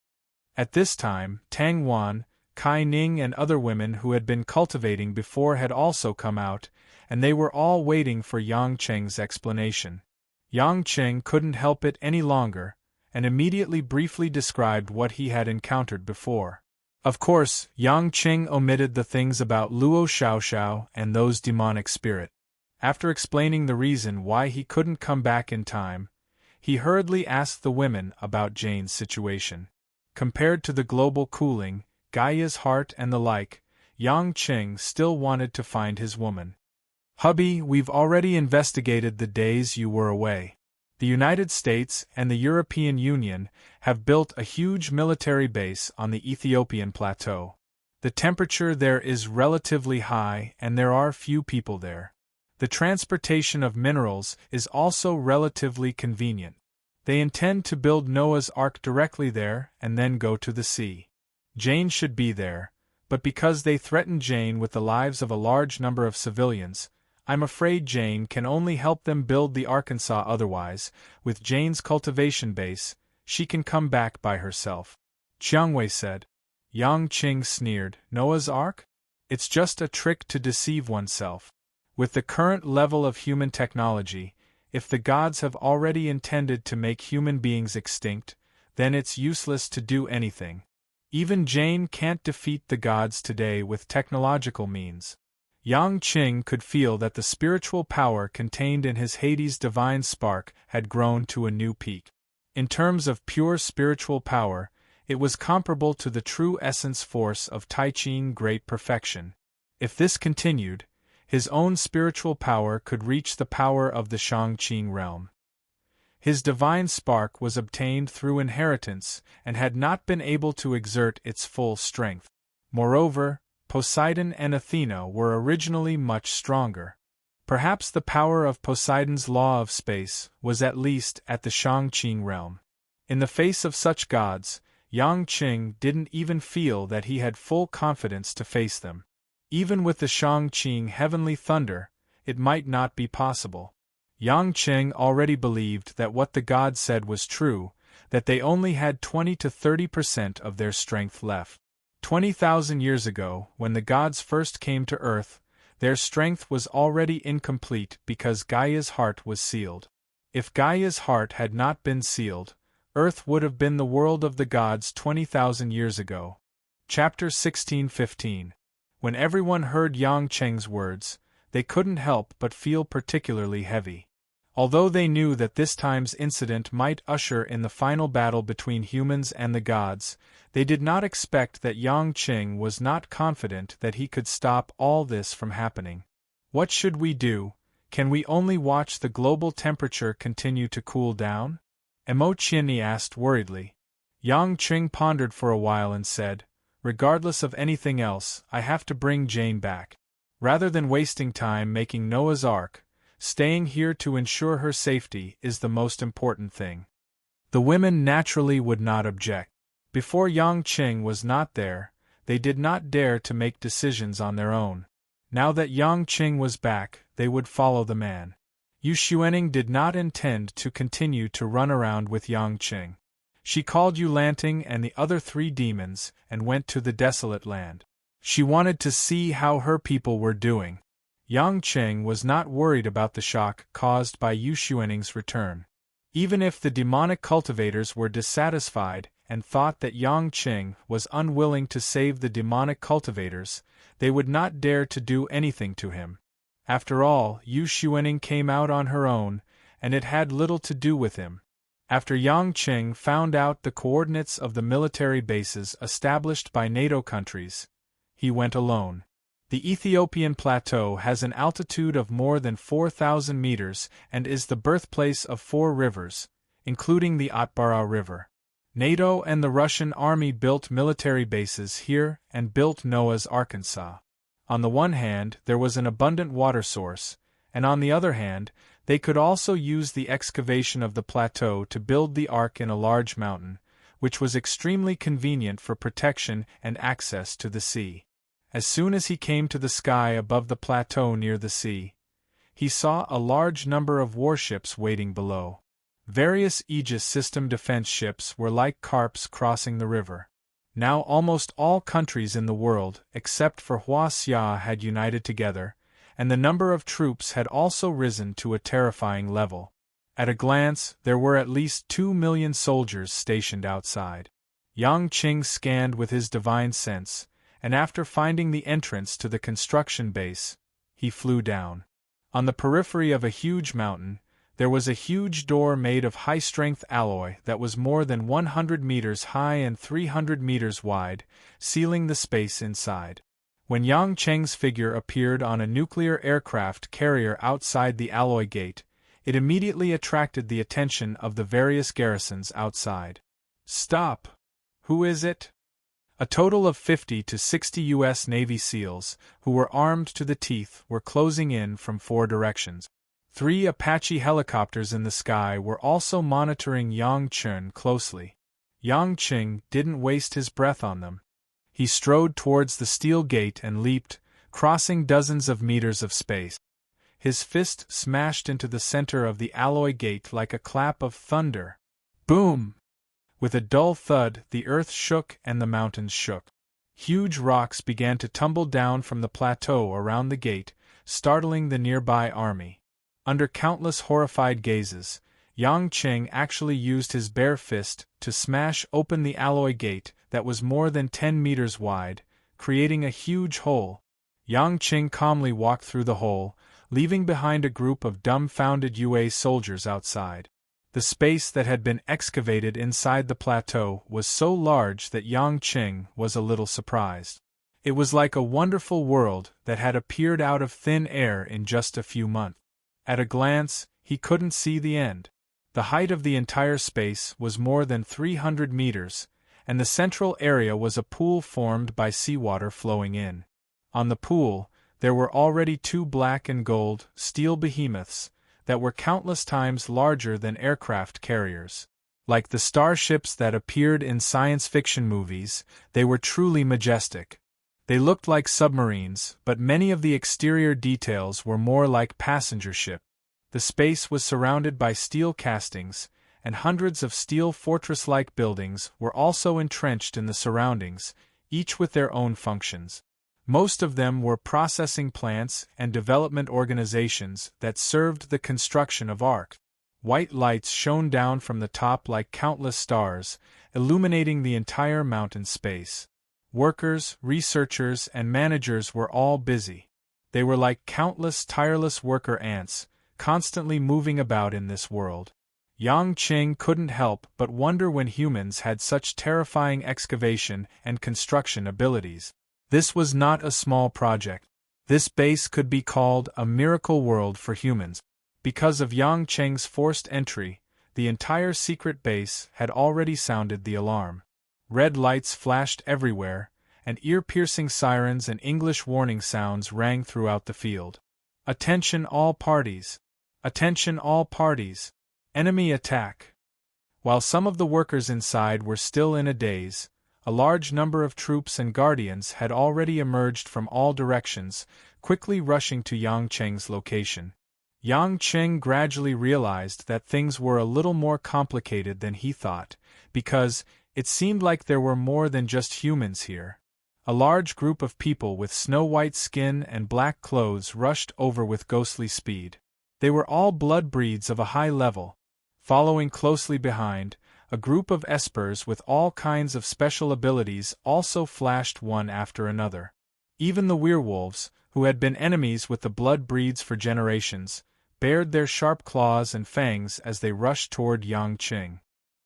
At this time, Tang Wan, Kai Ning and other women who had been cultivating before had also come out, and they were all waiting for Yang Qing's explanation. Yang Qing couldn't help it any longer, and immediately briefly described what he had encountered before. Of course, Yang Qing omitted the things about Luo Xiaoxiao and those demonic spirit. After explaining the reason why he couldn't come back in time, he hurriedly asked the women about Jane's situation. Compared to the global cooling, Gaia's heart and the like, Yang Qing still wanted to find his woman. Hubby, we've already investigated the days you were away. The United States and the European Union have built a huge military base on the Ethiopian plateau. The temperature there is relatively high and there are few people there. The transportation of minerals is also relatively convenient. They intend to build Noah's Ark directly there and then go to the sea. Jane should be there, but because they threaten Jane with the lives of a large number of civilians, I'm afraid Jane can only help them build the Arkansas. Otherwise, with Jane's cultivation base, she can come back by herself. Jiangwei said. Yang Qing sneered, Noah's Ark? It's just a trick to deceive oneself. With the current level of human technology, if the gods have already intended to make human beings extinct, then it's useless to do anything. Even Jane can't defeat the gods today with technological means. Yang Qing could feel that the spiritual power contained in his Hades divine spark had grown to a new peak. In terms of pure spiritual power, it was comparable to the true essence force of Tai Ching great perfection. If this continued, his own spiritual power could reach the power of the Shang-Qing realm. His divine spark was obtained through inheritance and had not been able to exert its full strength. Moreover, Poseidon and Athena were originally much stronger. Perhaps the power of Poseidon's law of space was at least at the Shang-Qing realm. In the face of such gods, Yang Qing didn't even feel that he had full confidence to face them. Even with the Shang-Qing heavenly thunder, it might not be possible. Yang Qing already believed that what the gods said was true, that they only had 20 to 30% of their strength left. 20,000 years ago, when the gods first came to Earth, their strength was already incomplete because Gaia's heart was sealed. If Gaia's heart had not been sealed, Earth would have been the world of the gods 20,000 years ago. Chapter 16:15. When everyone heard Yang Qing's words, they couldn't help but feel particularly heavy. Although they knew that this time's incident might usher in the final battle between humans and the gods, they did not expect that Yang Qing was not confident that he could stop all this from happening. What should we do? Can we only watch the global temperature continue to cool down? Emo Qianni asked worriedly. Yang Qing pondered for a while and said, regardless of anything else, I have to bring Jane back. Rather than wasting time making Noah's Ark, staying here to ensure her safety is the most important thing. The women naturally would not object. Before Yang Qing was not there, they did not dare to make decisions on their own. Now that Yang Qing was back, they would follow the man. Yu Xuaning did not intend to continue to run around with Yang Qing. She called Yulanting and the other 3 demons and went to the desolate land. She wanted to see how her people were doing. Yang Qing was not worried about the shock caused by Yu Xuaning's return. Even if the demonic cultivators were dissatisfied and thought that Yang Qing was unwilling to save the demonic cultivators, they would not dare to do anything to him. After all, Yu Xuanning came out on her own, and it had little to do with him. After Yang Qing found out the coordinates of the military bases established by NATO countries, he went alone. The Ethiopian plateau has an altitude of more than 4,000 meters and is the birthplace of 4 rivers, including the Atbara River. NATO and the Russian army built military bases here and built Noah's Arkansas. On the one hand, there was an abundant water source, and on the other hand, they could also use the excavation of the plateau to build the ark in a large mountain, which was extremely convenient for protection and access to the sea. As soon as he came to the sky above the plateau near the sea, he saw a large number of warships waiting below. Various Aegis system defense ships were like carps crossing the river. Now almost all countries in the world, except for Huaxia, had united together, and the number of troops had also risen to a terrifying level. At a glance, there were at least 2 million soldiers stationed outside. Yang Qing scanned with his divine sense, and after finding the entrance to the construction base, he flew down. On the periphery of a huge mountain, there was a huge door made of high-strength alloy that was more than 100 meters high and 300 meters wide, sealing the space inside. When Yang Qing's figure appeared on a nuclear aircraft carrier outside the alloy gate, it immediately attracted the attention of the various garrisons outside. "Stop! Who is it?" A total of 50 to 60 U.S. Navy SEALs, who were armed to the teeth, were closing in from 4 directions. 3 Apache helicopters in the sky were also monitoring Yang Qing closely. Yang Qing didn't waste his breath on them. He strode towards the steel gate and leaped, crossing dozens of meters of space. His fist smashed into the center of the alloy gate like a clap of thunder. Boom! With a dull thud, the earth shook and the mountains shook. Huge rocks began to tumble down from the plateau around the gate, startling the nearby army. Under countless horrified gazes, Yang Qing actually used his bare fist to smash open the alloy gate that was more than 10 meters wide, creating a huge hole. Yang Qing calmly walked through the hole, leaving behind a group of dumbfounded UA soldiers outside. The space that had been excavated inside the plateau was so large that Yang Qing was a little surprised. It was like a wonderful world that had appeared out of thin air in just a few months. At a glance, he couldn't see the end. The height of the entire space was more than 300 meters, and the central area was a pool formed by seawater flowing in. On the pool, there were already 2 black and gold steel behemoths that were countless times larger than aircraft carriers. Like the starships that appeared in science fiction movies, they were truly majestic. They looked like submarines, but many of the exterior details were more like passenger ships. The space was surrounded by steel castings, and hundreds of steel fortress-like buildings were also entrenched in the surroundings, each with their own functions. Most of them were processing plants and development organizations that served the construction of Ark. White lights shone down from the top like countless stars, illuminating the entire mountain space. Workers, researchers, and managers were all busy. They were like countless tireless worker ants, constantly moving about in this world. Yang Qing couldn't help but wonder when humans had such terrifying excavation and construction abilities. This was not a small project. This base could be called a miracle world for humans. Because of Yang Qing's forced entry, the entire secret base had already sounded the alarm. Red lights flashed everywhere, and ear-piercing sirens and English warning sounds rang throughout the field. Attention all parties! Attention all parties! Enemy attack! While some of the workers inside were still in a daze, a large number of troops and guardians had already emerged from all directions, quickly rushing to Yang Qing's location. Yang Qing gradually realized that things were a little more complicated than he thought, because it seemed like there were more than just humans here. A large group of people with snow-white skin and black clothes rushed over with ghostly speed. They were all blood breeds of a high level. Following closely behind, a group of espers with all kinds of special abilities also flashed one after another. Even the werewolves, who had been enemies with the blood breeds for generations, bared their sharp claws and fangs as they rushed toward Yang Qing.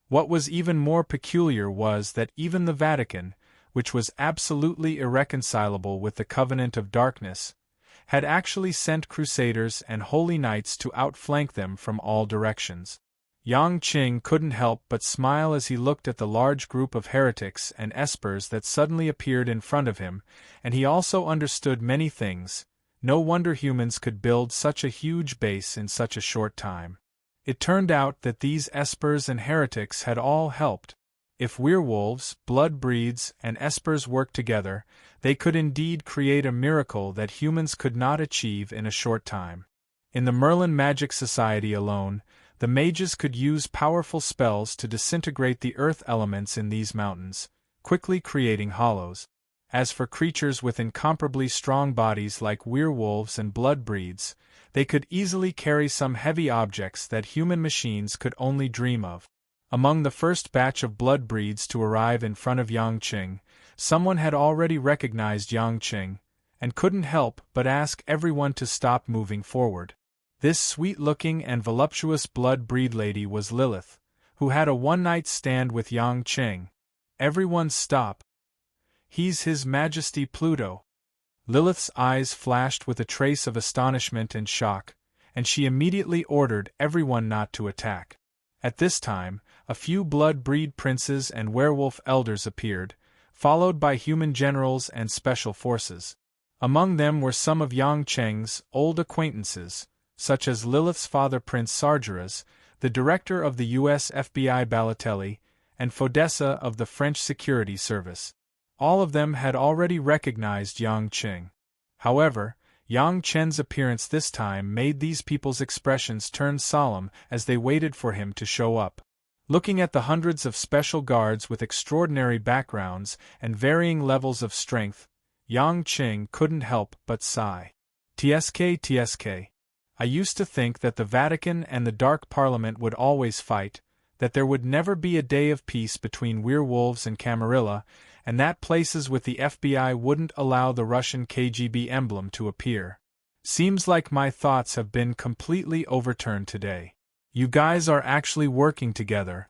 What was even more peculiar was that even the Vatican, which was absolutely irreconcilable with the Covenant of Darkness, had actually sent crusaders and holy knights to outflank them from all directions. Yang Qing couldn't help but smile as he looked at the large group of heretics and espers that suddenly appeared in front of him, and he also understood many things. No wonder humans could build such a huge base in such a short time. It turned out that these espers and heretics had all helped. If werewolves, blood breeds, and espers worked together, they could indeed create a miracle that humans could not achieve in a short time. In the Merlin Magic Society alone, the mages could use powerful spells to disintegrate the earth elements in these mountains, quickly creating hollows. As for creatures with incomparably strong bodies like werewolves and blood breeds, they could easily carry some heavy objects that human machines could only dream of. Among the first batch of blood breeds to arrive in front of Yang Qing, someone had already recognized Yang Qing, and couldn't help but ask everyone to stop moving forward. This sweet-looking and voluptuous blood breed lady was Lilith, who had a one-night stand with Yang Qing. Everyone stop. He's His Majesty Pluto. Lilith's eyes flashed with a trace of astonishment and shock, and she immediately ordered everyone not to attack. At this time, a few blood breed princes and werewolf elders appeared, followed by human generals and special forces. Among them were some of Yang Qing's old acquaintances, such as Lilith's father Prince Sargeras, the director of the U.S. FBI Balotelli, and Fodessa of the French Security Service. All of them had already recognized Yang Qing. However, Yang Qing's appearance this time made these people's expressions turn solemn as they waited for him to show up. Looking at the hundreds of special guards with extraordinary backgrounds and varying levels of strength, Yang Qing couldn't help but sigh. TSK. I used to think that the Vatican and the Dark Parliament would always fight, that there would never be a day of peace between werewolves and Camarilla, and that places with the FBI wouldn't allow the Russian KGB emblem to appear. Seems like my thoughts have been completely overturned today. You guys are actually working together.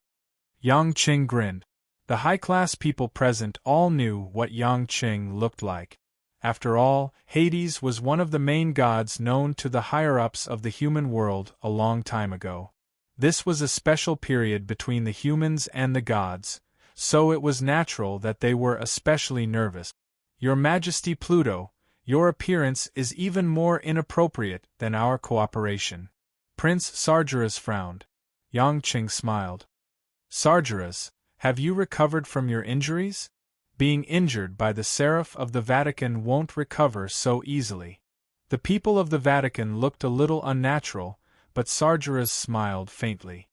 Yang Qing grinned. The high-class people present all knew what Yang Qing looked like. After all, Hades was one of the main gods known to the higher-ups of the human world a long time ago. This was a special period between the humans and the gods, so it was natural that they were especially nervous. Your Majesty Pluto, your appearance is even more inappropriate than our cooperation. Prince Sargeras frowned. Yang Qing smiled. Sargeras, have you recovered from your injuries? Being injured by the Seraph of the Vatican won't recover so easily. The people of the Vatican looked a little unnatural, but Sargeras smiled faintly.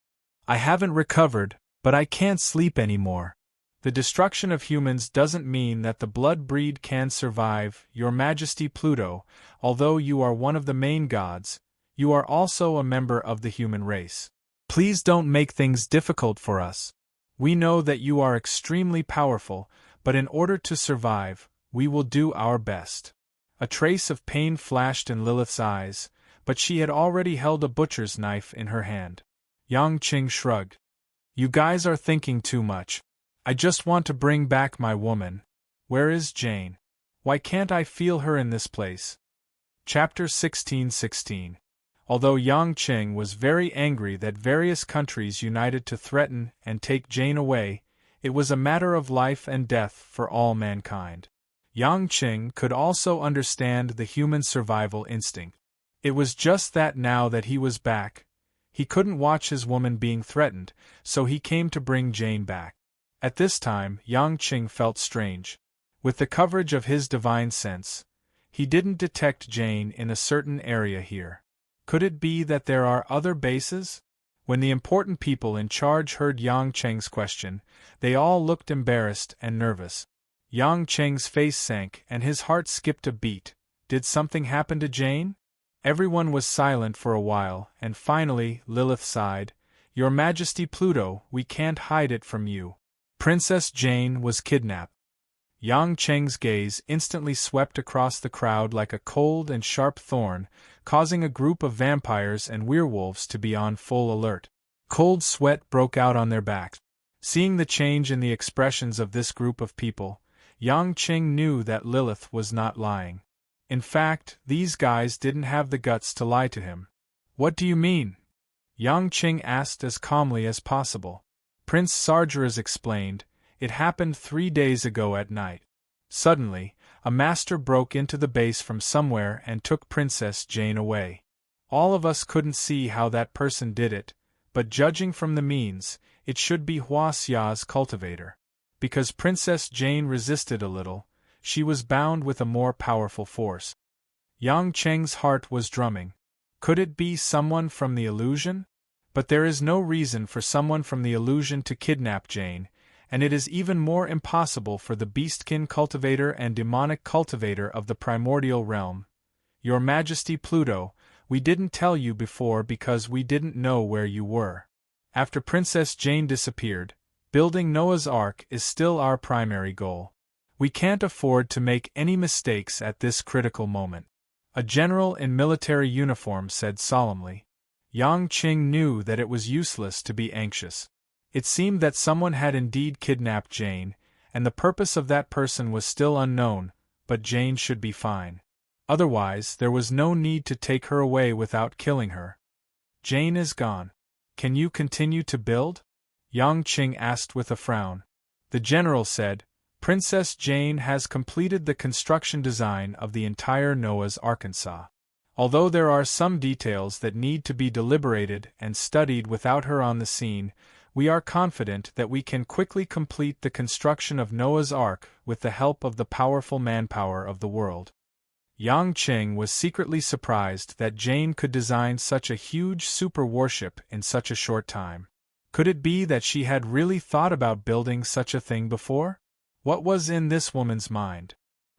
I haven't recovered, but I can't sleep anymore. The destruction of humans doesn't mean that the blood breed can survive, Your Majesty Pluto. Although you are one of the main gods, you are also a member of the human race. Please don't make things difficult for us. We know that you are extremely powerful, but in order to survive, we will do our best. A trace of pain flashed in Lilith's eyes, but she had already held a butcher's knife in her hand. Yang Qing shrugged. You guys are thinking too much. I just want to bring back my woman. Where is Jane? Why can't I feel her in this place? Chapter 16:16. Although Yang Qing was very angry that various countries united to threaten and take Jane away, it was a matter of life and death for all mankind. Yang Qing could also understand the human survival instinct. It was just that now that he was back, he couldn't watch his woman being threatened, so he came to bring Jane back. At this time, Yang Qing felt strange. With the coverage of his divine sense, he didn't detect Jane in a certain area here. Could it be that there are other bases? When the important people in charge heard Yang Qing's question, they all looked embarrassed and nervous. Yang Qing's face sank and his heart skipped a beat. Did something happen to Jane? Everyone was silent for a while, and finally Lilith sighed. Your Majesty Pluto, we can't hide it from you. Princess Jane was kidnapped. Yang Cheng's gaze instantly swept across the crowd like a cold and sharp thorn, causing a group of vampires and werewolves to be on full alert. Cold sweat broke out on their backs. Seeing the change in the expressions of this group of people, Yang Cheng knew that Lilith was not lying. In fact, these guys didn't have the guts to lie to him. What do you mean? Yang Cheng asked as calmly as possible. Prince Sargeras explained, it happened 3 days ago at night. Suddenly, a master broke into the base from somewhere and took Princess Jane away. All of us couldn't see how that person did it, but judging from the means, it should be Hua Xia's cultivator. Because Princess Jane resisted a little, she was bound with a more powerful force. Yang Cheng's heart was drumming. Could it be someone from the illusion? But there is no reason for someone from the illusion to kidnap Jane, and it is even more impossible for the beastkin cultivator and demonic cultivator of the primordial realm. Your Majesty Pluto, we didn't tell you before because we didn't know where you were. After Princess Jane disappeared, building Noah's Ark is still our primary goal. We can't afford to make any mistakes at this critical moment. A general in military uniform said solemnly. Yang Qing knew that it was useless to be anxious. It seemed that someone had indeed kidnapped Jane, and the purpose of that person was still unknown, but Jane should be fine. Otherwise, there was no need to take her away without killing her. Jane is gone. Can you continue to build? Yang Qing asked with a frown. The general said, Princess Jane has completed the construction design of the entire Noah's Arkansas. Although there are some details that need to be deliberated and studied without her on the scene, we are confident that we can quickly complete the construction of Noah's Ark with the help of the powerful manpower of the world. Yang Qing was secretly surprised that Jane could design such a huge super warship in such a short time. Could it be that she had really thought about building such a thing before? What was in this woman's mind?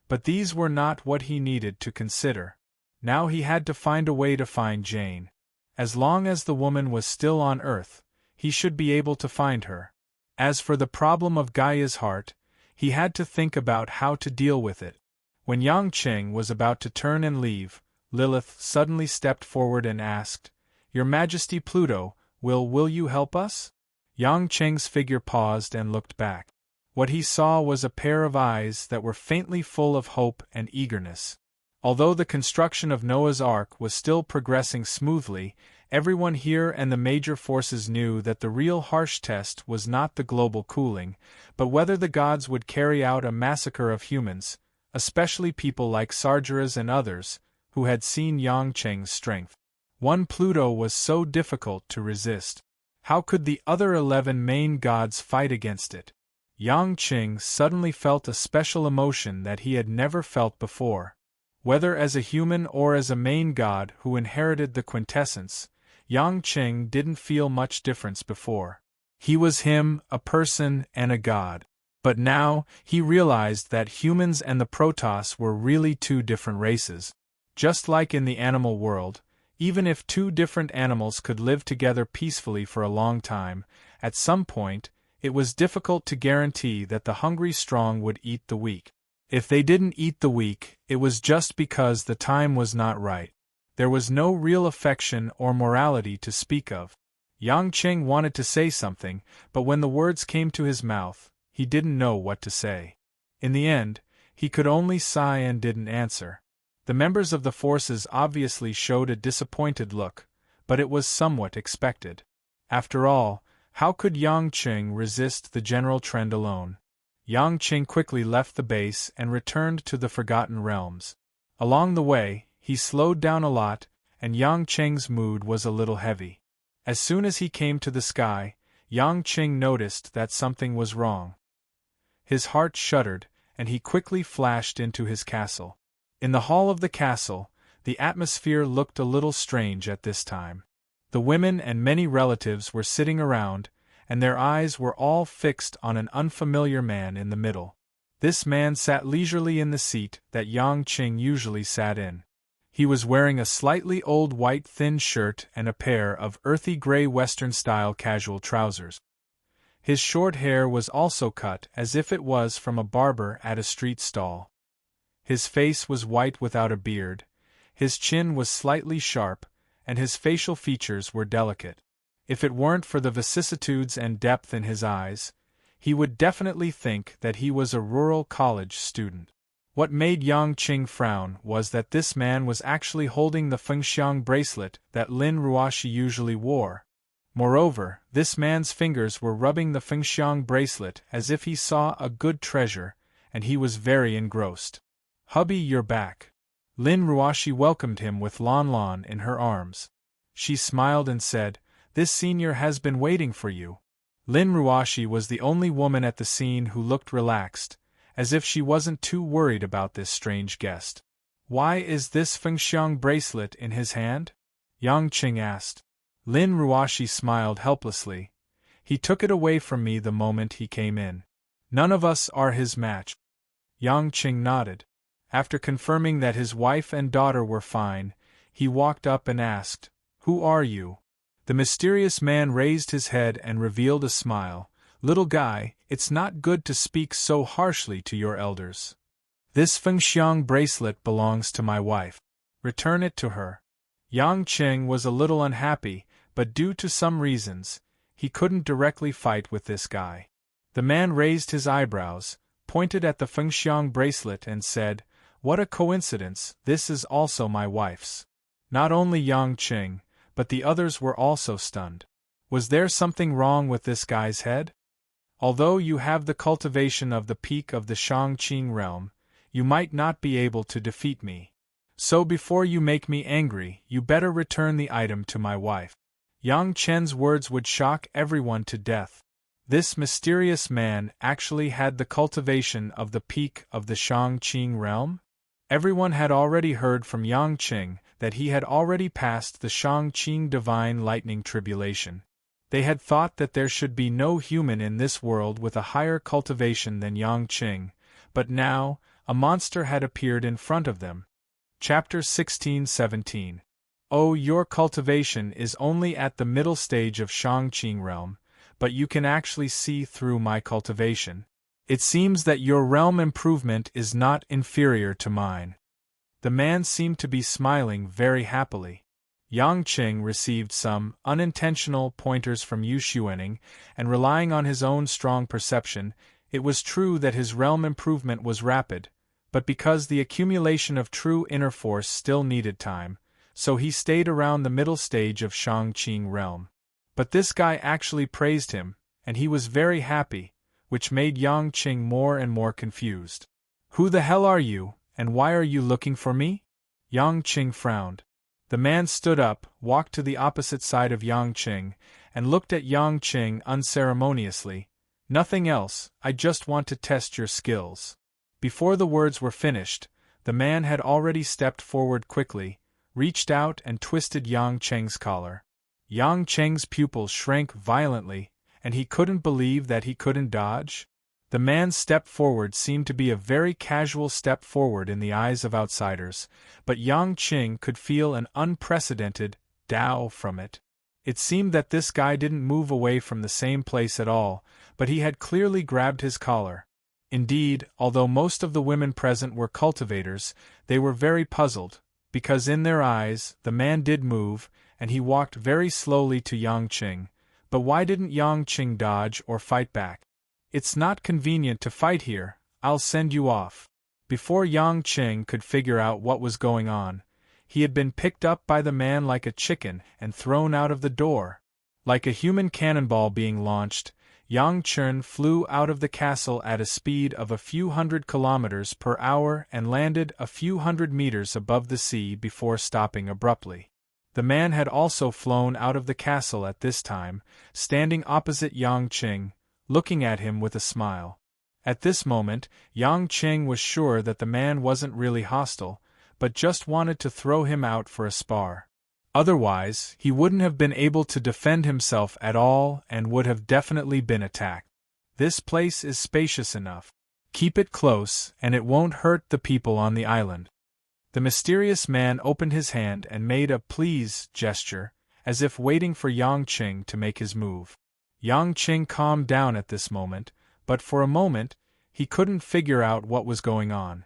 But these were not what he needed to consider. Now he had to find a way to find Jane. As long as the woman was still on Earth, he should be able to find her. As for the problem of Gaia's heart, he had to think about how to deal with it. When Yang Qing was about to turn and leave, Lilith suddenly stepped forward and asked, Your Majesty Pluto, will you help us? Yang Qing's figure paused and looked back. What he saw was a pair of eyes that were faintly full of hope and eagerness. Although the construction of Noah's Ark was still progressing smoothly, everyone here and the major forces knew that the real harsh test was not the global cooling, but whether the gods would carry out a massacre of humans, especially people like Sargeras and others, who had seen Yang Cheng's strength. One Pluto was so difficult to resist. How could the other 11 main gods fight against it? Yang Qing suddenly felt a special emotion that he had never felt before. Whether as a human or as a main god who inherited the quintessence, Yang Qing didn't feel much difference before. He was him, a person and a god. But now, he realized that humans and the Protoss were really two different races. Just like in the animal world, even if two different animals could live together peacefully for a long time, at some point, it was difficult to guarantee that the hungry strong would eat the weak. If they didn't eat the weak, it was just because the time was not right. There was no real affection or morality to speak of. Yang Qing wanted to say something, but when the words came to his mouth, he didn't know what to say. In the end, he could only sigh and didn't answer. The members of the forces obviously showed a disappointed look, but it was somewhat expected. After all, how could Yang Qing resist the general trend alone? Yang Qing quickly left the base and returned to the Forgotten Realms. Along the way, he slowed down a lot, and Yang Qing's mood was a little heavy. As soon as he came to the sky, Yang Qing noticed that something was wrong. His heart shuddered, and he quickly flashed into his castle. In the hall of the castle, the atmosphere looked a little strange at this time. The women and many relatives were sitting around, and their eyes were all fixed on an unfamiliar man in the middle. This man sat leisurely in the seat that Yang Qing usually sat in. He was wearing a slightly old white thin shirt and a pair of earthy gray Western-style casual trousers. His short hair was also cut as if it was from a barber at a street stall. His face was white without a beard, his chin was slightly sharp, and his facial features were delicate. If it weren't for the vicissitudes and depth in his eyes, he would definitely think that he was a rural college student. What made Yang Qing frown was that this man was actually holding the fengxiang bracelet that Lin Ruoxi usually wore. Moreover, this man's fingers were rubbing the fengxiang bracelet as if he saw a good treasure, and he was very engrossed. "Hubby, you're back." Lin Ruoxi welcomed him with Lon Lon in her arms. She smiled and said, "This senior has been waiting for you." Lin Ruoxi was the only woman at the scene who looked relaxed, as if she wasn't too worried about this strange guest. "Why is this fengxiang bracelet in his hand?" Yang Qing asked. Lin Ruoxi smiled helplessly. "He took it away from me the moment he came in. None of us are his match." Yang Qing nodded. After confirming that his wife and daughter were fine, he walked up and asked, "Who are you?" The mysterious man raised his head and revealed a smile. "Little guy, it's not good to speak so harshly to your elders. This fengxiang bracelet belongs to my wife. Return it to her." Yang Qing was a little unhappy, but due to some reasons, he couldn't directly fight with this guy. The man raised his eyebrows, pointed at the fengxiang bracelet and said, "What a coincidence, this is also my wife's." Not only Yang Qing, but the others were also stunned. Was there something wrong with this guy's head? "Although you have the cultivation of the peak of the Shangqing realm, you might not be able to defeat me. So before you make me angry, you better return the item to my wife." Yang Chen's words would shock everyone to death. This mysterious man actually had the cultivation of the peak of the Shangqing realm? Everyone had already heard from Yang Qing that he had already passed the Shangqing divine lightning tribulation. They had thought that there should be no human in this world with a higher cultivation than Yang Qing, but now, a monster had appeared in front of them. Chapter 16-17. "Oh, your cultivation is only at the middle stage of Shangqing realm, but you can actually see through my cultivation. It seems that your realm improvement is not inferior to mine." The man seemed to be smiling very happily. Yang Qing received some unintentional pointers from Yu Xuening, and relying on his own strong perception, it was true that his realm improvement was rapid, but because the accumulation of true inner force still needed time, so he stayed around the middle stage of Shangqing realm. But this guy actually praised him, and he was very happy, which made Yang Qing more and more confused. "Who the hell are you, and why are you looking for me?" Yang Qing frowned. The man stood up, walked to the opposite side of Yang Qing, and looked at Yang Qing unceremoniously. "Nothing else, I just want to test your skills." Before the words were finished, the man had already stepped forward quickly, reached out and twisted Yang Qing's collar. Yang Qing's pupils shrank violently, and he couldn't believe that he couldn't dodge. The man's step forward seemed to be a very casual step forward in the eyes of outsiders, but Yang Qing could feel an unprecedented Tao from it. It seemed that this guy didn't move away from the same place at all, but he had clearly grabbed his collar. Indeed, although most of the women present were cultivators, they were very puzzled, because in their eyes, the man did move, and he walked very slowly to Yang Qing. But why didn't Yang Qing dodge or fight back? "It's not convenient to fight here, I'll send you off." Before Yang Qing could figure out what was going on, he had been picked up by the man like a chicken and thrown out of the door. Like a human cannonball being launched, Yang Qing flew out of the castle at a speed of a few hundred kilometers per hour and landed a few hundred meters above the sea before stopping abruptly. The man had also flown out of the castle at this time, standing opposite Yang Qing, looking at him with a smile. At this moment, Yang Qing was sure that the man wasn't really hostile, but just wanted to throw him out for a spar. Otherwise, he wouldn't have been able to defend himself at all and would have definitely been attacked. "This place is spacious enough. Keep it close, and it won't hurt the people on the island." The mysterious man opened his hand and made a "please" gesture, as if waiting for Yang Qing to make his move. Yang Qing calmed down at this moment, but for a moment, he couldn't figure out what was going on.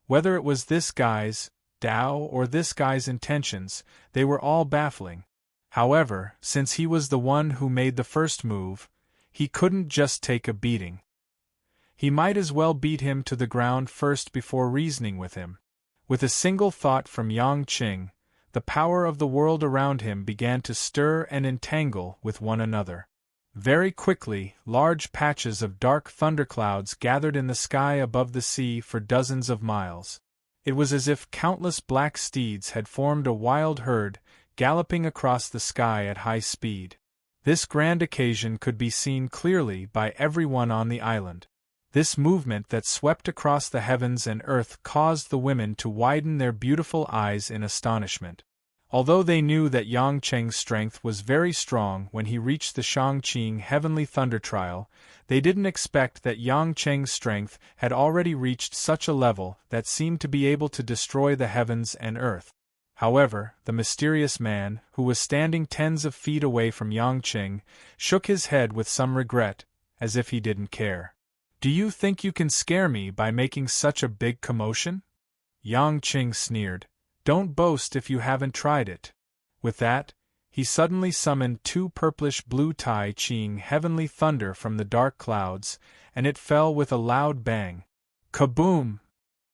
Whether it was this guy's Tao or this guy's intentions, they were all baffling. However, since he was the one who made the first move, he couldn't just take a beating. He might as well beat him to the ground first before reasoning with him. With a single thought from Yang Qing, the power of the world around him began to stir and entangle with one another. Very quickly, large patches of dark thunderclouds gathered in the sky above the sea for dozens of miles. It was as if countless black steeds had formed a wild herd, galloping across the sky at high speed. This grand occasion could be seen clearly by everyone on the island. This movement that swept across the heavens and earth caused the women to widen their beautiful eyes in astonishment. Although they knew that Yang Qing's strength was very strong when he reached the Shangqing Heavenly Thunder Trial, they didn't expect that Yang Qing's strength had already reached such a level that seemed to be able to destroy the heavens and earth. However, the mysterious man, who was standing tens of feet away from Yang Qing, shook his head with some regret, as if he didn't care. "Do you think you can scare me by making such a big commotion?" Yang Qing sneered. "Don't boast if you haven't tried it." With that, he suddenly summoned 2 purplish-blue Tai Ching heavenly thunder from the dark clouds, and it fell with a loud bang. Kaboom!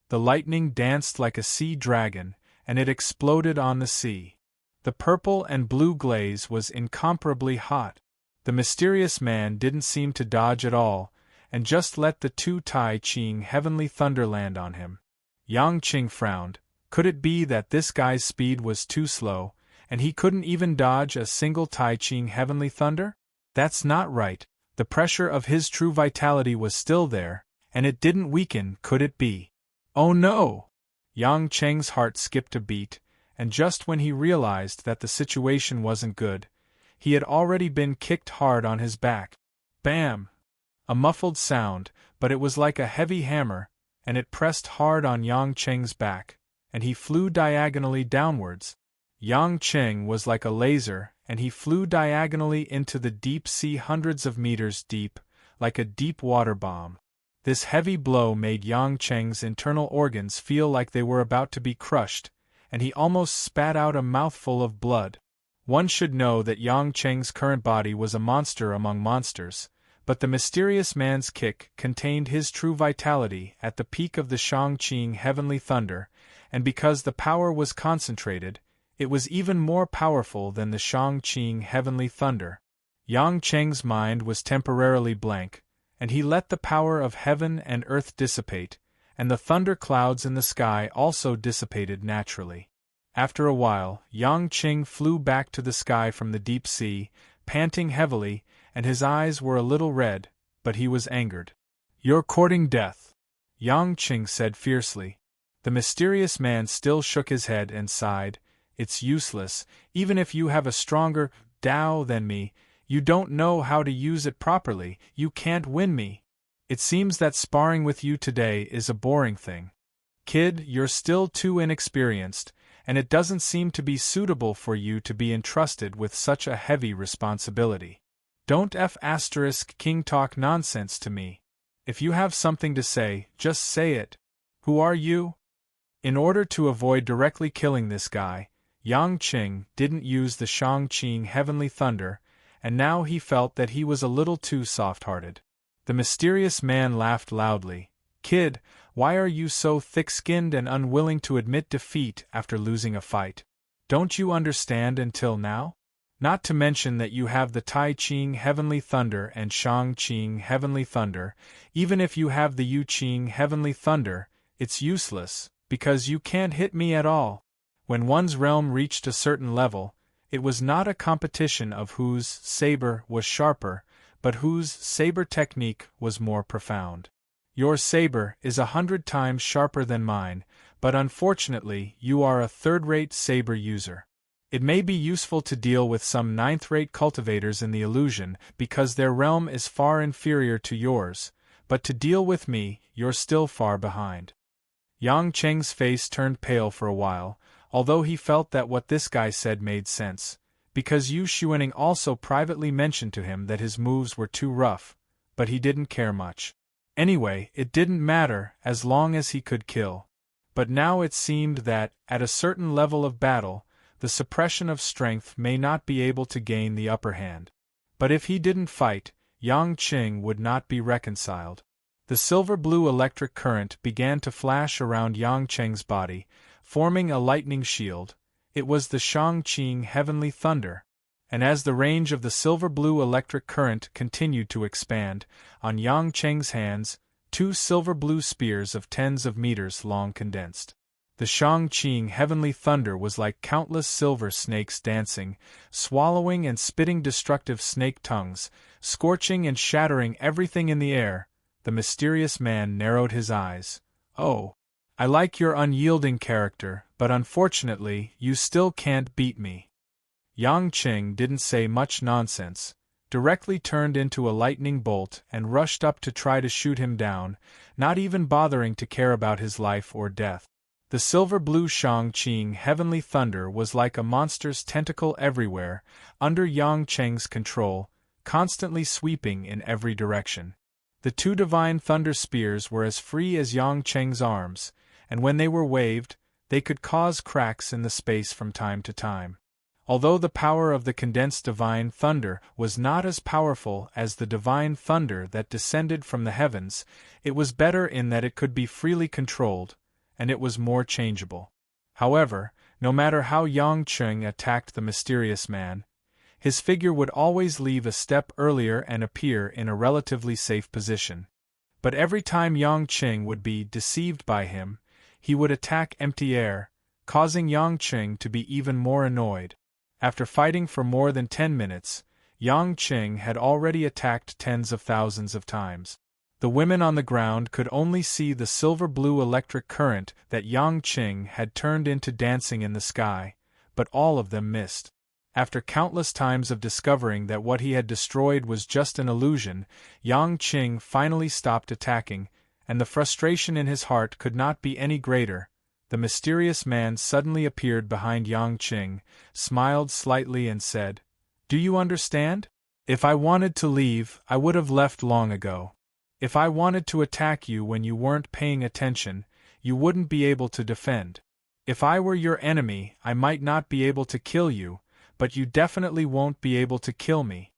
The lightning danced like a sea dragon, and it exploded on the sea. The purple and blue glaze was incomparably hot. The mysterious man didn't seem to dodge at all, and just let the 2 Tai Ching heavenly thunder land on him. Yang Qing frowned. Could it be that this guy's speed was too slow, and he couldn't even dodge a single Tai Ching heavenly thunder? That's not right. The pressure of his true vitality was still there, and it didn't weaken, could it be? Oh no! Yang Qing's heart skipped a beat, and just when he realized that the situation wasn't good, he had already been kicked hard on his back. Bam! A muffled sound, but it was like a heavy hammer, and it pressed hard on Yang Qing's back, and he flew diagonally downwards. Yang Qing was like a laser, and he flew diagonally into the deep sea hundreds of meters deep, like a deep water bomb. This heavy blow made Yang Qing's internal organs feel like they were about to be crushed, and he almost spat out a mouthful of blood. One should know that Yang Qing's current body was a monster among monsters, but the mysterious man's kick contained his true vitality at the peak of the Shangqing heavenly thunder, and because the power was concentrated, it was even more powerful than the Shangqing heavenly thunder. Yang Qing's mind was temporarily blank, and he let the power of heaven and earth dissipate, and the thunder clouds in the sky also dissipated naturally. After a while, Yang Qing flew back to the sky from the deep sea, panting heavily, and his eyes were a little red, but he was angered. "You're courting death," Yang Qing said fiercely. The mysterious man still shook his head and sighed. "It's useless, even if you have a stronger Tao than me. You don't know how to use it properly, you can't win me. It seems that sparring with you today is a boring thing. Kid, you're still too inexperienced, and it doesn't seem to be suitable for you to be entrusted with such a heavy responsibility. Don't *King talk nonsense to me. If you have something to say, just say it. Who are you?" In order to avoid directly killing this guy, Yang Qing didn't use the Shangqing heavenly thunder, and now he felt that he was a little too soft-hearted. The mysterious man laughed loudly. "Kid, why are you so thick-skinned and unwilling to admit defeat after losing a fight? Don't you understand until now? Not to mention that you have the Tai Ching heavenly thunder and Shangqing heavenly thunder. Even if you have the Yu Qing heavenly thunder, it's useless, because you can't hit me at all." When one's realm reached a certain level, it was not a competition of whose saber was sharper, but whose saber technique was more profound. Your saber is 100 times sharper than mine, but unfortunately you are a third-rate saber user. It may be useful to deal with some ninth-rate cultivators in the illusion because their realm is far inferior to yours, but to deal with me, you're still far behind. Yang Cheng's face turned pale for a while, although he felt that what this guy said made sense, because Yu Xuanning also privately mentioned to him that his moves were too rough, but he didn't care much. Anyway, it didn't matter as long as he could kill. But now it seemed that, at a certain level of battle, the suppression of strength may not be able to gain the upper hand. But if he didn't fight, Yang Qing would not be reconciled. The silver-blue electric current began to flash around Yang Cheng's body, forming a lightning shield. It was the Shang-Qing heavenly thunder. And as the range of the silver-blue electric current continued to expand, on Yang Cheng's hands, 2 silver-blue spears of tens of meters long condensed. The Shang-Qing heavenly thunder was like countless silver snakes dancing, swallowing and spitting destructive snake tongues, scorching and shattering everything in the air. The mysterious man narrowed his eyes. "Oh, I like your unyielding character, but unfortunately, you still can't beat me." Yang Qing didn't say much nonsense, directly turned into a lightning bolt and rushed up to try to shoot him down, not even bothering to care about his life or death. The silver-blue Shang-Qing heavenly thunder was like a monster's tentacle everywhere, under Yang Cheng's control, constantly sweeping in every direction. The 2 divine thunder spears were as free as Yang Cheng's arms, and when they were waved, they could cause cracks in the space from time to time. Although the power of the condensed divine thunder was not as powerful as the divine thunder that descended from the heavens, it was better in that it could be freely controlled, and it was more changeable. However, no matter how Yang Qing attacked the mysterious man, his figure would always leave a step earlier and appear in a relatively safe position. But every time Yang Qing would be deceived by him, he would attack empty air, causing Yang Qing to be even more annoyed. After fighting for more than 10 minutes, Yang Qing had already attacked tens of thousands of times. The women on the ground could only see the silver-blue electric current that Yang Qing had turned into dancing in the sky, but all of them missed. After countless times of discovering that what he had destroyed was just an illusion, Yang Qing finally stopped attacking, and the frustration in his heart could not be any greater. The mysterious man suddenly appeared behind Yang Qing, smiled slightly and said, "Do you understand? If I wanted to leave, I would have left long ago. If I wanted to attack you when you weren't paying attention, you wouldn't be able to defend. If I were your enemy, I might not be able to kill you, but you definitely won't be able to kill me."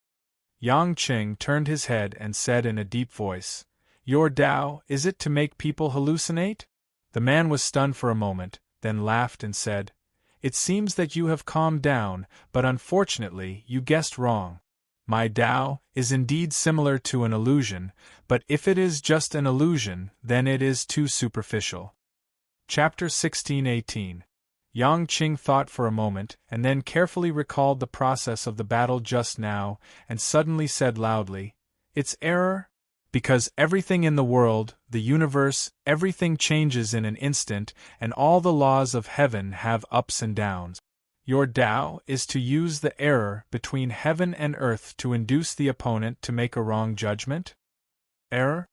Yang Qing turned his head and said in a deep voice, "Your Tao, is it to make people hallucinate?" The man was stunned for a moment, then laughed and said, "It seems that you have calmed down, but unfortunately you guessed wrong. My Tao is indeed similar to an illusion, but if it is just an illusion, then it is too superficial." Chapter 16-18. Yang Qing thought for a moment and then carefully recalled the process of the battle just now and suddenly said loudly, "It's error? Because everything in the world, the universe, everything changes in an instant, and all the laws of heaven have ups and downs. Your Tao is to use the error between heaven and earth to induce the opponent to make a wrong judgment?" Error?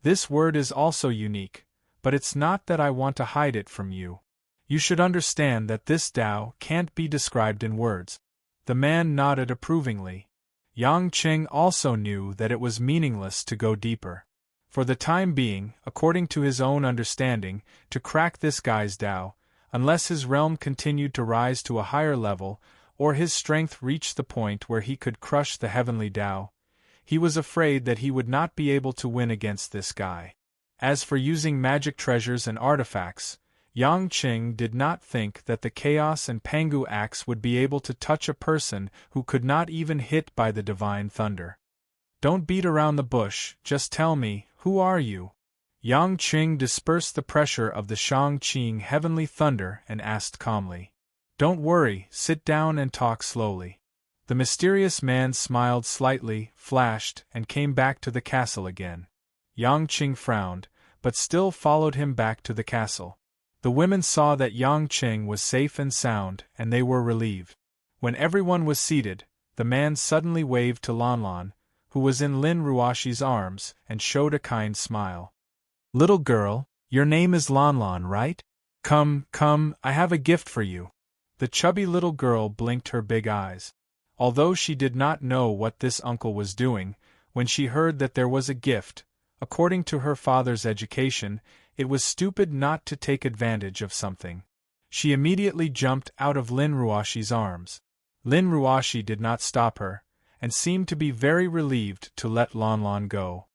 This word is also unique, but it's not that I want to hide it from you. You should understand that this Tao can't be described in words. The man nodded approvingly. Yang Qing also knew that it was meaningless to go deeper. For the time being, according to his own understanding, to crack this guy's Tao, unless his realm continued to rise to a higher level, or his strength reached the point where he could crush the heavenly Tao, he was afraid that he would not be able to win against this guy. As for using magic treasures and artifacts, Yang Qing did not think that the Chaos and Pangu axe would be able to touch a person who could not even hit by the divine thunder. "Don't beat around the bush, just tell me, who are you?" Yang Qing dispersed the pressure of the Shang-Qing heavenly thunder and asked calmly. "Don't worry, sit down and talk slowly." The mysterious man smiled slightly, flashed, and came back to the castle again. Yang Qing frowned, but still followed him back to the castle. The women saw that Yang Qing was safe and sound, and they were relieved. When everyone was seated, the man suddenly waved to Lanlan, who was in Lin Ruoshi's arms, and showed a kind smile. "Little girl, Your name is Lon Lon, right? Come, come, I have a gift for you. The chubby little girl blinked her big eyes. Although she did not know what this uncle was doing, when she heard that there was a gift, according to her father's education, it was stupid not to take advantage of something. She immediately jumped out of Lin Ruashi's arms. Lin Ruashi did not stop her, and seemed to be very relieved to let Lon Lon go.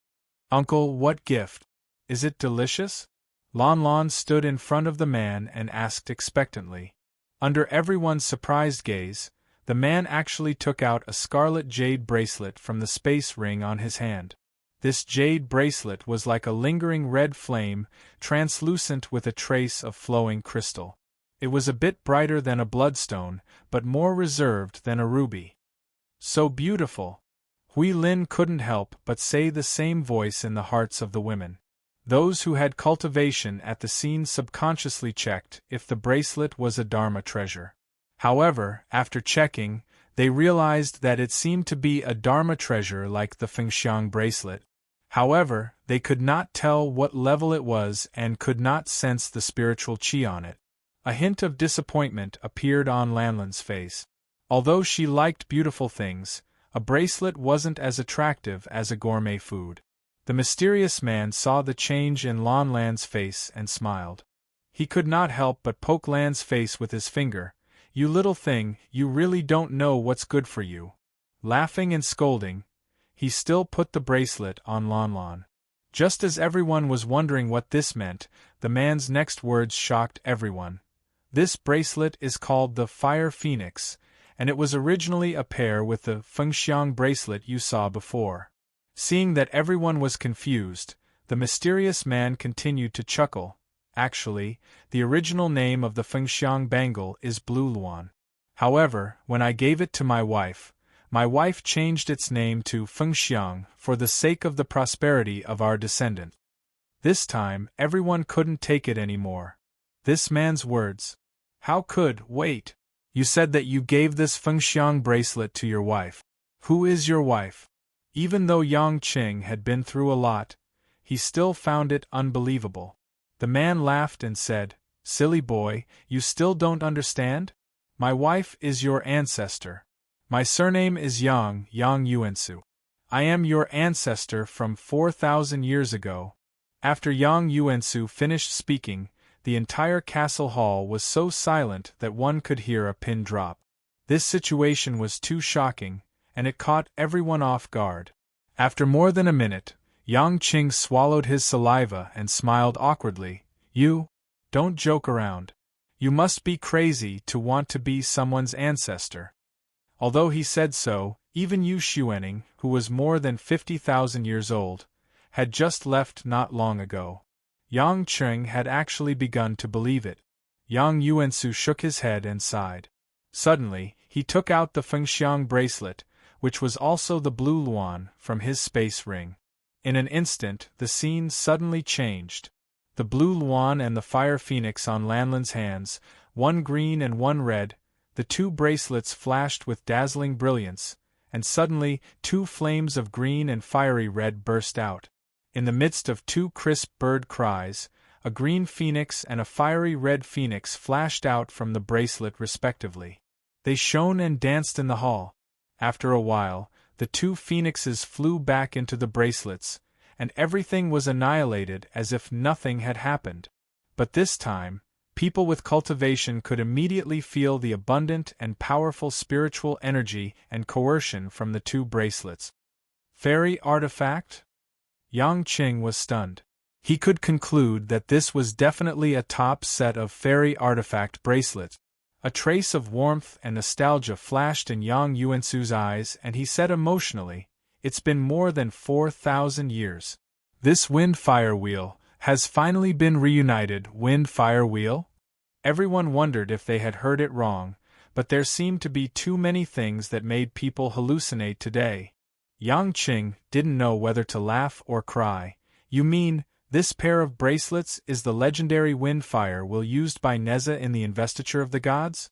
Uncle, what gift? Is it delicious? Lon Lon stood in front of the man and asked expectantly. Under everyone's surprised gaze, the man actually took out a scarlet jade bracelet from the space ring on his hand. This jade bracelet was like a lingering red flame, translucent with a trace of flowing crystal. It was a bit brighter than a bloodstone, but more reserved than a ruby. So beautiful! Hui Lin couldn't help but say the same voice in the hearts of the women. Those who had cultivation at the scene subconsciously checked if the bracelet was a Dharma treasure. However, after checking, they realized that it seemed to be a Dharma treasure like the Fengxiang bracelet. However, they could not tell what level it was and could not sense the spiritual qi on it. A hint of disappointment appeared on Lanlan's face. Although she liked beautiful things, a bracelet wasn't as attractive as a gourmet food. The mysterious man saw the change in Lan's face and smiled. He could not help but poke Lan's face with his finger. You little thing, you really don't know what's good for you. Laughing and scolding, he still put the bracelet on Lan. Just as everyone was wondering what this meant, the man's next words shocked everyone. This bracelet is called the Fire Phoenix, and it was originally a pair with the Fengxiang bracelet you saw before. Seeing that everyone was confused, the mysterious man continued to chuckle. Actually, the original name of the Fengxiang bangle is Blue Luan. However, when I gave it to my wife changed its name to Fengxiang for the sake of the prosperity of our descendant. This time, everyone couldn't take it anymore. This man's words. Wait. You said that you gave this Fengxiang bracelet to your wife. Who is your wife? Even though Yang Qing had been through a lot, he still found it unbelievable. The man laughed and said, Silly boy, you still don't understand? My wife is your ancestor. My surname is Yang Yuansu. I am your ancestor from 4,000 years ago. After Yang Yuansu finished speaking, the entire castle hall was so silent that one could hear a pin drop. This situation was too shocking, and it caught everyone off guard. After more than a minute, Yang Qing swallowed his saliva and smiled awkwardly. You? Don't joke around. You must be crazy to want to be someone's ancestor. Although he said so, even Yu Xuening, who was more than 50,000 years old, had just left not long ago. Yang Qing had actually begun to believe it. Yang Yuansu shook his head and sighed. Suddenly, he took out the Fengxiang bracelet, which was also the Blue Luan, from his space ring. In an instant, the scene suddenly changed. The Blue Luan and the Fire Phoenix on Lanlan's hands, one green and one red, the two bracelets flashed with dazzling brilliance, and suddenly 2 flames of green and fiery red burst out. In the midst of 2 crisp bird cries, a green phoenix and a fiery red phoenix flashed out from the bracelet respectively. They shone and danced in the hall. After a while, the 2 phoenixes flew back into the bracelets, and everything was annihilated as if nothing had happened. But this time, people with cultivation could immediately feel the abundant and powerful spiritual energy and coercion from the 2 bracelets. Fairy artifact? Yang Qing was stunned. He could conclude that this was definitely a top set of fairy artifact bracelets. A trace of warmth and nostalgia flashed in Yang Yuansu's eyes, and he said emotionally, It's been more than 4,000 years. This wind-fire wheel has finally been reunited. Wind-fire wheel? Everyone wondered if they had heard it wrong, but there seemed to be too many things that made people hallucinate today. Yang Qing didn't know whether to laugh or cry. You mean, this pair of bracelets is the legendary wind-fire wheel used by Neza in the Investiture of the Gods?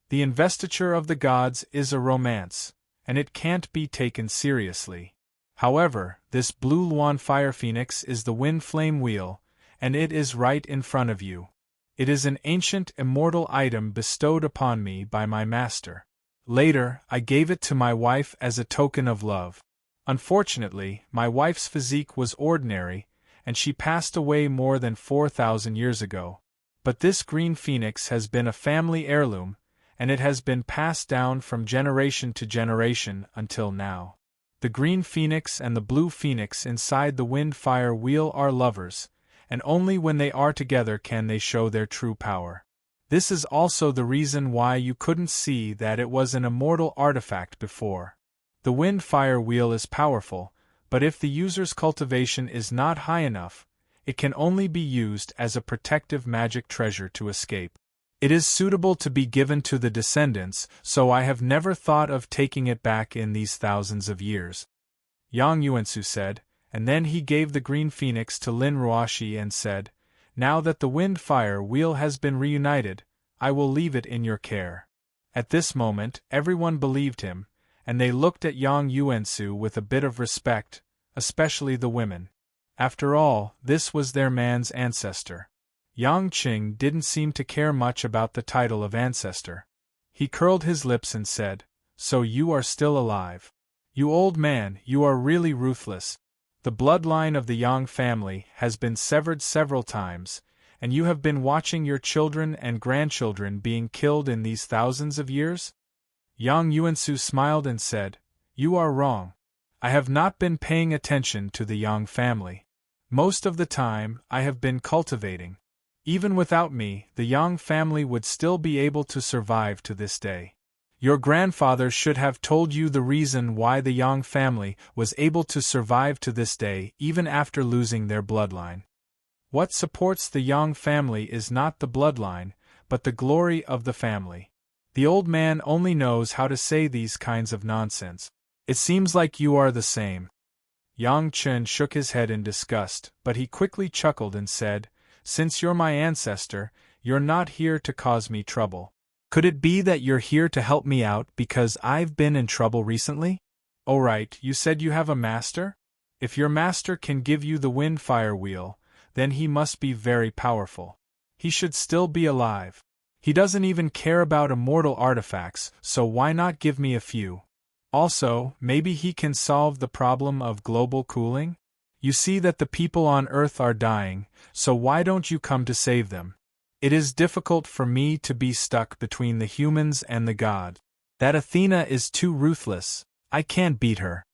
The Investiture of the Gods is a romance, and it can't be taken seriously. However, this Blue Luan Fire Phoenix is the Wind Flame Wheel, and it is right in front of you. It is an ancient, immortal item bestowed upon me by my master. Later, I gave it to my wife as a token of love. Unfortunately, my wife's physique was ordinary, and she passed away more than 4,000 years ago. But this green phoenix has been a family heirloom, and it has been passed down from generation to generation until now. The green phoenix and the blue phoenix inside the wind-fire wheel are lovers, and only when they are together can they show their true power. This is also the reason why you couldn't see that it was an immortal artifact before. The wind-fire wheel is powerful, but if the user's cultivation is not high enough, it can only be used as a protective magic treasure to escape. It is suitable to be given to the descendants, so I have never thought of taking it back in these thousands of years. Yang Yuansu said, and then he gave the green phoenix to Lin Ruoshi and said, "Now that the wind-fire wheel has been reunited, I will leave it in your care." At this moment, everyone believed him, and they looked at Yang Yuansu with a bit of respect, especially the women. After all, this was their man's ancestor. Yang Qing didn't seem to care much about the title of ancestor. He curled his lips and said, "So you are still alive. You old man, you are really ruthless. The bloodline of the Yang family has been severed several times, and you have been watching your children and grandchildren being killed in these thousands of years?" Yang Yuansu smiled and said, "You are wrong. I have not been paying attention to the Yang family. Most of the time, I have been cultivating. Even without me, the Yang family would still be able to survive to this day. Your grandfather should have told you the reason why the Yang family was able to survive to this day even after losing their bloodline. What supports the Yang family is not the bloodline, but the glory of the family. The old man only knows how to say these kinds of nonsense. It seems like you are the same." Yang Chen shook his head in disgust, but he quickly chuckled and said, "Since you're my ancestor, you're not here to cause me trouble. Could it be that you're here to help me out because I've been in trouble recently? Oh right, you said you have a master? If your master can give you the wind-fire wheel, then he must be very powerful. He should still be alive. He doesn't even care about immortal artifacts, so why not give me a few? Also, maybe he can solve the problem of global cooling? You see that the people on Earth are dying, so why don't you come to save them? It is difficult for me to be stuck between the humans and the god. That Athena is too ruthless. I can't beat her."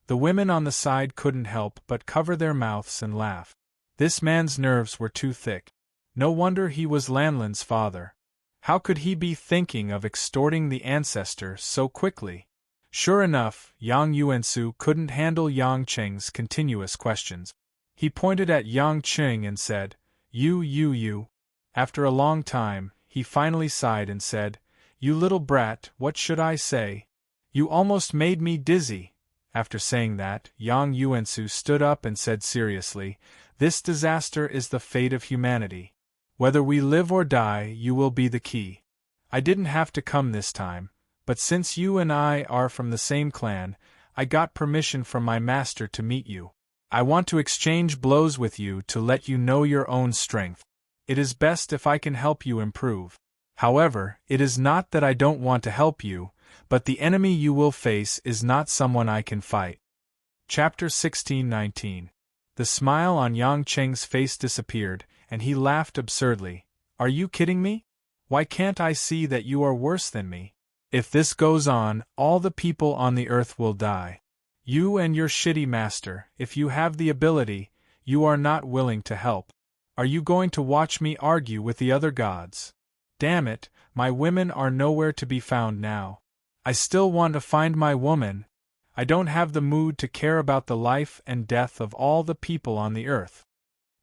The women on the side couldn't help but cover their mouths and laugh. This man's nerves were too thick. No wonder he was Lanlin's father. How could he be thinking of extorting the ancestor so quickly? Sure enough, Yang Yuansu couldn't handle Yang Qing's continuous questions. He pointed at Yang Qing and said, You. After a long time, he finally sighed and said, "You little brat, what should I say? You almost made me dizzy." After saying that, Yang Yuansu stood up and said seriously, "This disaster is the fate of humanity. Whether we live or die, you will be the key. I didn't have to come this time, but since you and I are from the same clan, I got permission from my master to meet you. I want to exchange blows with you to let you know your own strength. It is best if I can help you improve. However, it is not that I don't want to help you, but the enemy you will face is not someone I can fight." Chapter 16-19. The smile on Yang Cheng's face disappeared, and he laughed absurdly. "Are you kidding me? Why can't I see that you are worse than me? If this goes on, all the people on the earth will die. You and your shitty master, if you have the ability, you are not willing to help. Are you going to watch me argue with the other gods? Damn it, my women are nowhere to be found now. I still want to find my woman. I don't have the mood to care about the life and death of all the people on the earth."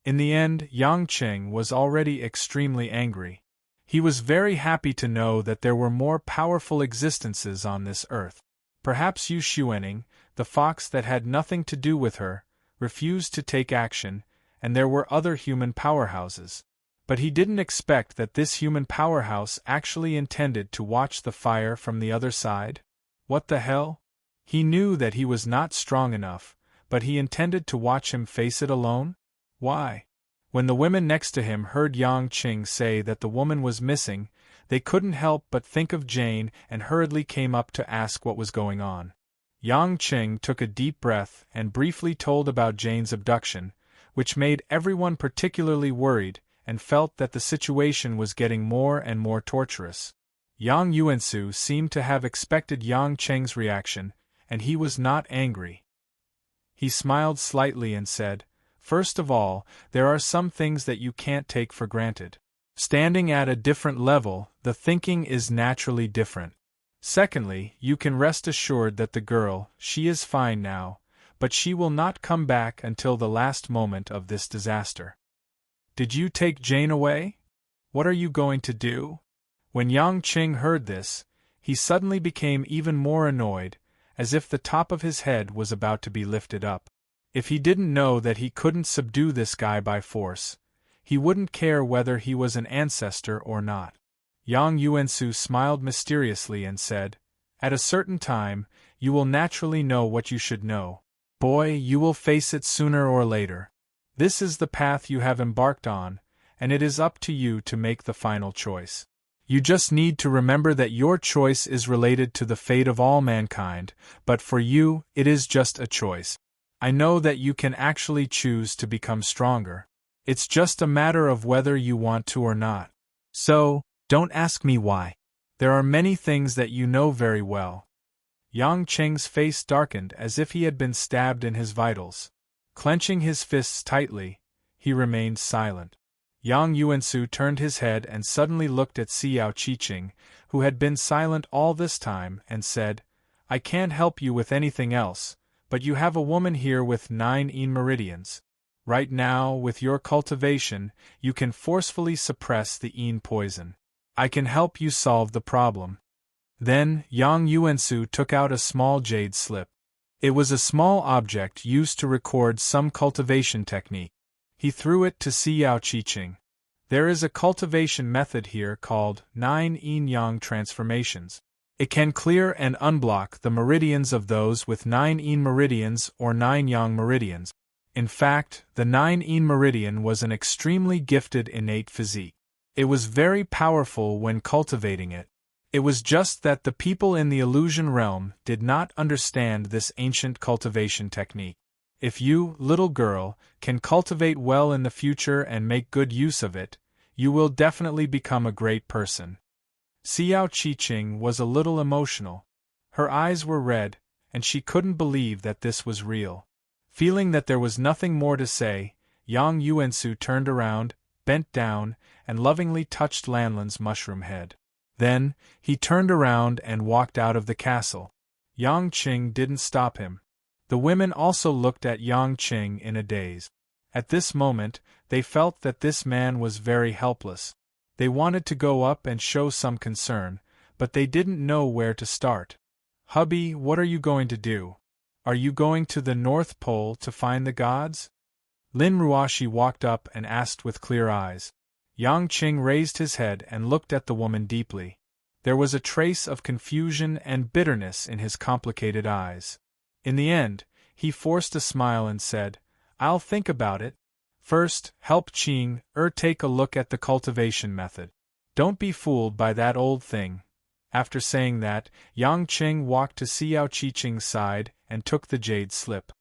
In the end, Yang Qing was already extremely angry. He was very happy to know that there were more powerful existences on this earth. Perhaps Yu Xuaning, the fox that had nothing to do with her, refused to take action, and there were other human powerhouses. But he didn't expect that this human powerhouse actually intended to watch the fire from the other side. What the hell? He knew that he was not strong enough, but he intended to watch him face it alone? Why? When the women next to him heard Yang Qing say that the woman was missing, they couldn't help but think of Jane and hurriedly came up to ask what was going on. Yang Qing took a deep breath and briefly told about Jane's abduction, which made everyone particularly worried and felt that the situation was getting more and more torturous. Yang Yuansu seemed to have expected Yang Qing's reaction, and he was not angry. He smiled slightly and said, "First of all, there are some things that you can't take for granted. Standing at a different level, the thinking is naturally different. Secondly, you can rest assured that the girl, she is fine now, but she will not come back until the last moment of this disaster." "Did you take Jane away? What are you going to do?" When Yang Qing heard this, he suddenly became even more annoyed, as if the top of his head was about to be lifted up. If he didn't know that he couldn't subdue this guy by force, he wouldn't care whether he was an ancestor or not. Yang Yuansu smiled mysteriously and said, "At a certain time, you will naturally know what you should know. Boy, you will face it sooner or later. This is the path you have embarked on, and it is up to you to make the final choice. You just need to remember that your choice is related to the fate of all mankind, but for you, it is just a choice. I know that you can actually choose to become stronger. It's just a matter of whether you want to or not. So, don't ask me why. There are many things that you know very well." Yang Qing's face darkened as if he had been stabbed in his vitals. Clenching his fists tightly, he remained silent. Yang Yuansu turned his head and suddenly looked at Xiao Qiqing, who had been silent all this time, and said, "I can't help you with anything else, but you have a woman here with 9 yin meridians. Right now, with your cultivation, you can forcefully suppress the yin poison. I can help you solve the problem." Then, Yang Yuansu took out a small jade slip. It was a small object used to record some cultivation technique. He threw it to Xiao Qiqing. "There is a cultivation method here called 9 yin-yang transformations. It can clear and unblock the meridians of those with 9 yin meridians or 9 yang meridians." In fact, the 9 yin meridian was an extremely gifted innate physique. It was very powerful when cultivating it. It was just that the people in the illusion realm did not understand this ancient cultivation technique. If you, little girl, can cultivate well in the future and make good use of it, you will definitely become a great person. Xiao Qiqing was a little emotional. Her eyes were red, and she couldn't believe that this was real. Feeling that there was nothing more to say, Yang Yuansu turned around, bent down, and lovingly touched Lanlan's mushroom head. Then, he turned around and walked out of the castle. Yang Qing didn't stop him. The women also looked at Yang Qing in a daze. At this moment, they felt that this man was very helpless. They wanted to go up and show some concern, but they didn't know where to start. "Hubby, what are you going to do? Are you going to the North Pole to find the gods?" Lin Ruoshi walked up and asked with clear eyes. Yang Qing raised his head and looked at the woman deeply. There was a trace of confusion and bitterness in his complicated eyes. In the end, he forced a smile and said, "I'll think about it. First, help Qing take a look at the cultivation method. Don't be fooled by that old thing." After saying that, Yang Qing walked to Xiao Qiqing's side and took the jade slip.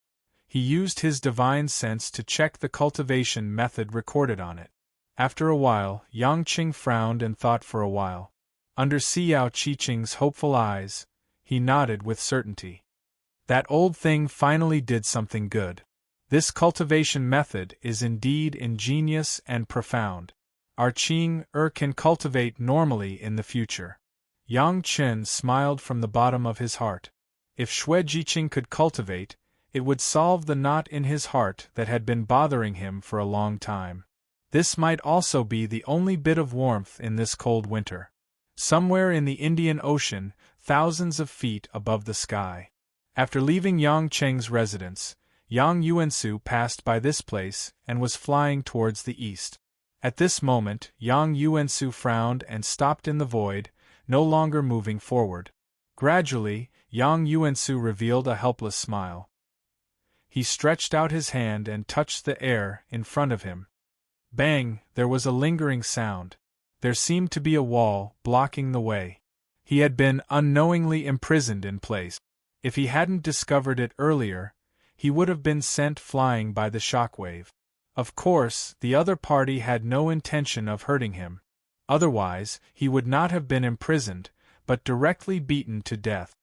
He used his divine sense to check the cultivation method recorded on it. After a while, Yang Qing frowned and thought for a while. Under Xiao Qiqing's hopeful eyes, he nodded with certainty. That old thing finally did something good. This cultivation method is indeed ingenious and profound. Our Qing can cultivate normally in the future. Yang Qin smiled from the bottom of his heart. If Xue Jiqing could cultivate, it would solve the knot in his heart that had been bothering him for a long time. This might also be the only bit of warmth in this cold winter. Somewhere in the Indian Ocean, thousands of feet above the sky. After leaving Yang Qing's residence, Yang Yuansu passed by this place and was flying towards the east. At this moment, Yang Yuansu frowned and stopped in the void, no longer moving forward. Gradually, Yang Yuansu revealed a helpless smile. He stretched out his hand and touched the air in front of him. Bang, there was a lingering sound. There seemed to be a wall, blocking the way. He had been unknowingly imprisoned in place. If he hadn't discovered it earlier, he would have been sent flying by the shockwave. Of course, the other party had no intention of hurting him. Otherwise, he would not have been imprisoned, but directly beaten to death.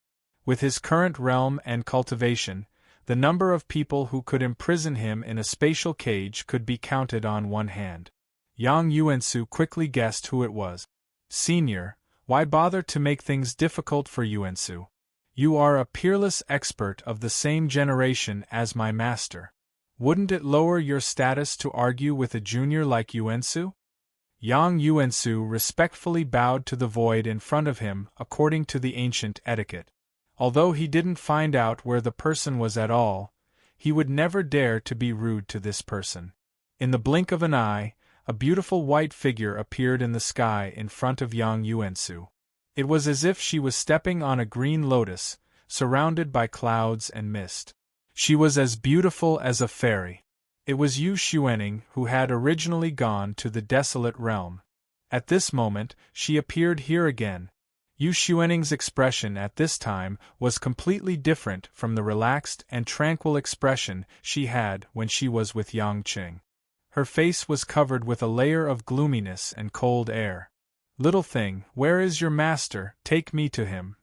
With his current realm and cultivation, the number of people who could imprison him in a spatial cage could be counted on one hand. Yang Yuansu quickly guessed who it was. Senior, why bother to make things difficult for Yuansu? You are a peerless expert of the same generation as my master. Wouldn't it lower your status to argue with a junior like Yuansu? Yang Yuansu respectfully bowed to the void in front of him according to the ancient etiquette. Although he didn't find out where the person was at all, he would never dare to be rude to this person. In the blink of an eye, a beautiful white figure appeared in the sky in front of Yang Yuansu. It was as if she was stepping on a green lotus, surrounded by clouds and mist. She was as beautiful as a fairy. It was Yu Xuanning who had originally gone to the desolate realm. At this moment, she appeared here again. Yu Xuanning's expression at this time was completely different from the relaxed and tranquil expression she had when she was with Yang Qing. Her face was covered with a layer of gloominess and cold air. Little thing, where is your master? Take me to him.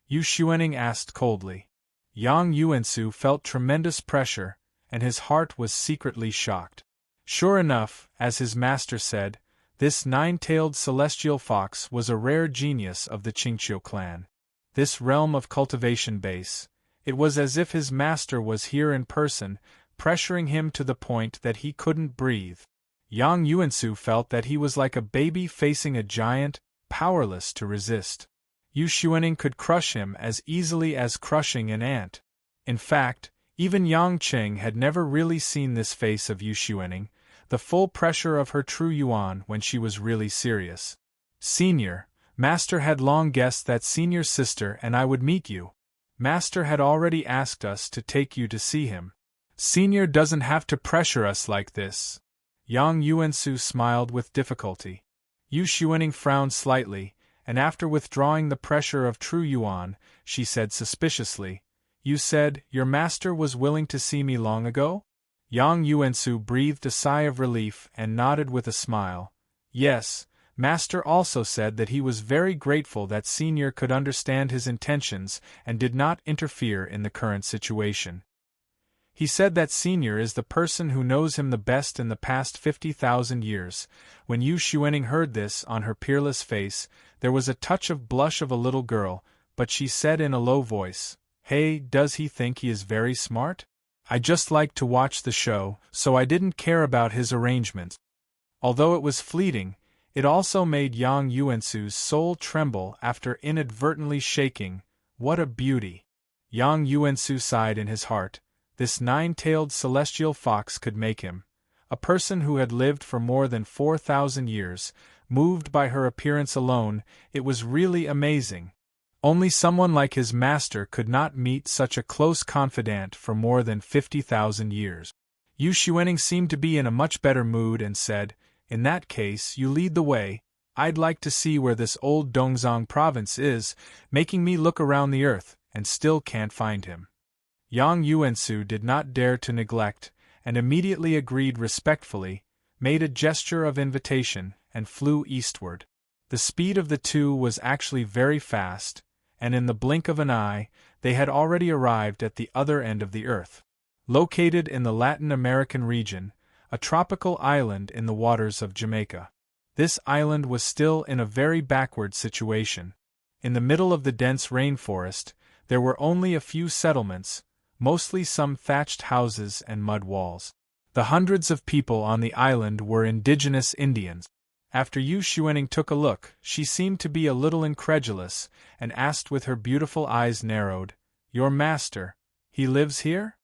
Yu Xuanning asked coldly. Yang Yuansu felt tremendous pressure, and his heart was secretly shocked. Sure enough, as his master said, this nine-tailed celestial fox was a rare genius of the Qingqiu clan. This realm of cultivation base, it was as if his master was here in person, pressuring him to the point that he couldn't breathe. Yang Yuansu felt that he was like a baby facing a giant, powerless to resist. Yu Xuanning could crush him as easily as crushing an ant. In fact, even Yang Qing had never really seen this face of Yu Xuanning, the full pressure of her true yuan when she was really serious. Senior, Master had long guessed that Senior's sister and I would meet you. Master had already asked us to take you to see him. Senior doesn't have to pressure us like this. Yang Yuansu smiled with difficulty. Yu Xuanning frowned slightly, and after withdrawing the pressure of true yuan, she said suspiciously, You said your master was willing to see me long ago? Yang Yuansu breathed a sigh of relief and nodded with a smile. Yes, Master also said that he was very grateful that Senior could understand his intentions and did not interfere in the current situation. He said that Senior is the person who knows him the best in the past 50,000 years. When Yu Xuanning heard this on her peerless face, there was a touch of blush of a little girl, but she said in a low voice, Hey, does he think he is very smart? I just liked to watch the show, so I didn't care about his arrangements. Although it was fleeting, it also made Yang Yuansu's soul tremble after inadvertently shaking. What a beauty! Yang Yuansu sighed in his heart. This nine-tailed celestial fox could make him, a person who had lived for more than 4,000 years, moved by her appearance alone. It was really amazing. Only someone like his master could not meet such a close confidant for more than 50,000 years. Yu Xuanning seemed to be in a much better mood and said, In that case, you lead the way. I'd like to see where this old Dongzong province is, making me look around the earth, and still can't find him. Yang Yuansu did not dare to neglect, and immediately agreed respectfully, made a gesture of invitation, and flew eastward. The speed of the two was actually very fast, and in the blink of an eye, they had already arrived at the other end of the earth. Located in the Latin American region, a tropical island in the waters of Jamaica. This island was still in a very backward situation. In the middle of the dense rainforest, there were only a few settlements, mostly some thatched houses and mud walls. The hundreds of people on the island were indigenous Indians. After Yu Xuanning took a look, she seemed to be a little incredulous, and asked with her beautiful eyes narrowed, Your master, he lives here?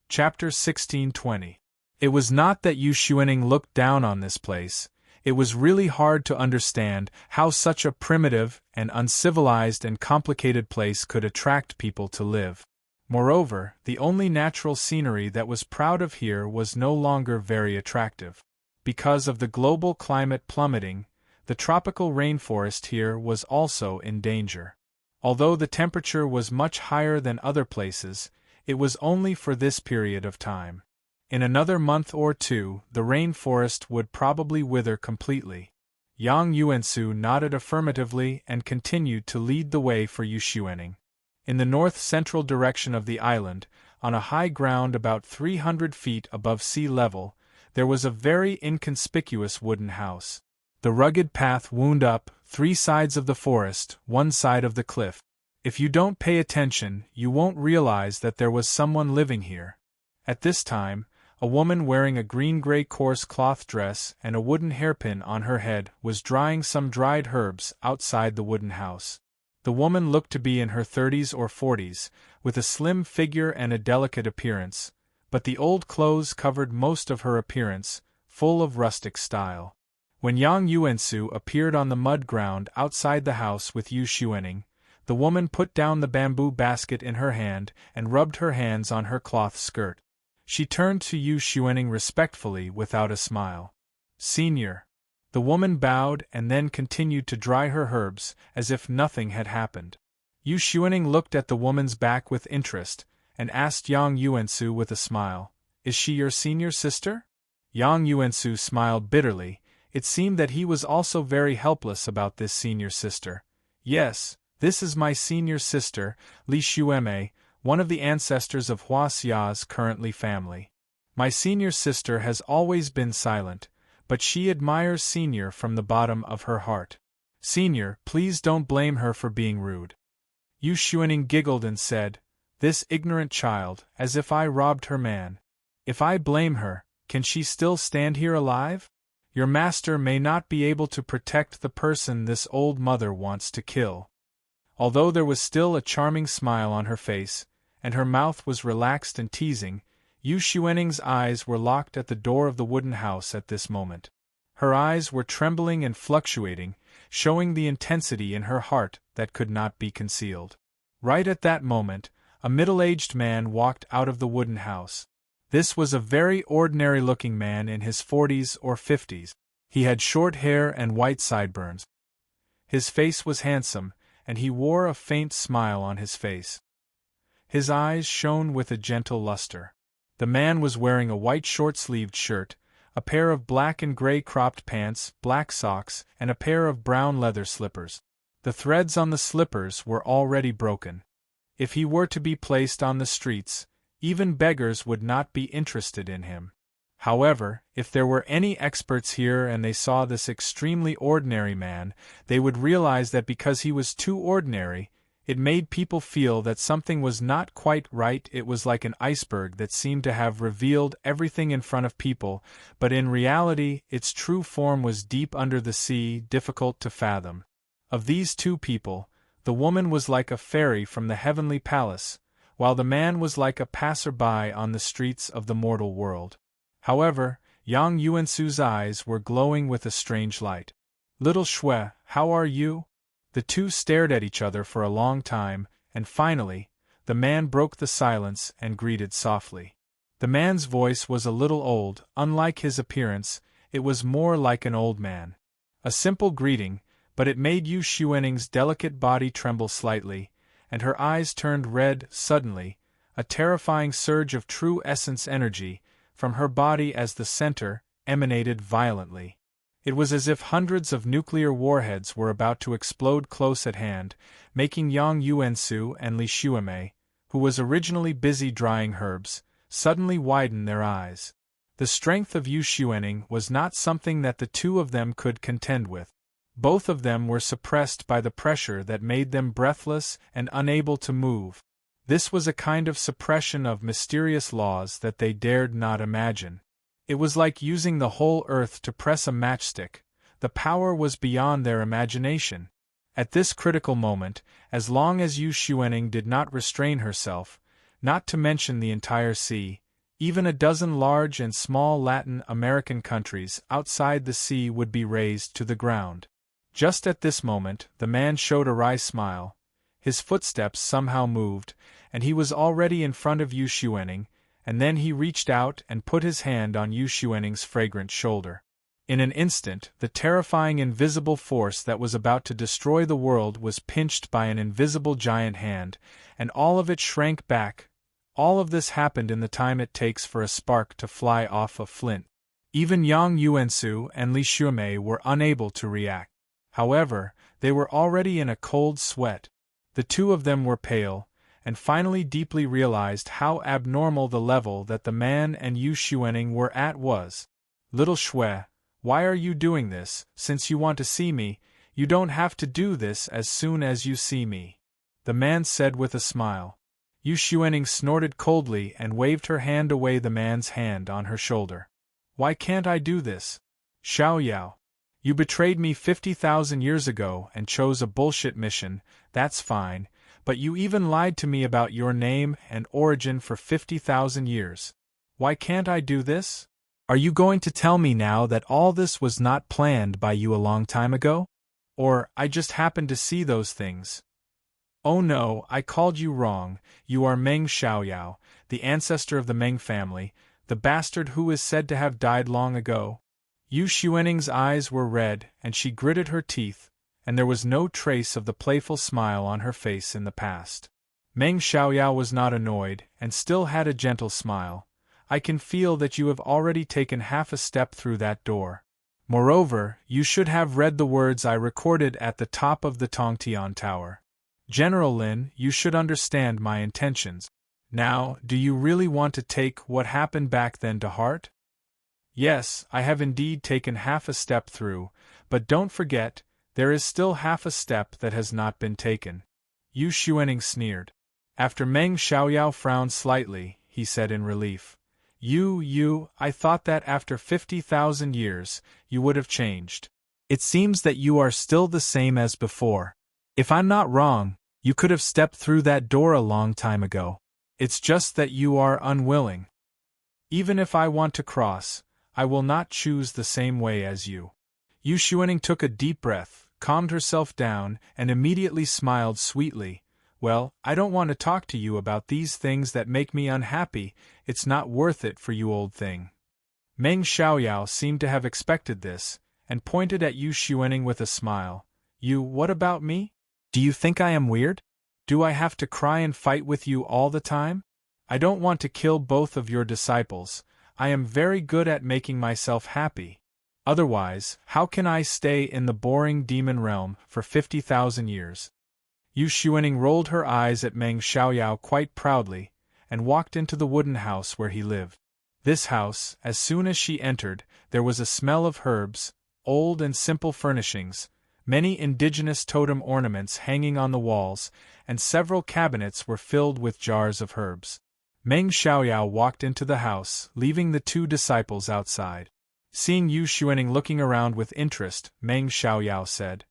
Chapter 1620. It was not that Yu Xuanning looked down on this place. It was really hard to understand how such a primitive and uncivilized and complicated place could attract people to live. Moreover, the only natural scenery that was proud of here was no longer very attractive. because of the global climate plummeting, the tropical rainforest here was also in danger. Although the temperature was much higher than other places, it was only for this period of time. In another month or two, the rainforest would probably wither completely. Yang Yuansu nodded affirmatively and continued to lead the way for Yushuening. In the north-central direction of the island, on a high ground about 300 feet above sea level, there was a very inconspicuous wooden house. The rugged path wound up 3 sides of the forest, 1 side of the cliff. If you don't pay attention, you won't realize that there was someone living here. At this time, a woman wearing a green-gray coarse cloth dress and a wooden hairpin on her head was drying some dried herbs outside the wooden house. The woman looked to be in her 30s or 40s, with a slim figure and a delicate appearance, but the old clothes covered most of her appearance, full of rustic style. When Yang Yuansu appeared on the mud ground outside the house with Yu Xuening, the woman put down the bamboo basket in her hand and rubbed her hands on her cloth skirt. She turned to Yu Xuening respectfully without a smile. "Senior." The woman bowed and then continued to dry her herbs as if nothing had happened. Yu Xuening looked at the woman's back with interest and asked Yang Yuansu with a smile, "Is she your senior sister?" Yang Yuansu smiled bitterly. It seemed that he was also very helpless about this senior sister. "Yes, this is my senior sister, Li Xueme, one of the ancestors of Hua Xia's currently family. My senior sister has always been silent, but she admires Senior from the bottom of her heart. Senior, please don't blame her for being rude." Yu Xuening giggled and said, "This ignorant child, as if I robbed her man. If I blame her, can she still stand here alive? Your master may not be able to protect the person this old mother wants to kill." Although there was still a charming smile on her face, and her mouth was relaxed and teasing, Yu Xuening's eyes were locked at the door of the wooden house at this moment. Her eyes were trembling and fluctuating, showing the intensity in her heart that could not be concealed. Right at that moment, a middle-aged man walked out of the wooden house. This was a very ordinary-looking man in his 40s or 50s. He had short hair and white sideburns. His face was handsome, and he wore a faint smile on his face. His eyes shone with a gentle luster. The man was wearing a white short-sleeved shirt, a pair of black and gray cropped pants, black socks, and a pair of brown leather slippers. The threads on the slippers were already broken. If he were to be placed on the streets, even beggars would not be interested in him. However, if there were any experts here and they saw this extremely ordinary man, they would realize that because he was too ordinary, it made people feel that something was not quite right. It was like an iceberg that seemed to have revealed everything in front of people, but in reality its true form was deep under the sea, difficult to fathom. Of these two people, the woman was like a fairy from the heavenly palace, while the man was like a passer-by on the streets of the mortal world. However, Yang Yuansu's eyes were glowing with a strange light. "Little Shui, how are you?" The two stared at each other for a long time, and finally, the man broke the silence and greeted softly. The man's voice was a little old. Unlike his appearance, it was more like an old man. A simple greeting, but it made Yu Xuening's delicate body tremble slightly, and her eyes turned red. Suddenly, a terrifying surge of true essence energy, from her body as the center, emanated violently. It was as if hundreds of nuclear warheads were about to explode close at hand, making Yang Yuansu and Li Xueme, who was originally busy drying herbs, suddenly widen their eyes. The strength of Yu Xuening was not something that the two of them could contend with. Both of them were suppressed by the pressure that made them breathless and unable to move. This was a kind of suppression of mysterious laws that they dared not imagine. It was like using the whole earth to press a matchstick. The power was beyond their imagination. At this critical moment, as long as Yu Xuening did not restrain herself, not to mention the entire sea, even a dozen large and small Latin American countries outside the sea would be razed to the ground. Just at this moment, the man showed a wry smile. His footsteps somehow moved, and he was already in front of Yu Xuening, and then he reached out and put his hand on Yu Xuening's fragrant shoulder. In an instant, the terrifying invisible force that was about to destroy the world was pinched by an invisible giant hand, and all of it shrank back. All of this happened in the time it takes for a spark to fly off a flint. Even Yang Yuansu and Li Shumei were unable to react. However, they were already in a cold sweat. The two of them were pale, and finally deeply realized how abnormal the level that the man and Yu Xuening were at was. Little Shui, why are you doing this? Since you want to see me, you don't have to do this as soon as you see me, the man said with a smile. Yu Xuening snorted coldly and waved her hand away the man's hand on her shoulder. Why can't I do this? Xiao Yao. You betrayed me 50,000 years ago and chose a bullshit mission, that's fine, but you even lied to me about your name and origin for 50,000 years. Why can't I do this? Are you going to tell me now that all this was not planned by you a long time ago? Or, I just happened to see those things? Oh no, I called you wrong, you are Meng Xiaoyao, the ancestor of the Meng family, the bastard who is said to have died long ago. Yu Xuening's eyes were red, and she gritted her teeth, and there was no trace of the playful smile on her face in the past. Meng Xiaoyao was not annoyed, and still had a gentle smile. I can feel that you have already taken half a step through that door. Moreover, you should have read the words I recorded at the top of the Tongtian Tower. General Lin, you should understand my intentions. Now, do you really want to take what happened back then to heart? Yes, I have indeed taken half a step through, but don't forget, there is still half a step that has not been taken. Yu Xuening sneered. After Meng Xiaoyao frowned slightly, he said in relief. I thought that after 50,000 years, you would have changed. It seems that you are still the same as before. If I'm not wrong, you could have stepped through that door a long time ago. It's just that you are unwilling. Even if I want to cross, I will not choose the same way as you. Yu Xuening took a deep breath, calmed herself down, and immediately smiled sweetly. Well, I don't want to talk to you about these things that make me unhappy, it's not worth it for you, old thing. Meng Xiaoyao seemed to have expected this, and pointed at Yu Xuening with a smile. What about me? Do you think I am weird? Do I have to cry and fight with you all the time? I don't want to kill both of your disciples, I am very good at making myself happy. Otherwise, how can I stay in the boring demon realm for 50,000 years? Yu Xuening rolled her eyes at Meng Xiaoyao quite proudly, and walked into the wooden house where he lived. This house, as soon as she entered, there was a smell of herbs, old and simple furnishings, many indigenous totem ornaments hanging on the walls, and several cabinets were filled with jars of herbs. Meng Xiaoyao walked into the house, leaving the two disciples outside. Seeing Yu Xuening looking around with interest, Meng Xiaoyao said,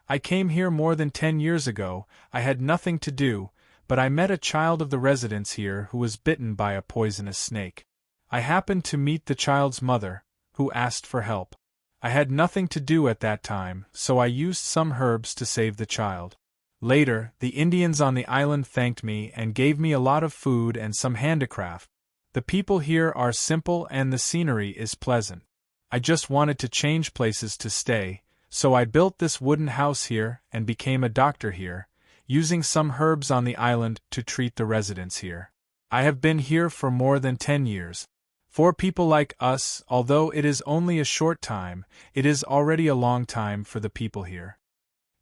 I came here more than 10 years ago, I had nothing to do, but I met a child of the residents here who was bitten by a poisonous snake. I happened to meet the child's mother, who asked for help. I had nothing to do at that time, so I used some herbs to save the child. Later, the Indians on the island thanked me and gave me a lot of food and some handicraft. The people here are simple and the scenery is pleasant. I just wanted to change places to stay, so I built this wooden house here and became a doctor here, using some herbs on the island to treat the residents here. I have been here for more than 10 years. For people like us, although it is only a short time, it is already a long time for the people here.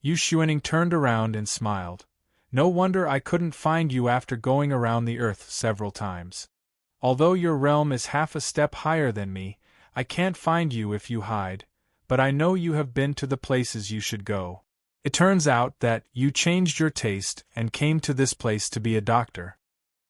Yu Xuening turned around and smiled. No wonder I couldn't find you after going around the earth several times. Although your realm is half a step higher than me, I can't find you if you hide, but I know you have been to the places you should go. It turns out that you changed your taste and came to this place to be a doctor.